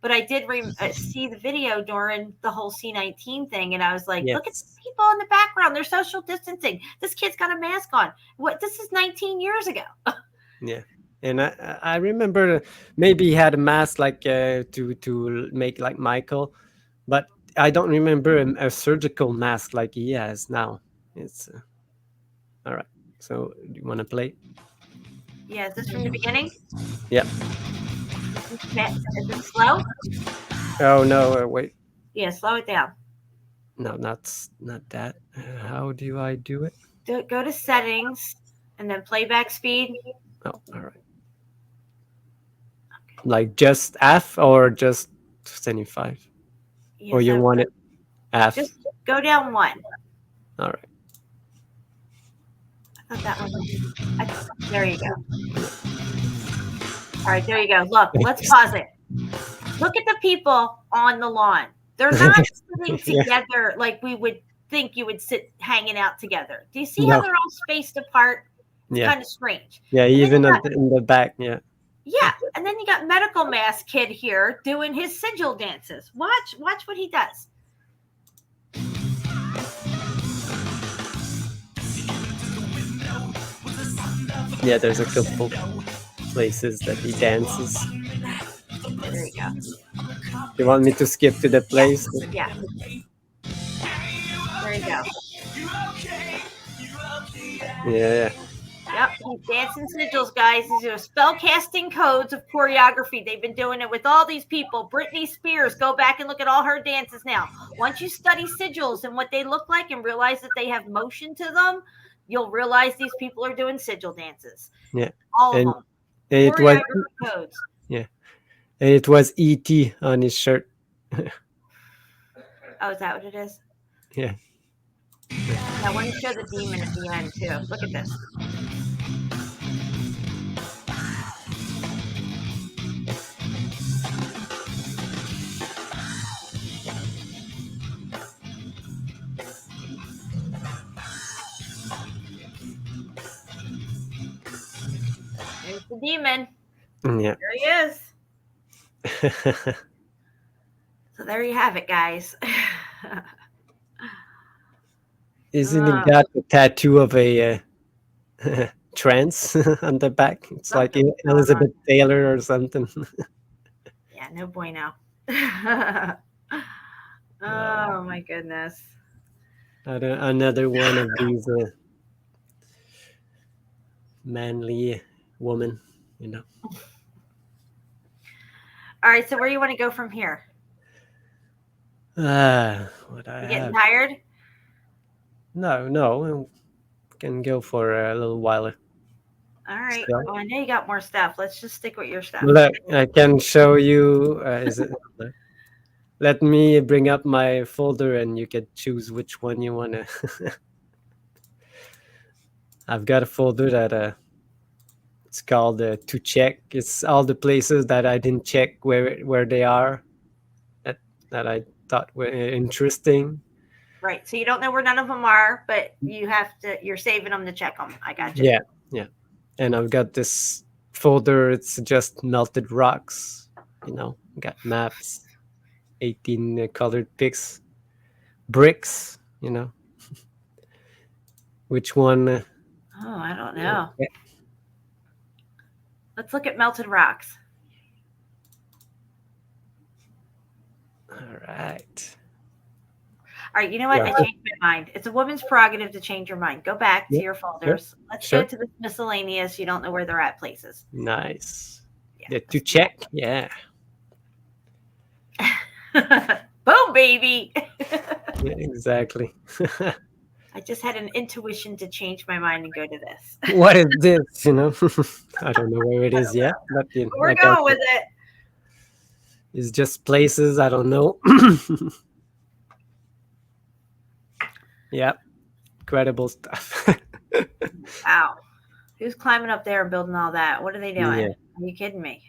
but I did see the video during the whole C19 thing, and I was like, look at the people in the background. They're social distancing. This kid's got a mask on. What? This is 19 years ago. Yeah. And I remember maybe he had a mask like to make like Michael, but I don't remember a surgical mask like he has now. It's all right. So do you want to play? Yeah, is this from the beginning? Yeah. Is it slow? Oh no! Wait. Yeah, slow it down. No, not that. How do I do it? Go to settings and then playback speed. Oh, all right. Like just F or just 75? Yes, or you want it F? Just go down one. All right. I thought that was. There you go. All right, there you go. Look, let's pause it. Look at the people on the lawn. They're not sitting together like we would think you would sit hanging out together. Do you see how they're all spaced apart? It's kind of strange. Yeah, even in the back. Yeah. Yeah, and then you got medical mask kid here doing his sigil dances. Watch what he does. Yeah, there's a couple places that he dances. There you go. You want me to skip to the place? Yeah. There you go. Yeah. Yep, he's dancing sigils, guys. These are spell casting codes of choreography. They've been doing it with all these people. Britney Spears, go back and look at all her dances now. Once you study sigils and what they look like and realize that they have motion to them, you'll realize these people are doing sigil dances. Yeah. All of them. And it was codes. Yeah. And it was E.T. on his shirt. Oh, is that what it is? Yeah. I want to show the demon at the end too. Look at this. There's the demon. Yeah. There he is. So there you have it, guys. Isn't it got the tattoo of a trance on the back? It's like Elizabeth Taylor or something. Yeah, no bueno. Oh my goodness. Another one of these manly woman, you know. All right, so where do you want to go from here? What You getting tired? No, can go for a little while. All right. Well, I know you got more stuff. Let's just stick with your stuff. Look, I can show you. Let me bring up my folder, and you can choose which one you want to. I've got a folder that it's called to check. It's all the places that I didn't check where they are, that I thought were interesting. Right. So you don't know where none of them are, but you're saving them to check them. I got you. Yeah. And I've got this folder. It's just melted rocks. You know, got maps, 18 colored pics, bricks. You know, which one? Oh, I don't know. Yeah. Let's look at melted rocks. All right. All right, you know what? I changed my mind. It's a woman's prerogative to change your mind. Go back to your folders. Sure. Let's go to the miscellaneous. You don't know where they're at places. Nice. Yeah, to check. Yeah. Boom, baby. Yeah, exactly. I just had an intuition to change my mind and go to this. What is this? You know, I don't know where it is yet, but you know, We're like going with it. It's just places I don't know. Yeah, incredible stuff. Wow. Who's climbing up there and building all that? What are they doing? Yeah. Are you kidding me?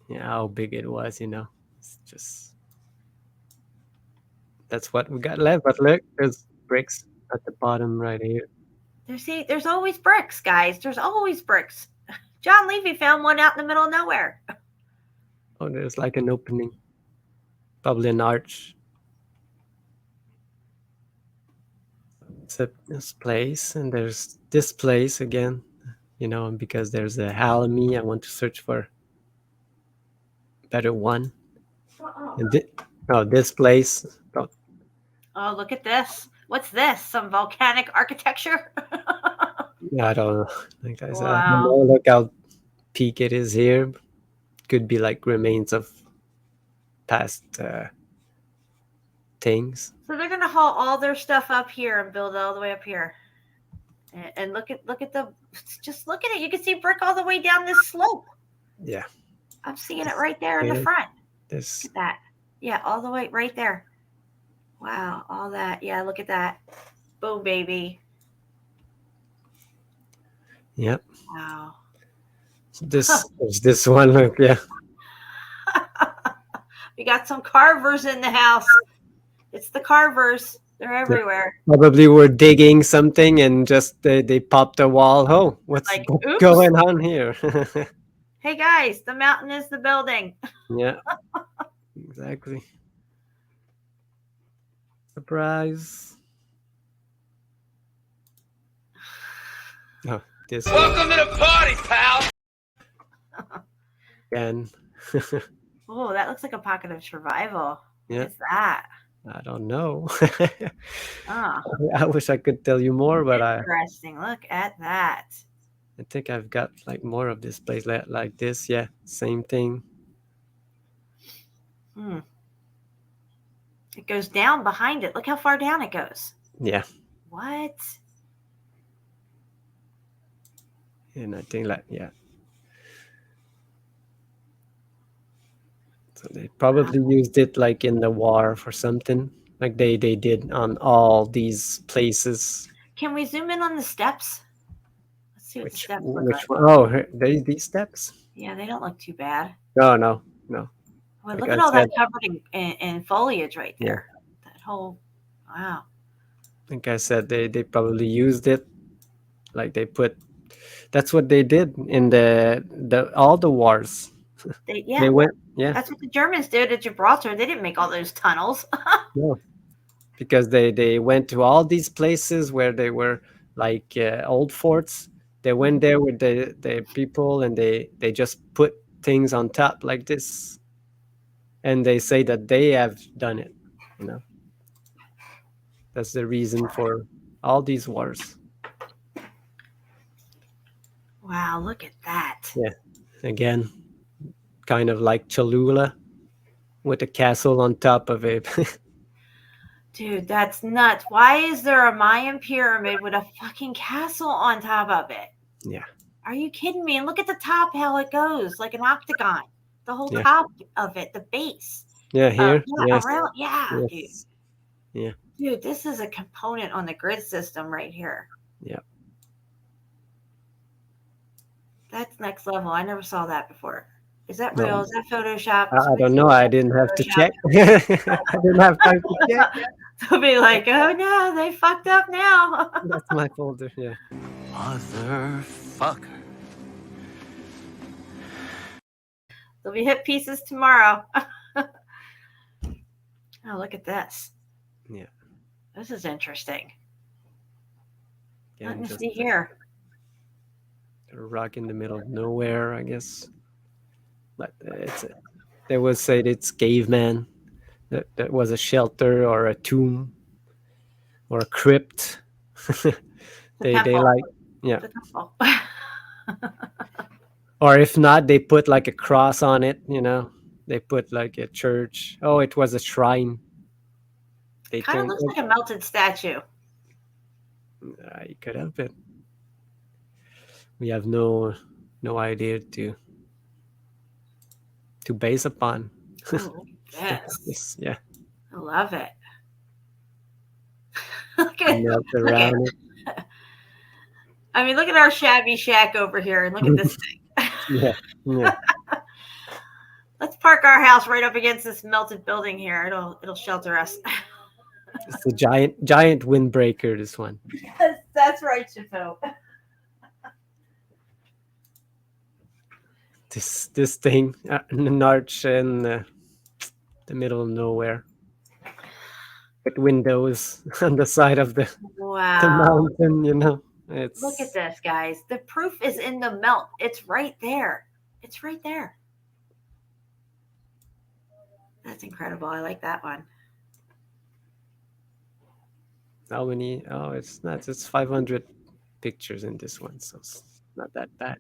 Yeah, how big it was, you know. It's just that's what we got left. But look, there's bricks at the bottom right here. There's always bricks, guys. There's always bricks. John Levy found one out in the middle of nowhere. Oh, there's like an opening. Probably an arch. Except this place, and there's this place again, you know, because there's a Halloumi. I want to search for a better one. And this place. Oh, look at this. What's this? Some volcanic architecture? Yeah, I don't know. Like I said, I Wow. don't know. Look how peak it is here. Could be like remains of past things. So they're gonna haul all their stuff up here and build all the way up here. And look at just look at it. You can see brick all the way down this slope. Yeah. I'm seeing it right there in the front. This. Look at that. Yeah, all the way right there. Wow, all that. Yeah, look at that. Boom, baby. Yep. Wow. There's this one. Look, yeah. We got some carvers in the house. It's the carvers. They're everywhere. Probably were digging something and just they popped a wall. Oh, what's Like, going on here? Hey guys, the mountain is the building. Yeah. Exactly. Surprise. Oh, this Welcome to the party, pal. again. Oh, that looks like a pocket of survival. Yeah. What is that? I don't know. Oh, I wish I could tell you more, but interesting. Look at that. I think I've got like more of this place like this. Yeah, same thing. It goes down behind it. Look how far down it goes. Yeah. What? And I think like, yeah. So they probably used it like in the war for something, like they did on all these places. Can we zoom in on the steps? Let's see what the steps look Which like. one? Oh, these steps? Yeah, they don't look too bad. No. Well, Like look I at all that said- covered in foliage right there. That whole, wow. Like I said, they probably used it. Like they put. That's what they did in the all the wars. They went. Yeah. That's what the Germans did at Gibraltar. They didn't make all those tunnels. No. Because they went to all these places where they were like old forts. They went there with the people and they just put things on top like this. And they say that they have done it, you know. That's the reason for all these wars. Wow, look at that. Yeah. Again, kind of like Cholula with a castle on top of it. Dude, that's nuts. Why is there a Mayan pyramid with a fucking castle on top of it? Yeah. Are you kidding me? And look at the top, how it goes, like an octagon. The whole top of it, the base. Yeah, here. Yes. Around, Yes. dude. Yeah. Dude, this is a component on the grid system right here. Yeah. That's next level. I never saw that before. Is that real? Is that Photoshop? I don't know. I didn't have to check. I didn't have time to check. They'll be like, oh no, they fucked up now. That's my folder. Yeah. Motherfucker. They'll be hit pieces tomorrow. Oh, look at this. Yeah. This is interesting. Again, Let me just see here. a rock in the middle of nowhere, I guess. But they would say it's caveman. That was a shelter or a tomb or a crypt. they like, yeah. The temple. Or if not, they put like a cross on it, you know. They put like a church. Oh, it was a shrine. They Kind of looks like a melted statue. It could have been. We have no idea to base upon. Oh, yes. Yeah. I love it. Look at Melt look around it. I mean, look at our shabby shack over here, and look at this thing. Yeah. Yeah. Let's park our house right up against this melted building here. It'll shelter us. It's a giant windbreaker, this one. Yes, that's right, Chapeau. This thing, an arch in the middle of nowhere, with windows on the side of the mountain. You know, it's. Look at this, guys. The proof is in the melt. It's right there. It's right there. That's incredible. I like that one. How many? Oh, it's not. It's 500 pictures in this one, so it's not that bad.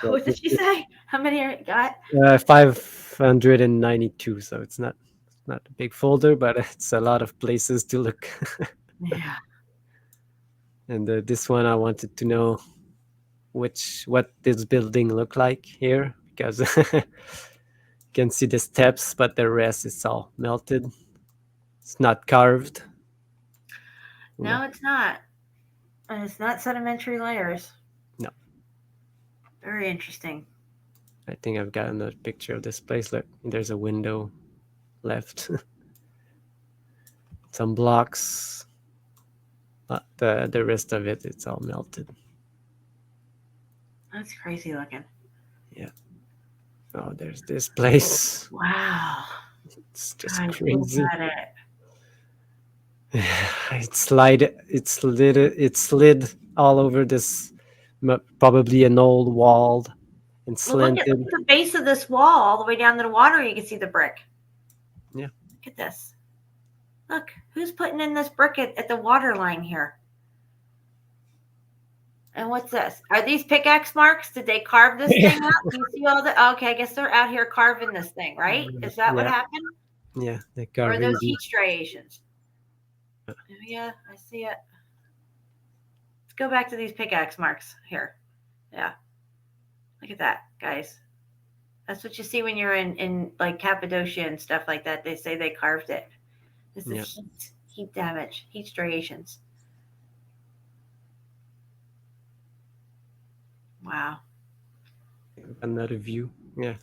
What did you say? How many are you got? 592. So it's not a big folder, but it's a lot of places to look. Yeah. And this one, I wanted to know what this building looked like here, because you can see the steps, but the rest is all melted. It's not carved. No, it's not. And it's not sedimentary layers. No. Very interesting. I think I've got another picture of this place. Look, there's a window left. Some blocks. But the rest of it, it's all melted. That's crazy looking. Yeah. Oh, there's this place. Wow. It's just God, crazy. look at it. It slid all over this, probably an old wall, and slanted. Well, look at the base of this wall, all the way down to the water. You can see the brick. Yeah. Look at this. Look, who's putting in this brick at the water line here? And what's this? Are these pickaxe marks? Did they carve this thing out? Do you see all the? Okay, I guess they're out here carving this thing, right? Is that what happened? Yeah, they Or carved. are those heat striations? Yeah, I see it. Let's go back to these pickaxe marks here. Yeah. Look at that, guys. That's what you see when you're in like Cappadocia and stuff like that. They say they carved it. This is heat damage, heat striations. Wow. Another view. Yeah.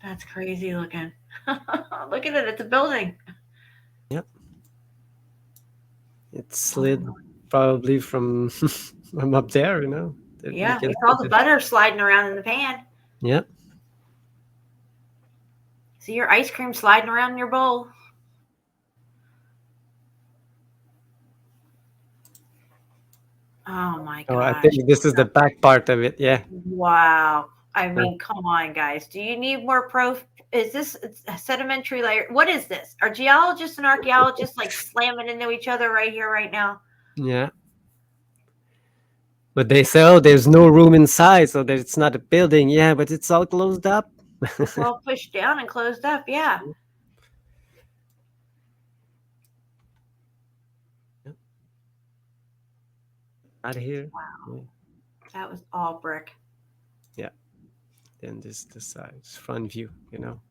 That's crazy looking. Look at it. It's a building. Yep. It slid probably from up there, you know. Yeah, we saw the butter sliding around in the pan. Yep. See your ice cream sliding around in your bowl. Oh my god! Oh, I think this is the back part of it. Yeah. Wow. I mean, come on, guys. Do you need more proof? Is this a sedimentary layer? What is this? Are geologists and archaeologists like slamming into each other right here, right now? Yeah. But they say, oh, there's no room inside, so that it's not a building. Yeah, but it's all closed up. It's all pushed down and closed up. Yeah. Out of here. Wow. Yeah. That was all brick. Yeah. Then this side, front view, you know.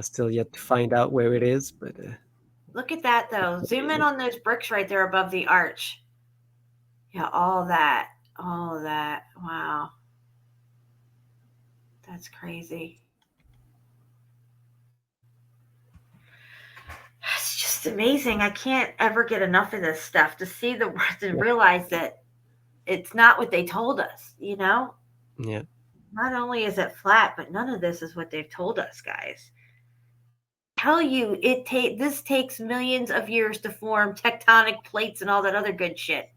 Still yet to find out where it is, but look at that though. Zoom in on those bricks right there above the arch. Yeah, all of that. Wow. That's crazy. It's just amazing. I can't ever get enough of this stuff to see to realize that it's not what they told us, you know? Yeah. Not only is it flat, but none of this is what they've told us, guys. Tell you this takes millions of years to form tectonic plates and all that other good shit.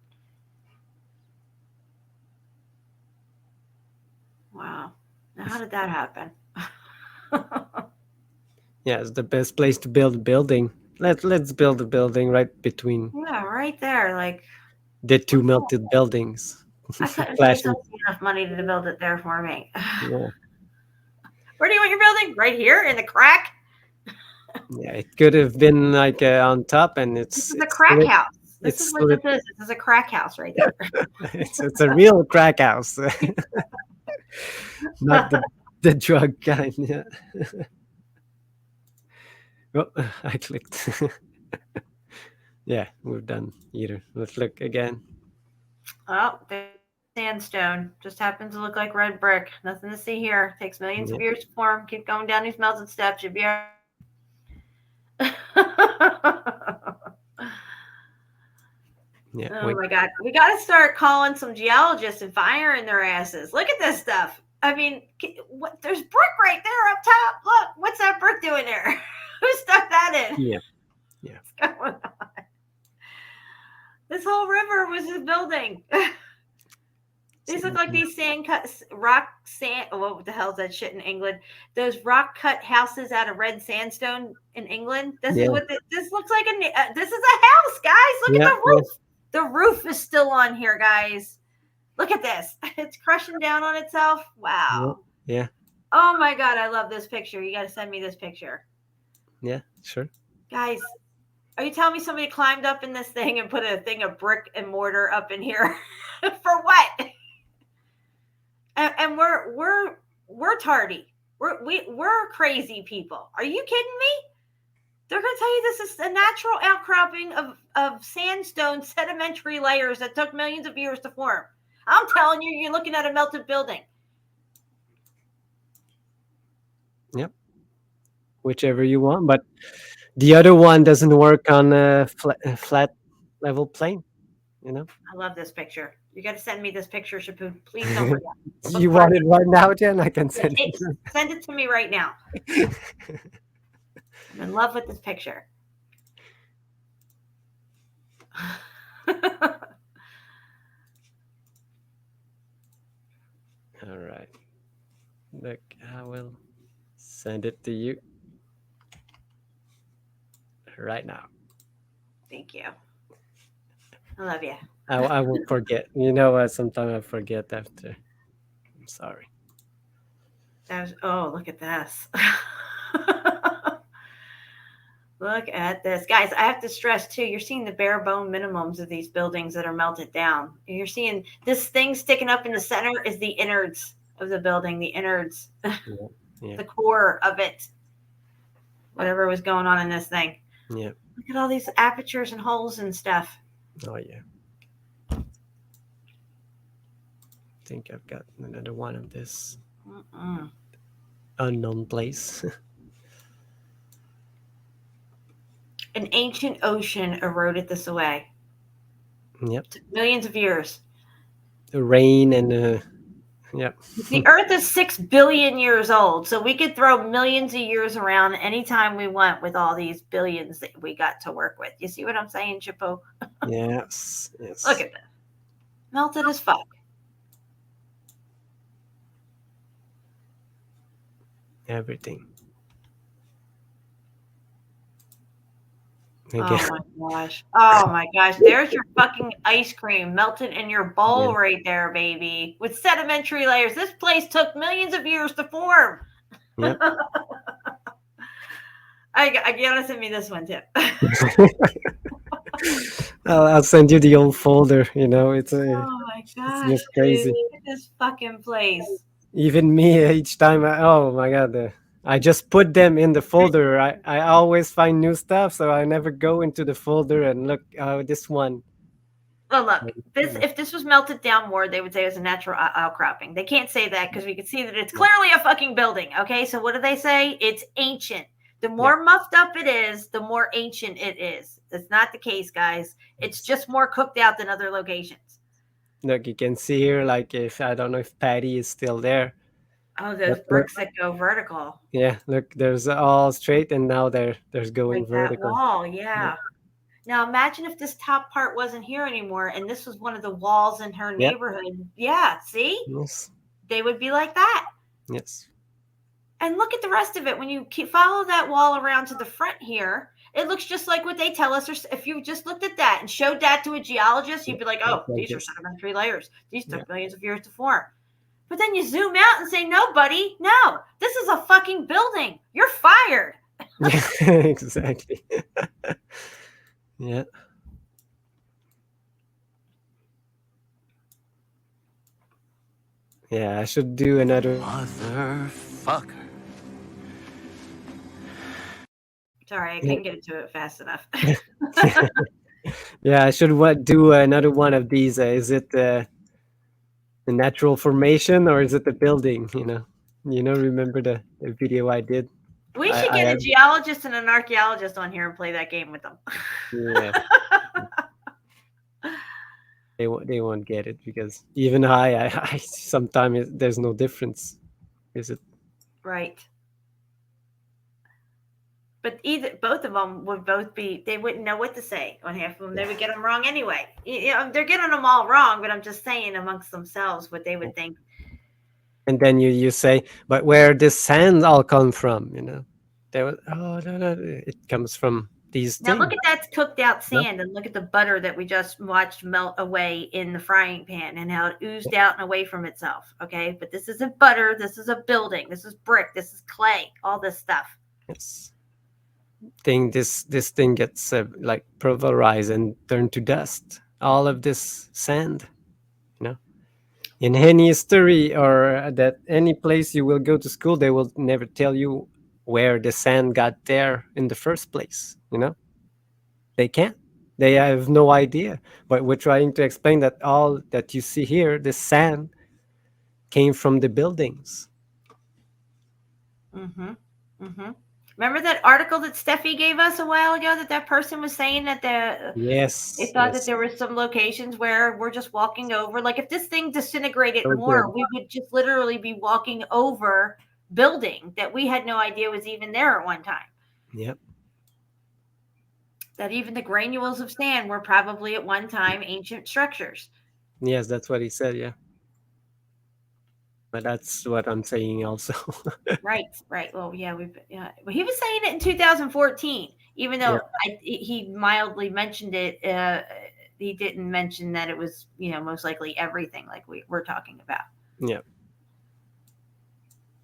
Wow. Now how did that happen? Yeah, it's the best place to build a building. Let's build a building right between. Yeah, right there. Like the two melted buildings. I couldn't pay enough money to build it there for me. Yeah. Where do you want your building? Right here in the crack? Yeah, it could have been like on top, and it's. This is a crack house. This is what this is. This is a crack house right there. It's a real crack house. Not the drug kind. Yeah. Oh, I clicked. Yeah, we're done either. Let's look again. Oh, there's sandstone. Just happens to look like red brick. Nothing to see here. Takes millions of years to form. Keep going down these melted steps. You'll be all right. Yeah, oh my God. We got to start calling some geologists and firing their asses. Look at this stuff. I mean, there's brick right there up top. Look, what's that brick doing there? Who stuck that in? Yeah. What's going on? This whole river was a building. These look like these what the hell is that shit in England? Those rock cut houses out of red sandstone in England. This is what this looks like. This is a house, guys. Look at the roof. The roof is still on here, guys. Look at this. It's crushing down on itself. Wow. Yeah. Oh my God, I love this picture. You got to send me this picture. Yeah, sure. Guys, are you telling me somebody climbed up in this thing and put a thing of brick and mortar up in here? For what? And we're tardy. We're crazy people. Are you kidding me? They're going to tell you this is a natural outcropping of sandstone sedimentary layers that took millions of years to form. I'm telling you, you're looking at a melted building. Yep. Whichever you want, but the other one doesn't work on a flat level plane, you know? I love this picture. You got to send me this picture, Shapoon. Please don't forget. You want it right now, Jen? I can send it. Send it to me right now. I'm in love with this picture. All right. Look, I will send it to you right now. Thank you. I love you. I won't forget. You know what? Sometimes I forget after. I'm sorry. Look at this. Look at this. Guys, I have to stress too, you're seeing the bare bone minimums of these buildings that are melted down. You're seeing this thing sticking up in the center is the innards of the building, the innards, the core of it. Whatever was going on in this thing. Yeah. Look at all these apertures and holes and stuff. Oh, yeah. I think I've got another one of this unknown place. An ancient ocean eroded this away. Yep. Millions of years. The rain and yep. The Earth is 6 billion years old, so we could throw millions of years around anytime we want with all these billions that we got to work with. You see what I'm saying, Chippo? Yes. Yes. Look at that. Melted as fuck. Everything. Oh my gosh. Oh my gosh. There's your fucking ice cream melted in your bowl right there, baby. With sedimentary layers. This place took millions of years to form. Yep. I gotta send me this one too. I'll send you the old folder, you know. It's oh my gosh. It's just crazy. Dude, look at this fucking place. Even me, each time oh my God, I just put them in the folder. I always find new stuff, so I never go into the folder and look. This one. Well, look, if this was melted down more, they would say it was a natural outcropping. They can't say that because we can see that it's clearly a fucking building. Okay, so what do they say? It's ancient. The more muffed up it is, the more ancient it is. That's not the case, guys. It's just more cooked out than other locations. Look, you can see here, like if I don't know if Patty is still there. Oh, those bricks that go vertical. Yeah, look, there's all straight, and now there's going like vertical. That wall, yeah. Now imagine if this top part wasn't here anymore, and this was one of the walls in her neighborhood. Yeah, see? Yes. They would be like that. Yes. And look at the rest of it. When you follow that wall around to the front here, it looks just like what they tell us. Or if you just looked at that and showed that to a geologist, you'd be like, oh, these are sedimentary layers. These took millions of years to form. But then you zoom out and say, no, buddy, no, this is a fucking building. You're fired. Exactly. Yeah. Yeah, I should do another. Motherfucker. Sorry, I couldn't get into it fast enough. Yeah, I should do another one of these. Is it the natural formation or is it the building? Remember the video I did? We should get a geologist and an archaeologist on here and play that game with them. Yeah. They won't get it because even I sometimes there's no difference. Is it? Right. But both of them would they wouldn't know what to say on half of them. They would get them wrong anyway. They're getting them all wrong, but I'm just saying amongst themselves what they would think. And then you say, but where does sand all come from? They would, no, it comes from these Now things. look at that cooked out sand and look at the butter that we just watched melt away in the frying pan and how it oozed out and away from itself. Okay, but this isn't butter. This is a building. This is brick. This is clay. All this stuff. Yes. This thing gets like pulverized and turned to dust. All of this sand, in any history or that any place you will go to school, they will never tell you where the sand got there in the first place. They can't. They have no idea. But we're trying to explain that all that you see here, the sand, came from the buildings. Mm-hmm. Mm-hmm. Remember that article that Steffi gave us a while ago that person was saying that they thought that there were some locations where we're just walking over. Like if this thing disintegrated more, we would just literally be walking over building that we had no idea was even there at one time. Yep. That even the granules of sand were probably at one time ancient structures. Yes, that's what he said, yeah. But that's what I'm saying also. Right. Well, yeah, he was saying it in 2014, even though he mildly mentioned it. He didn't mention that it was, most likely everything like we're talking about. Yeah.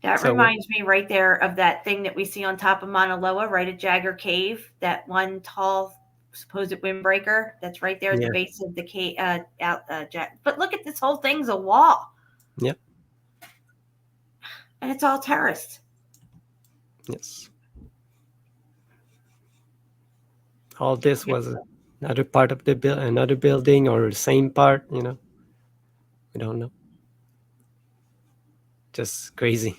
That reminds me right there of that thing that we see on top of Mauna Loa, right at Jagger Cave, that one tall supposed windbreaker that's right there at the base of the cave. But look at this whole thing's a wall. Yep. And it's all terraced. Yes. All this was another part of another building or the same part, we don't know. Just crazy.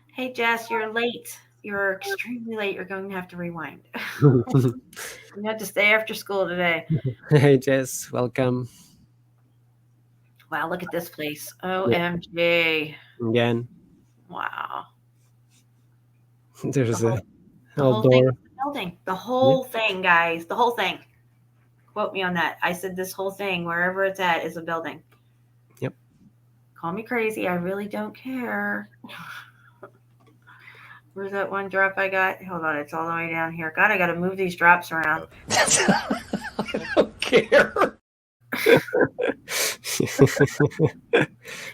Hey, Jess, you're late. You're extremely late. You're going to have to rewind. You have to stay after school today. Hey, Jess, welcome. Wow, look at this place. OMG. Again. Wow. There's the whole thing is the building. The whole thing, guys. The whole thing. Quote me on that. I said this whole thing, wherever it's at, is a building. Yep. Call me crazy. I really don't care. Where's that one drop I got? Hold on. It's all the way down here. God, I got to move these drops around. I don't care.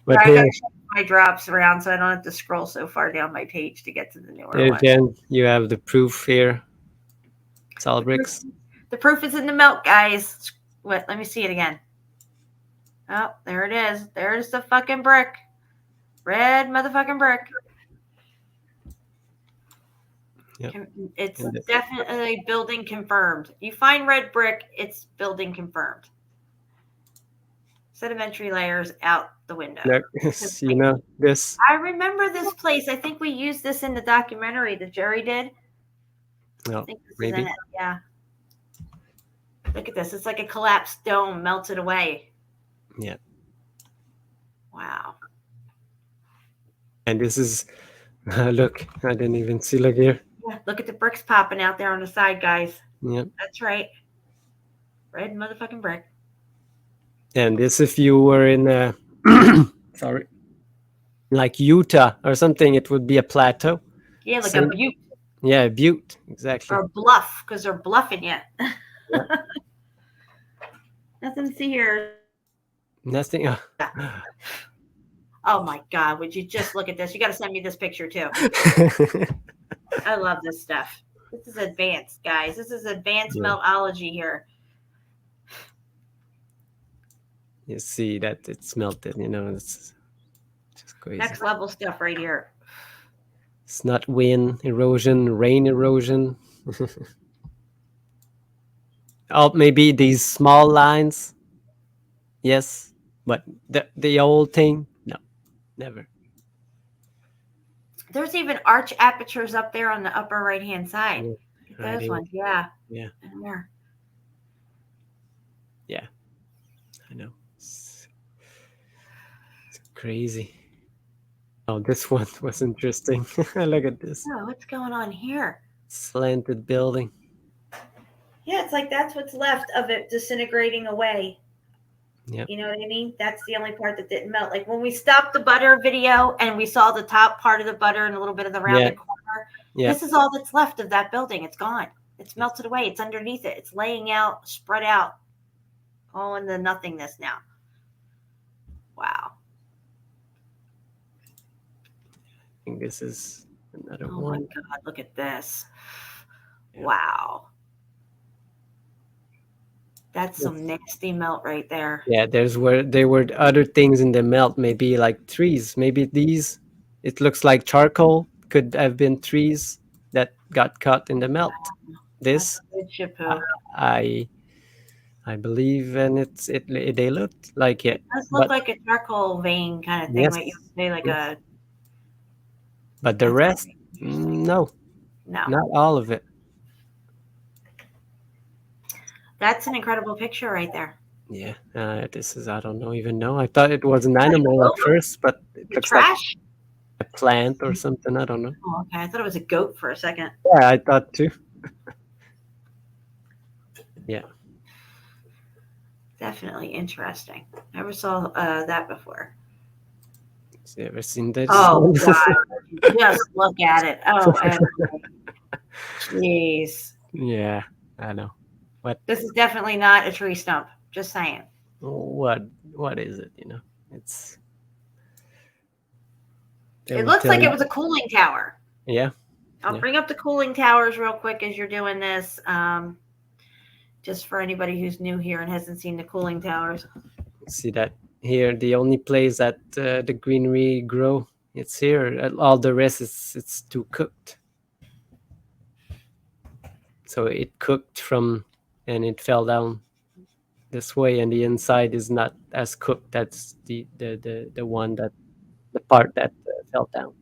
But I gotta shift my drops around so I don't have to scroll so far down my page to get to the newer one. Again, you have the proof here. It's all bricks. The proof is in the milk, guys. Let me see it again. Oh, there it is. There's the fucking brick. Red motherfucking brick. Yep. It's definitely building confirmed. You find red brick, it's building confirmed. Sedimentary layers out the window. This. I remember this place. I think we used this in the documentary that Jerry did. No, I think this maybe. is in it. Yeah. Look at this. It's like a collapsed dome melted away. Yeah. Wow. And this is, look, I didn't even see, look here. Yeah, look at the bricks popping out there on the side, guys. Yep. That's right. Red motherfucking brick. And this, if you were in, sorry, like Utah or something, it would be a plateau. Yeah, like a butte. Yeah, a butte, exactly. Or a bluff, because they're bluffing you. Yeah. Nothing to see here. Nothing. Oh my God, would you just look at this? You got to send me this picture too. I love this stuff. This is advanced, guys. This is advanced Meltology here. you see that it's melted. You know, it's just crazy. Next level stuff right here. It's not wind erosion, rain erosion. Oh, maybe these small lines. Yes, but the old thing, no, never. There's even arch apertures up there on the upper right hand side. Yeah, Those right ones, yeah. Yeah. In there. Yeah, I know. It's crazy. Oh, this one was interesting. Look at this. Oh, what's going on here? Slanted building. Yeah, it's like that's what's left of it disintegrating away. Yeah. You know what I mean? That's the only part that didn't melt. Like when we stopped the butter video and we saw the top part of the butter and a little bit of the rounded corner, this is all that's left of that building. It's gone. It's melted away. It's underneath it. It's laying out, spread out, all in the nothingness now. Wow. I think this is another Oh one. my God, look at this. Yeah. Wow. That's some nasty melt right there. Yeah, there were other things in the melt, maybe like trees. Maybe these, it looks like charcoal, could have been trees that got caught in the melt. Wow. This, I believe, and they look like it. It does look like a charcoal vein kind of thing, yes. What you would say, like a. But the rest, no, not all of it. That's an incredible picture right there. Yeah, this is, I don't even know. I thought it was an animal at first, but it looks like a plant or something. I don't know. Oh, okay. I thought it was a goat for a second. Yeah, I thought too. Yeah. Definitely interesting. Never saw that before. Have you ever seen this? Oh, God. Just look at it. Oh, jeez. Yeah, I know. What? This is definitely not a tree stump. Just saying. What is it? You know, it's. It looks like it was a cooling tower. Yeah. I'll bring up the cooling towers real quick as you're doing this. Just for anybody who's new here and hasn't seen the cooling towers. See that here, the only place that the greenery grow, it's here. All the rest it's too cooked. So it cooked and it fell down this way, and the inside is not as cooked. That's the one that the part that fell down.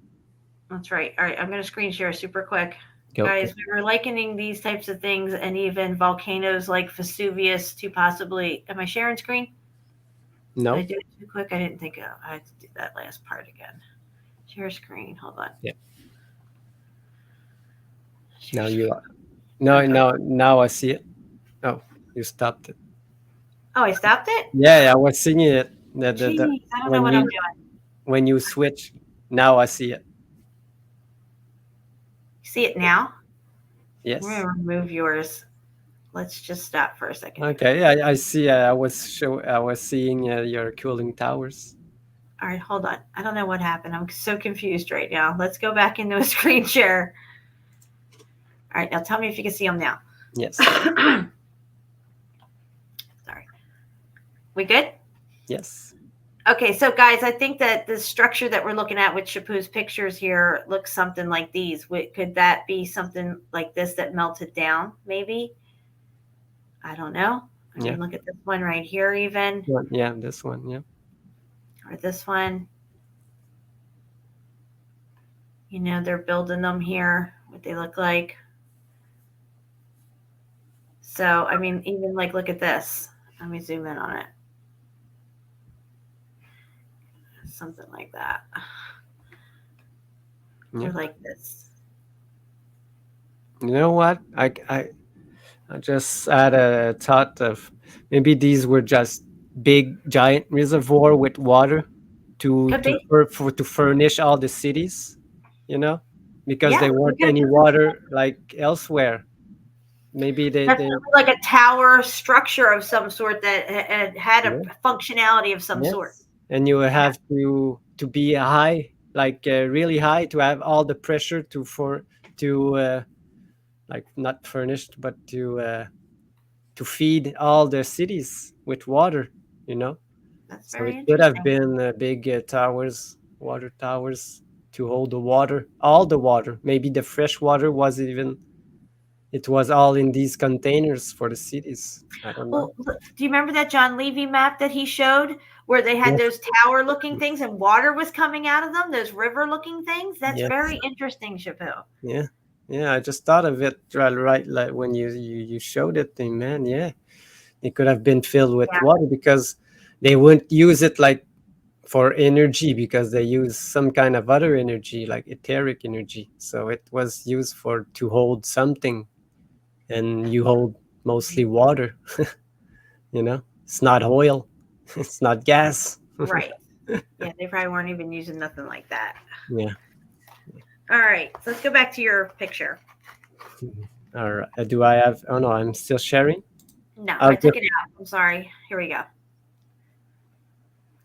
That's right. All right, I'm going to screen share super quick. Guys, we were likening these types of things and even volcanoes like Vesuvius to possibly. Am I sharing screen? No. Did I do it too quick? I didn't think I had to do that last part again. Share screen. Hold on. Yeah. Now you are. No, okay. Now I see it. Oh, you stopped it. Oh, I stopped it? Yeah, I was seeing it. I don't know what I'm doing. When you switch, now I see it. See it now? Yes. I'm going to remove yours. Let's just stop for a second. Okay, yeah, I see. I was seeing your cooling towers. All right, hold on. I don't know what happened. I'm so confused right now. Let's go back into a screen share. All right, now tell me if you can see them now. Yes. Sorry. We good? Yes. Okay, so guys, I think that the structure that we're looking at with Shapu's pictures here looks something like these. Could that be something like this that melted down, maybe? I don't know. I mean, look at this one right here even. Yeah, this one, yeah. Or this one. You know, they're building them here, what they look like. So, I mean, even like, look at this. Let me zoom in on it. Something like that. Or like this. You know what? I just had a thought of maybe these were just big giant reservoir with water to furnish all the cities, you know, because there weren't any water like elsewhere. Maybe they like a tower structure of some sort that had a functionality of some sort. And you have to be high, like really high, to have all the pressure to like not furnished, but to feed all the cities with water, you know. That's So very it could have interesting. been big towers, water towers to hold the water, all the water. Maybe the fresh water was even, it was all in these containers for the cities. I don't know. Well, do you remember that John Levy map that he showed where they had Yes. those tower looking things and water was coming out of them, those river looking things? That's Yes. very interesting, Chappelle. Yeah. Yeah, I just thought of it right like when you showed it, and man, yeah. It could have been filled with water because they wouldn't use it like for energy because they use some kind of other energy like etheric energy. So it was used for to hold something, and you hold mostly water. It's not oil, it's not gas. Right. Yeah, they probably weren't even using nothing like that. Yeah. All right, so let's go back to your picture. All right. Do I have? Oh no, I'm still sharing. No, I took it out. I'm sorry. Here we go.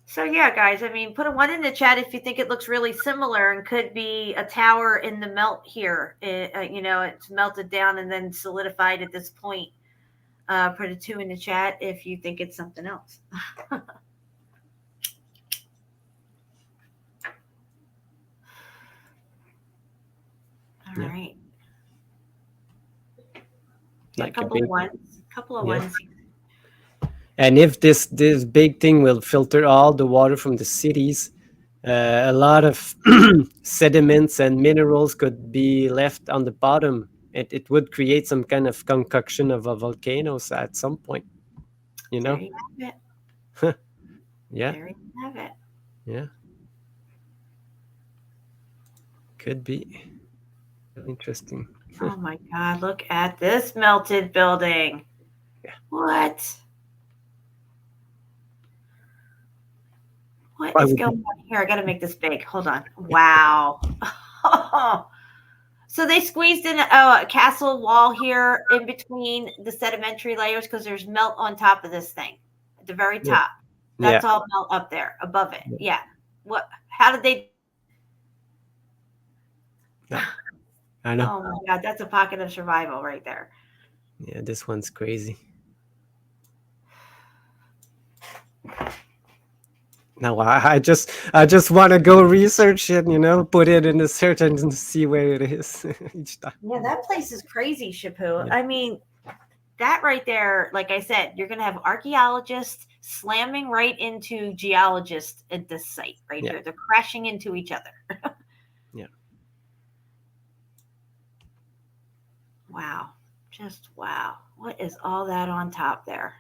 So yeah, guys, I mean, put a 1 in the chat if you think it looks really similar and could be a tower in the melt here. It's melted down and then solidified at this point. Put a 2 in the chat if you think it's something else. All right. Like a couple of ones. Couple of ones. And if this big thing will filter all the water from the cities, a lot of sediments and minerals could be left on the bottom. It would create some kind of concoction of a volcano at some point. There you have it. Yeah. There you have it. Yeah. Could be. Interesting. Oh my God, look at this melted building. Yeah. What? What is going on here? I got to make this big. Hold on. Wow. So they squeezed in a castle wall here in between the sedimentary layers because there's melt on top of this thing at the very top. That's all melt up there above it. Yeah. What? How did they? I know. Oh my God, that's a pocket of survival right there. Yeah, this one's crazy. No, I just want to go research it, put it in the search and see where it is each time. Yeah, that place is crazy, Shapu. Yeah. I mean, that right there, like I said, you're going to have archaeologists slamming right into geologists at this site right there. They're crashing into each other. Yeah. Wow. Just wow. What is all that on top there?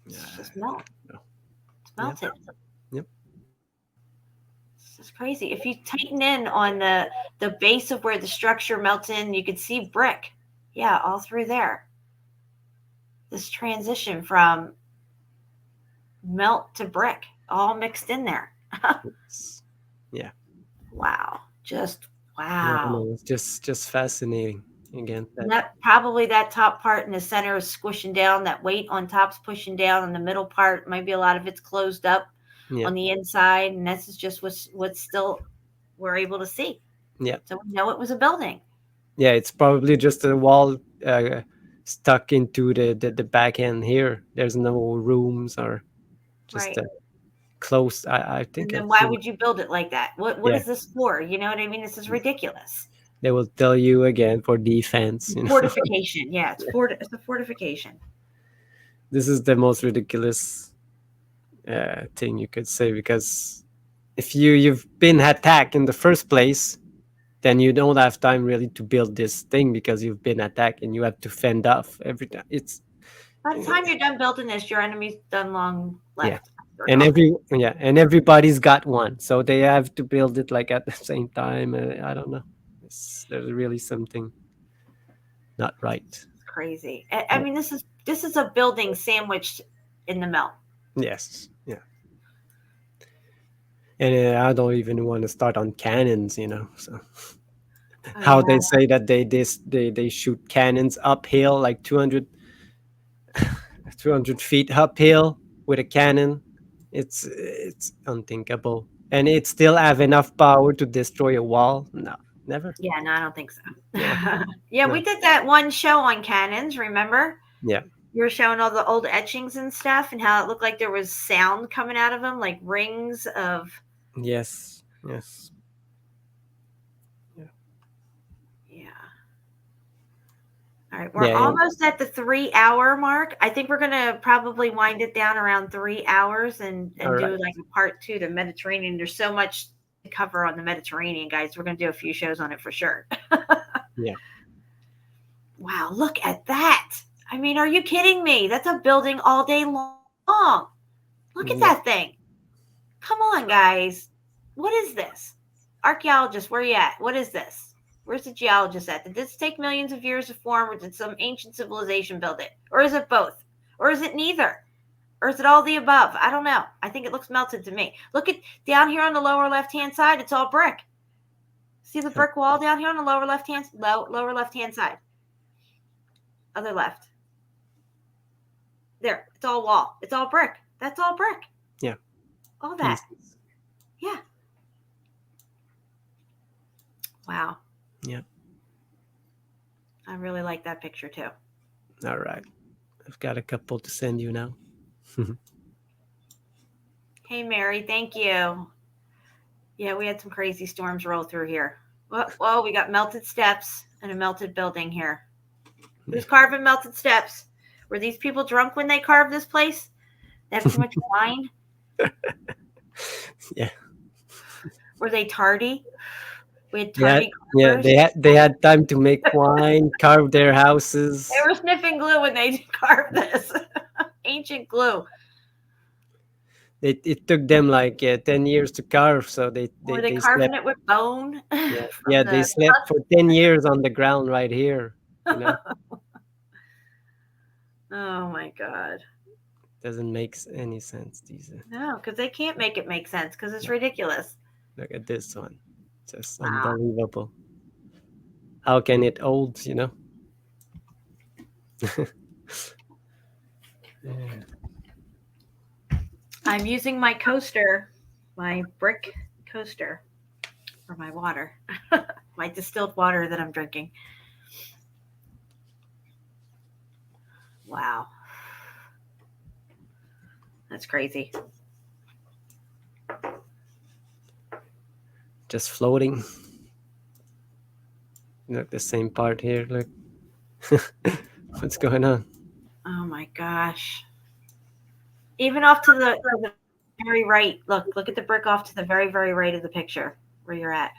It's just melt. It's melted. Yep. This is crazy. If you tighten in on the base of where the structure melts in, you could see brick. Yeah, all through there. This transition from melt to brick, all mixed in there. Yeah. Wow. Just wow. It's just fascinating. Again, probably that top part in the center is squishing down. That weight on top's pushing down, and the middle part, maybe a lot of it's closed up on the inside, and this is just what's still we're able to see. Yeah. So we know it was a building. Yeah, it's probably just a wall stuck into the back end here. There's no rooms or just closed. I think. And then why would you build it like that? What is this for? You know what I mean? This is ridiculous. They will tell you again for defense. Fortification. Yeah, it's a fortification. This is the most ridiculous thing you could say, because if you've been attacked in the first place, then you don't have time really to build this thing because you've been attacked and you have to fend off every time. By the time you're done building this, your enemy's done long left. Yeah. And everybody's got one, so they have to build it like at the same time. I don't know. There's really something not right. It's crazy. I mean, this is a building sandwiched in the melt. Yes. Yeah. And I don't even want to start on cannons, so how they say that they shoot cannons uphill, like 200 feet uphill with a cannon. It's unthinkable. And it still have enough power to destroy a wall? No. Never. Yeah, no, I don't think so. Yeah, we did that one show on cannons, remember? Yeah. You were showing all the old etchings and stuff, and how it looked like there was sound coming out of them, like rings of. Yes. Yeah. All right, we're Yeah. almost at the 3-hour mark. I think we're gonna probably wind it down around 3 hours and All do right. like a part 2 to Mediterranean. There's so much to cover on the Mediterranean, guys. We're gonna do a few shows on it for sure. Yeah. Wow, look at that. I mean, are you kidding me? That's a building all day long. Look at that thing. Come on, guys. What is this? Archaeologists, where are you at? What is this? Where's the geologist at? Did this take millions of years to form, or did some ancient civilization build it? Or is it both? Or is it neither? Or is it all the above? I don't know. I think it looks melted to me. Look at down here on the lower left-hand side. It's all brick. See the brick wall down here on the lower left-hand side. Other left. There. It's all wall. It's all brick. That's all brick. Yeah. All that. Yeah. Wow. Yeah. I really like that picture too. All right. I've got a couple to send you now. Hey, Mary. Thank you. Yeah, we had some crazy storms roll through here. Well, we got melted steps and a melted building here. Who's carving melted steps? Were these people drunk when they carved this place? They have too much wine? Yeah. Were they tardy? We had Yeah, tardy yeah. They had time to make wine, carve their houses. They were sniffing glue when they carved this. Ancient glue. It took them like 10 years to carve, so they Were they carving slept. it with bone? Yeah, they slept for 10 years on the ground right here. You know, Oh my God. doesn't make any sense. These. No, because they can't make it make sense because it's ridiculous. Look at this one, just Wow. unbelievable. How can it hold? You know. Yeah. I'm using my coaster, my brick coaster, for my water, my distilled water that I'm drinking. Wow. That's crazy. Just floating. Look, the same part here. Look. What's going on? Oh my gosh. Even off to the very right. Look at the brick off to the very, very right of the picture where you're at.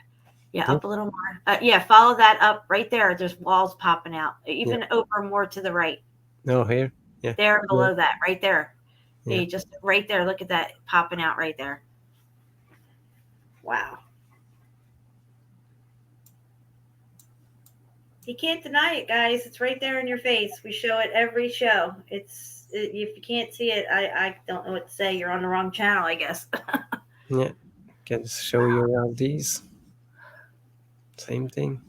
Yeah, up a little more. Yeah, follow that up right there. There's walls popping out. Even over more to the right. No, here. Yeah. There below that, right there. Yeah. Yeah, just right there. Look at that popping out right there. Wow. You can't deny it, guys. It's right there in your face. We show it every show. If you can't see it, I don't know what to say. You're on the wrong channel, I guess. Yeah. Can show you all these. Same thing.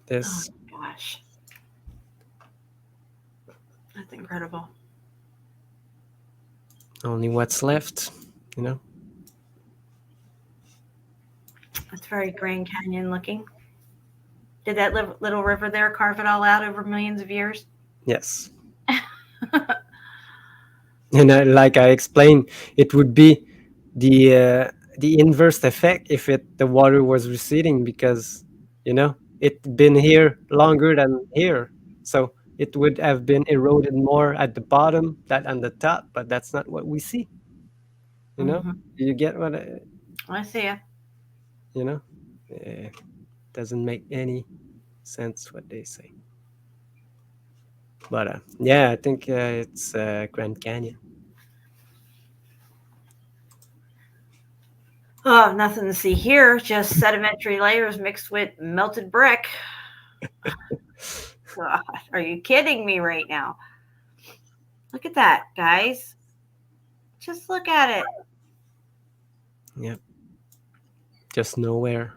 This. Oh my gosh. That's incredible. Only what's left, you know. That's very Grand Canyon looking. Did that little river there carve it all out over millions of years? Yes. And like I explained, it would be the inverse effect if the water was receding, because it's been here longer than here, so it would have been eroded more at the bottom than on the top. But that's not what we see. Do you get what I see it? It doesn't make any sense what they say. But yeah, I think it's Grand Canyon. Oh, nothing to see here. Just sedimentary layers mixed with melted brick. God, are you kidding me right now? Look at that, guys. Just look at it. Yep. Just nowhere.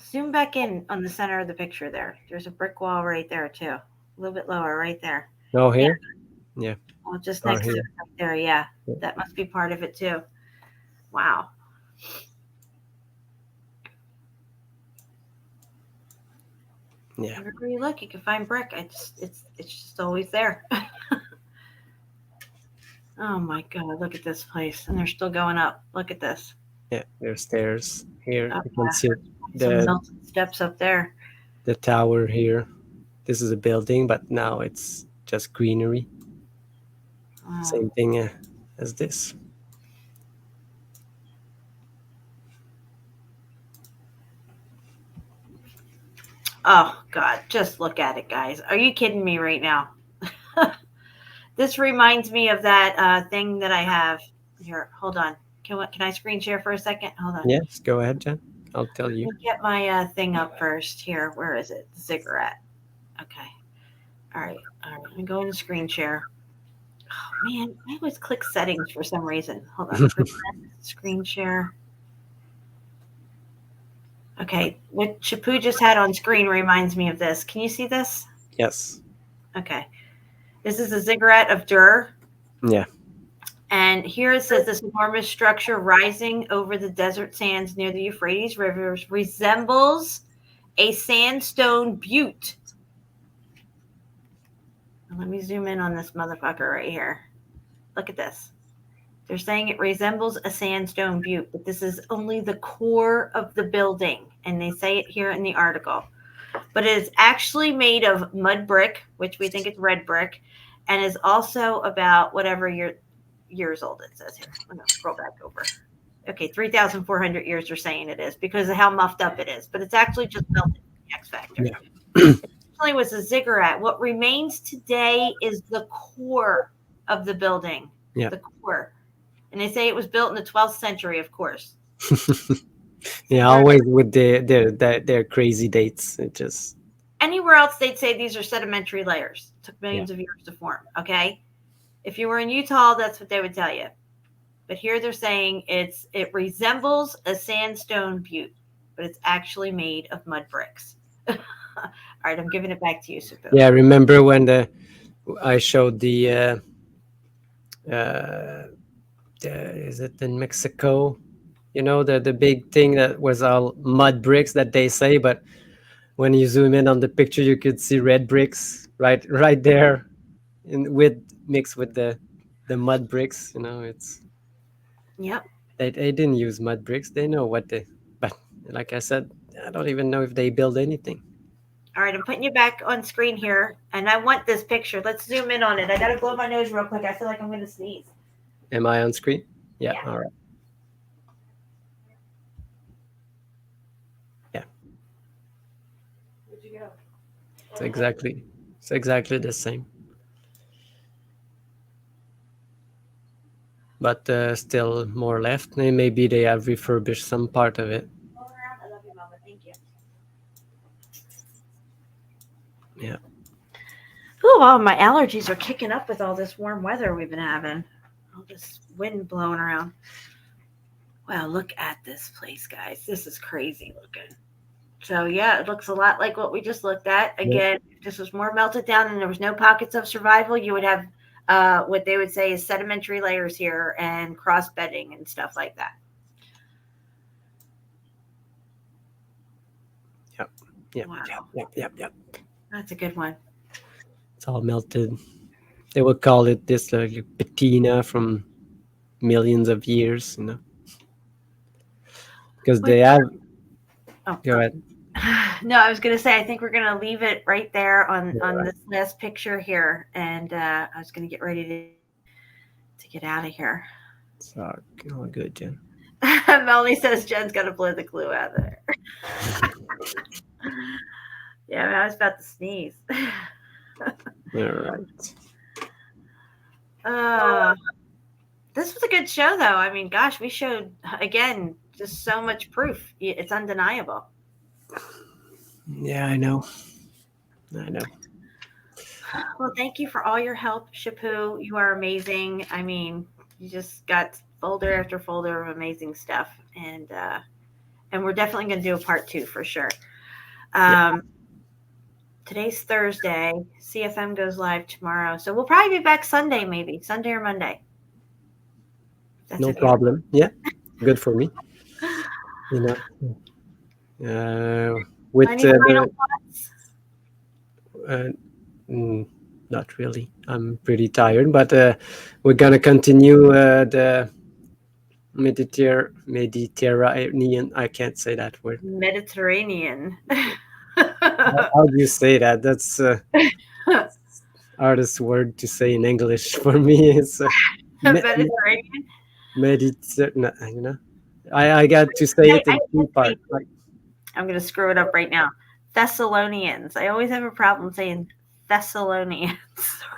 Zoom back in on the center of the picture there. There's a brick wall right there, too. A little bit lower right there. Oh, here? Yeah. Well, just next to it right there. Yeah. That must be part of it, too. Wow. Yeah. Everywhere you look, you can find brick. It's just always there. Oh my God! Look at this place, and they're still going up. Look at this. Yeah, there's stairs here. Oh, You can see some the melted steps up there. the tower here. This is a building, but now it's just greenery. Wow. Same thing as this. Oh God! Just look at it, guys. Are you kidding me right now? This reminds me of that thing that I have here. Hold on. Can I screen share for a second? Hold on. Yes, go ahead, Jen. I'll tell you. Let me get my thing up first here. Where is it? Ziggurat. Okay. All right. I'm going to screen share. Oh man, I always click settings for some reason. Hold on. Screen share. Okay. What Shapu just had on screen reminds me of this. Can you see this? Yes. Okay. This is a ziggurat of Dur. Yeah. And here it says this enormous structure rising over the desert sands near the Euphrates River resembles a sandstone butte. Let me zoom in on this motherfucker right here. Look at this. They're saying it resembles a sandstone butte, but this is only the core of the building. And they say it here in the article. But it is actually made of mud brick, which we think is red brick, and is also about whatever years old it says here. I'm going to scroll back over. Okay, 3,400 years they're saying it is because of how muffed up it is. But it's actually just melted in the X Factor. Yeah. It was a ziggurat. What remains today is the core of the building. Yeah. The core. And they say it was built in the 12th century, of course. Yeah, always with their crazy dates. It just anywhere else they'd say these are sedimentary layers. It took millions of years to form. Okay. If you were in Utah, that's what they would tell you. But here they're saying it resembles a sandstone butte, but it's actually made of mud bricks. All right, I'm giving it back to you, Supu. Yeah, remember when I showed the is it in Mexico? You know, the big thing that was all mud bricks that they say, but when you zoom in on the picture, you could see red bricks right there, mixed with the mud bricks. You know, it's they didn't use mud bricks. They know what but like I said, I don't even know if they build anything. All right, I'm putting you back on screen here, and I want this picture. Let's zoom in on it. I gotta blow my nose real quick. I feel like I'm gonna sneeze. Am I on screen? Yeah. All right. Where'd you go? It's exactly the same. But still more left. Maybe they have refurbished some part of it. I love you, Mama. Thank you. Yeah. Oh, wow, my allergies are kicking up with all this warm weather we've been having. All this wind blowing around. Wow, look at this place, guys. This is crazy looking. So, yeah, it looks a lot like what we just looked at. Again, if this was more melted down and there was no pockets of survival, you would have what they would say is sedimentary layers here and cross bedding and stuff like that. Yep. Wow. Yep. That's a good one. It's all melted. They would call it this patina from millions of years, you know. Because they have. Oh, go ahead. No, I was going to say, I think we're going to leave it right there on this last picture here. And I was going to get ready to get out of here. It's all good, Jen. Melanie says Jen's got to blow the glue out of there. Yeah, I was about to sneeze. All right. This was a good show, though. I mean, gosh, we showed, again, just so much proof. It's undeniable. Yeah, I know. Well, thank you for all your help, Shapu. You are amazing. I mean, you just got folder after folder of amazing stuff, and we're definitely going to do a part 2 for sure. Today's Thursday. CFM goes live tomorrow, so we'll probably be back Sunday, maybe Sunday or Monday. No problem. Yeah, good for me. You know, with any final thoughts? Not really. I'm pretty tired, but we're gonna continue the Mediterranean. I can't say that word. Mediterranean. How do you say that? That's hardest word to say in English for me. It's Mediterranean. You know, I got to say it in two parts. Like, I'm gonna screw it up right now. Thessalonians. I always have a problem saying Thessalonians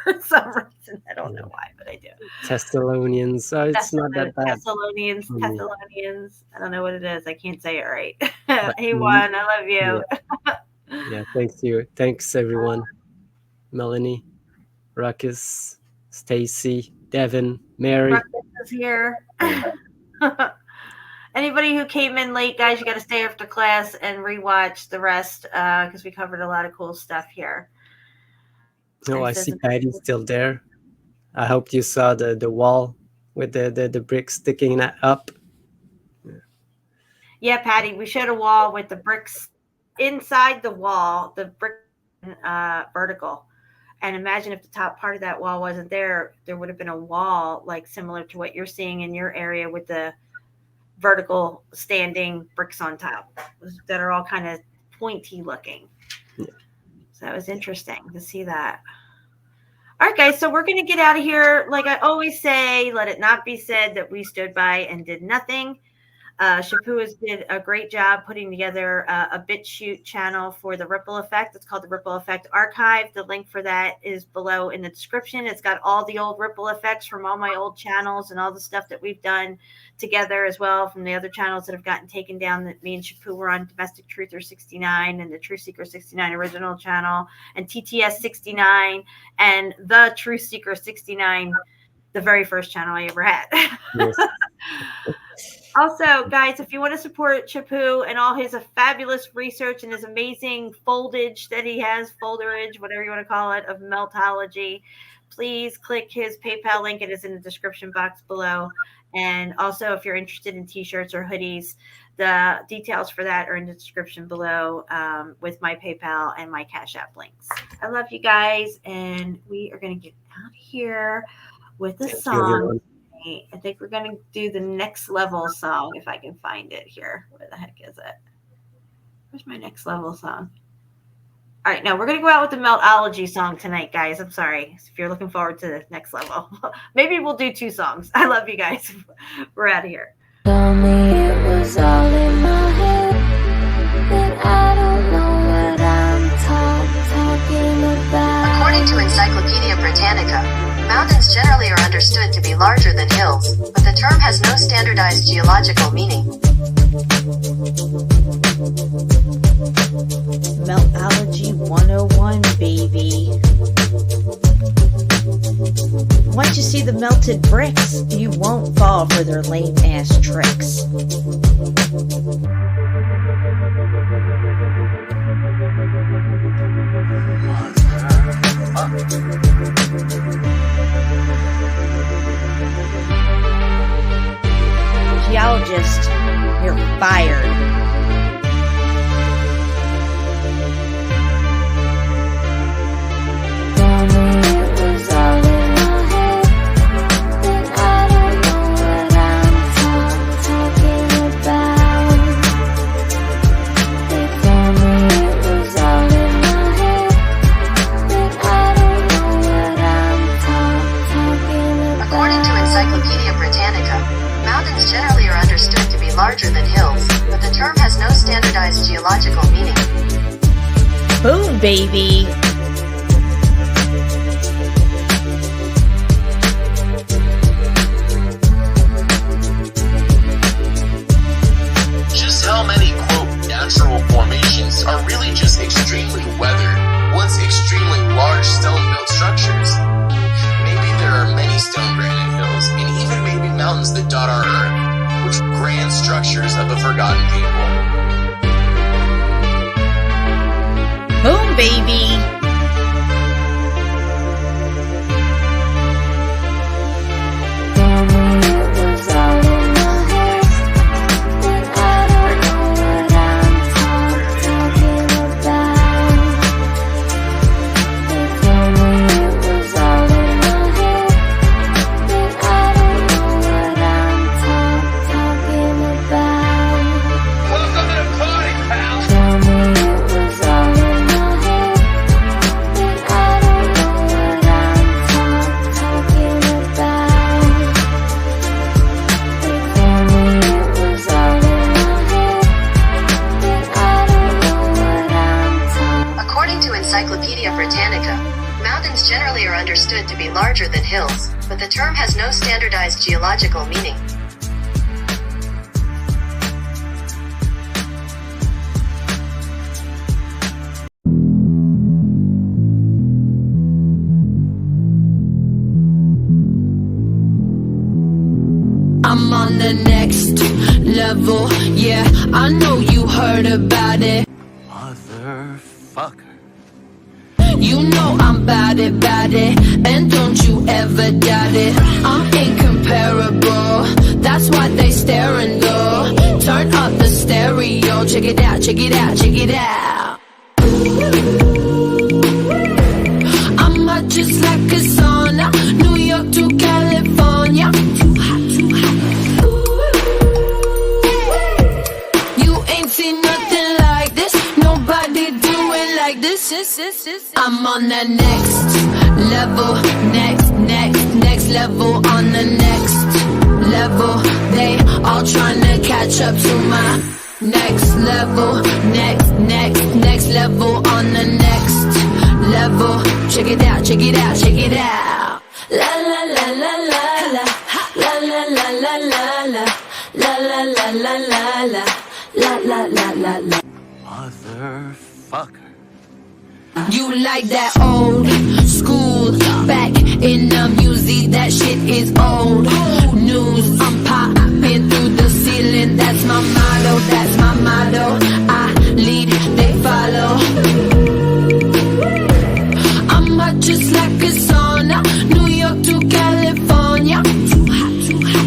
for some reason. I don't know why, but I do. Thessalonians. It's not that bad. Thessalonians. I don't know what it is. I can't say it right. Hey, Juan, I love you. Yeah, thanks you. Thanks everyone. Melanie, Ruckus, Stacy, Devin, Mary. Ruckus is here. Anybody who came in late, guys, you got to stay after class and rewatch the rest because we covered a lot of cool stuff here. Oh, I see Patty's still there. I hope you saw the wall with the bricks sticking up. Yeah, Patty, we showed a wall with the bricks inside the wall, the brick vertical. And imagine if the top part of that wall wasn't there, there would have been a wall like similar to what you're seeing in your area with the vertical standing bricks on top that are all kind of pointy looking. Yeah. So that was interesting to see that. All right, guys, so we're going to get out of here. Like I always say, let it not be said that we stood by and did nothing. Shapu did a great job putting together a BitChute channel for the Ripple Effect. It's called the Ripple Effect Archive. The link for that is below in the description. It's got all the old Ripple Effects from all my old channels and all the stuff that we've done together as well from the other channels that have gotten taken down that me and Shapu were on, Domestic Truther 69 and the TruthSeeker69 original channel and TTS 69 and the TruthSeeker69, the very first channel I ever had. Yes. Also, guys, if you want to support Shapu and all his fabulous research and his amazing folderage that he has, folderage, whatever you want to call it, of Meltology, please click his PayPal link. It is in the description box below. And also, if you're interested in T-shirts or hoodies, the details for that are in the description below with my PayPal and my Cash App links. I love you guys, and we are going to get out of here with a song. I think we're going to do the Next Level song, if I can find it here. Where the heck is it? Where's my Next Level song? All right, no, we're going to go out with the Meltology song tonight, guys. I'm sorry if you're looking forward to the Next Level. Maybe we'll do 2 songs. I love you guys. We're out of here. Tell me it was all in my head, and I don't know what I'm talking about. According to Encyclopedia Britannica, mountains generally are understood to be larger than hills, but the term has no standardized geological meaning. Meltology 101, baby. Once you see the melted bricks, you won't fall for their lame-ass tricks. Geologist, you're fired. Larger than hills, but the term has no standardized geological meaning. Boom, baby! Just how many, quote, natural formations are really just extremely weathered, once extremely large stone-built structures? Maybe there are many stone granite hills, and even maybe mountains that dot our earth, which grand structures of the forgotten people. Boom, baby! Encyclopedia Britannica, mountains generally are understood to be larger than hills, but the term has no standardized geological meaning. I'm on the next level, yeah, I know you heard about it. Motherfucker. You know I'm bout it, and don't you ever doubt it. I'm incomparable, that's why they staring though. Turn up the stereo, check it out, check it out, check it out. I'm hot just like a sauna, New York to California. Too hot, too hot. You ain't seen nothing like this, nobody do it like this. I'm on the next level, next level, on the next level. They all trying to catch up to my next level, next level, on the next level. Check it out, check it out, check it out. La la la la la la, la la la la la la, la la la la la la, la la la la. Motherfucker. You like that old school, back in the music, that shit is old news. I'm popping through the ceiling, that's my motto, that's my motto. I lead, they follow. I'm hot just like a sauna, New York to California. Too hot, too hot.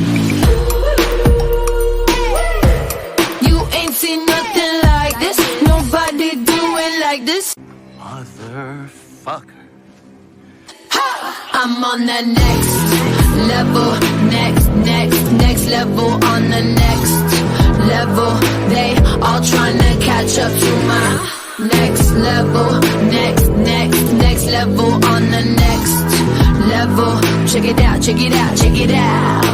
You ain't seen nothing like this, nobody do it like this. Motherfucker. I'm on the next level, next level, on the next level. They all trying to catch up to my next level, next level, on the next level. Check it out, check it out, check it out.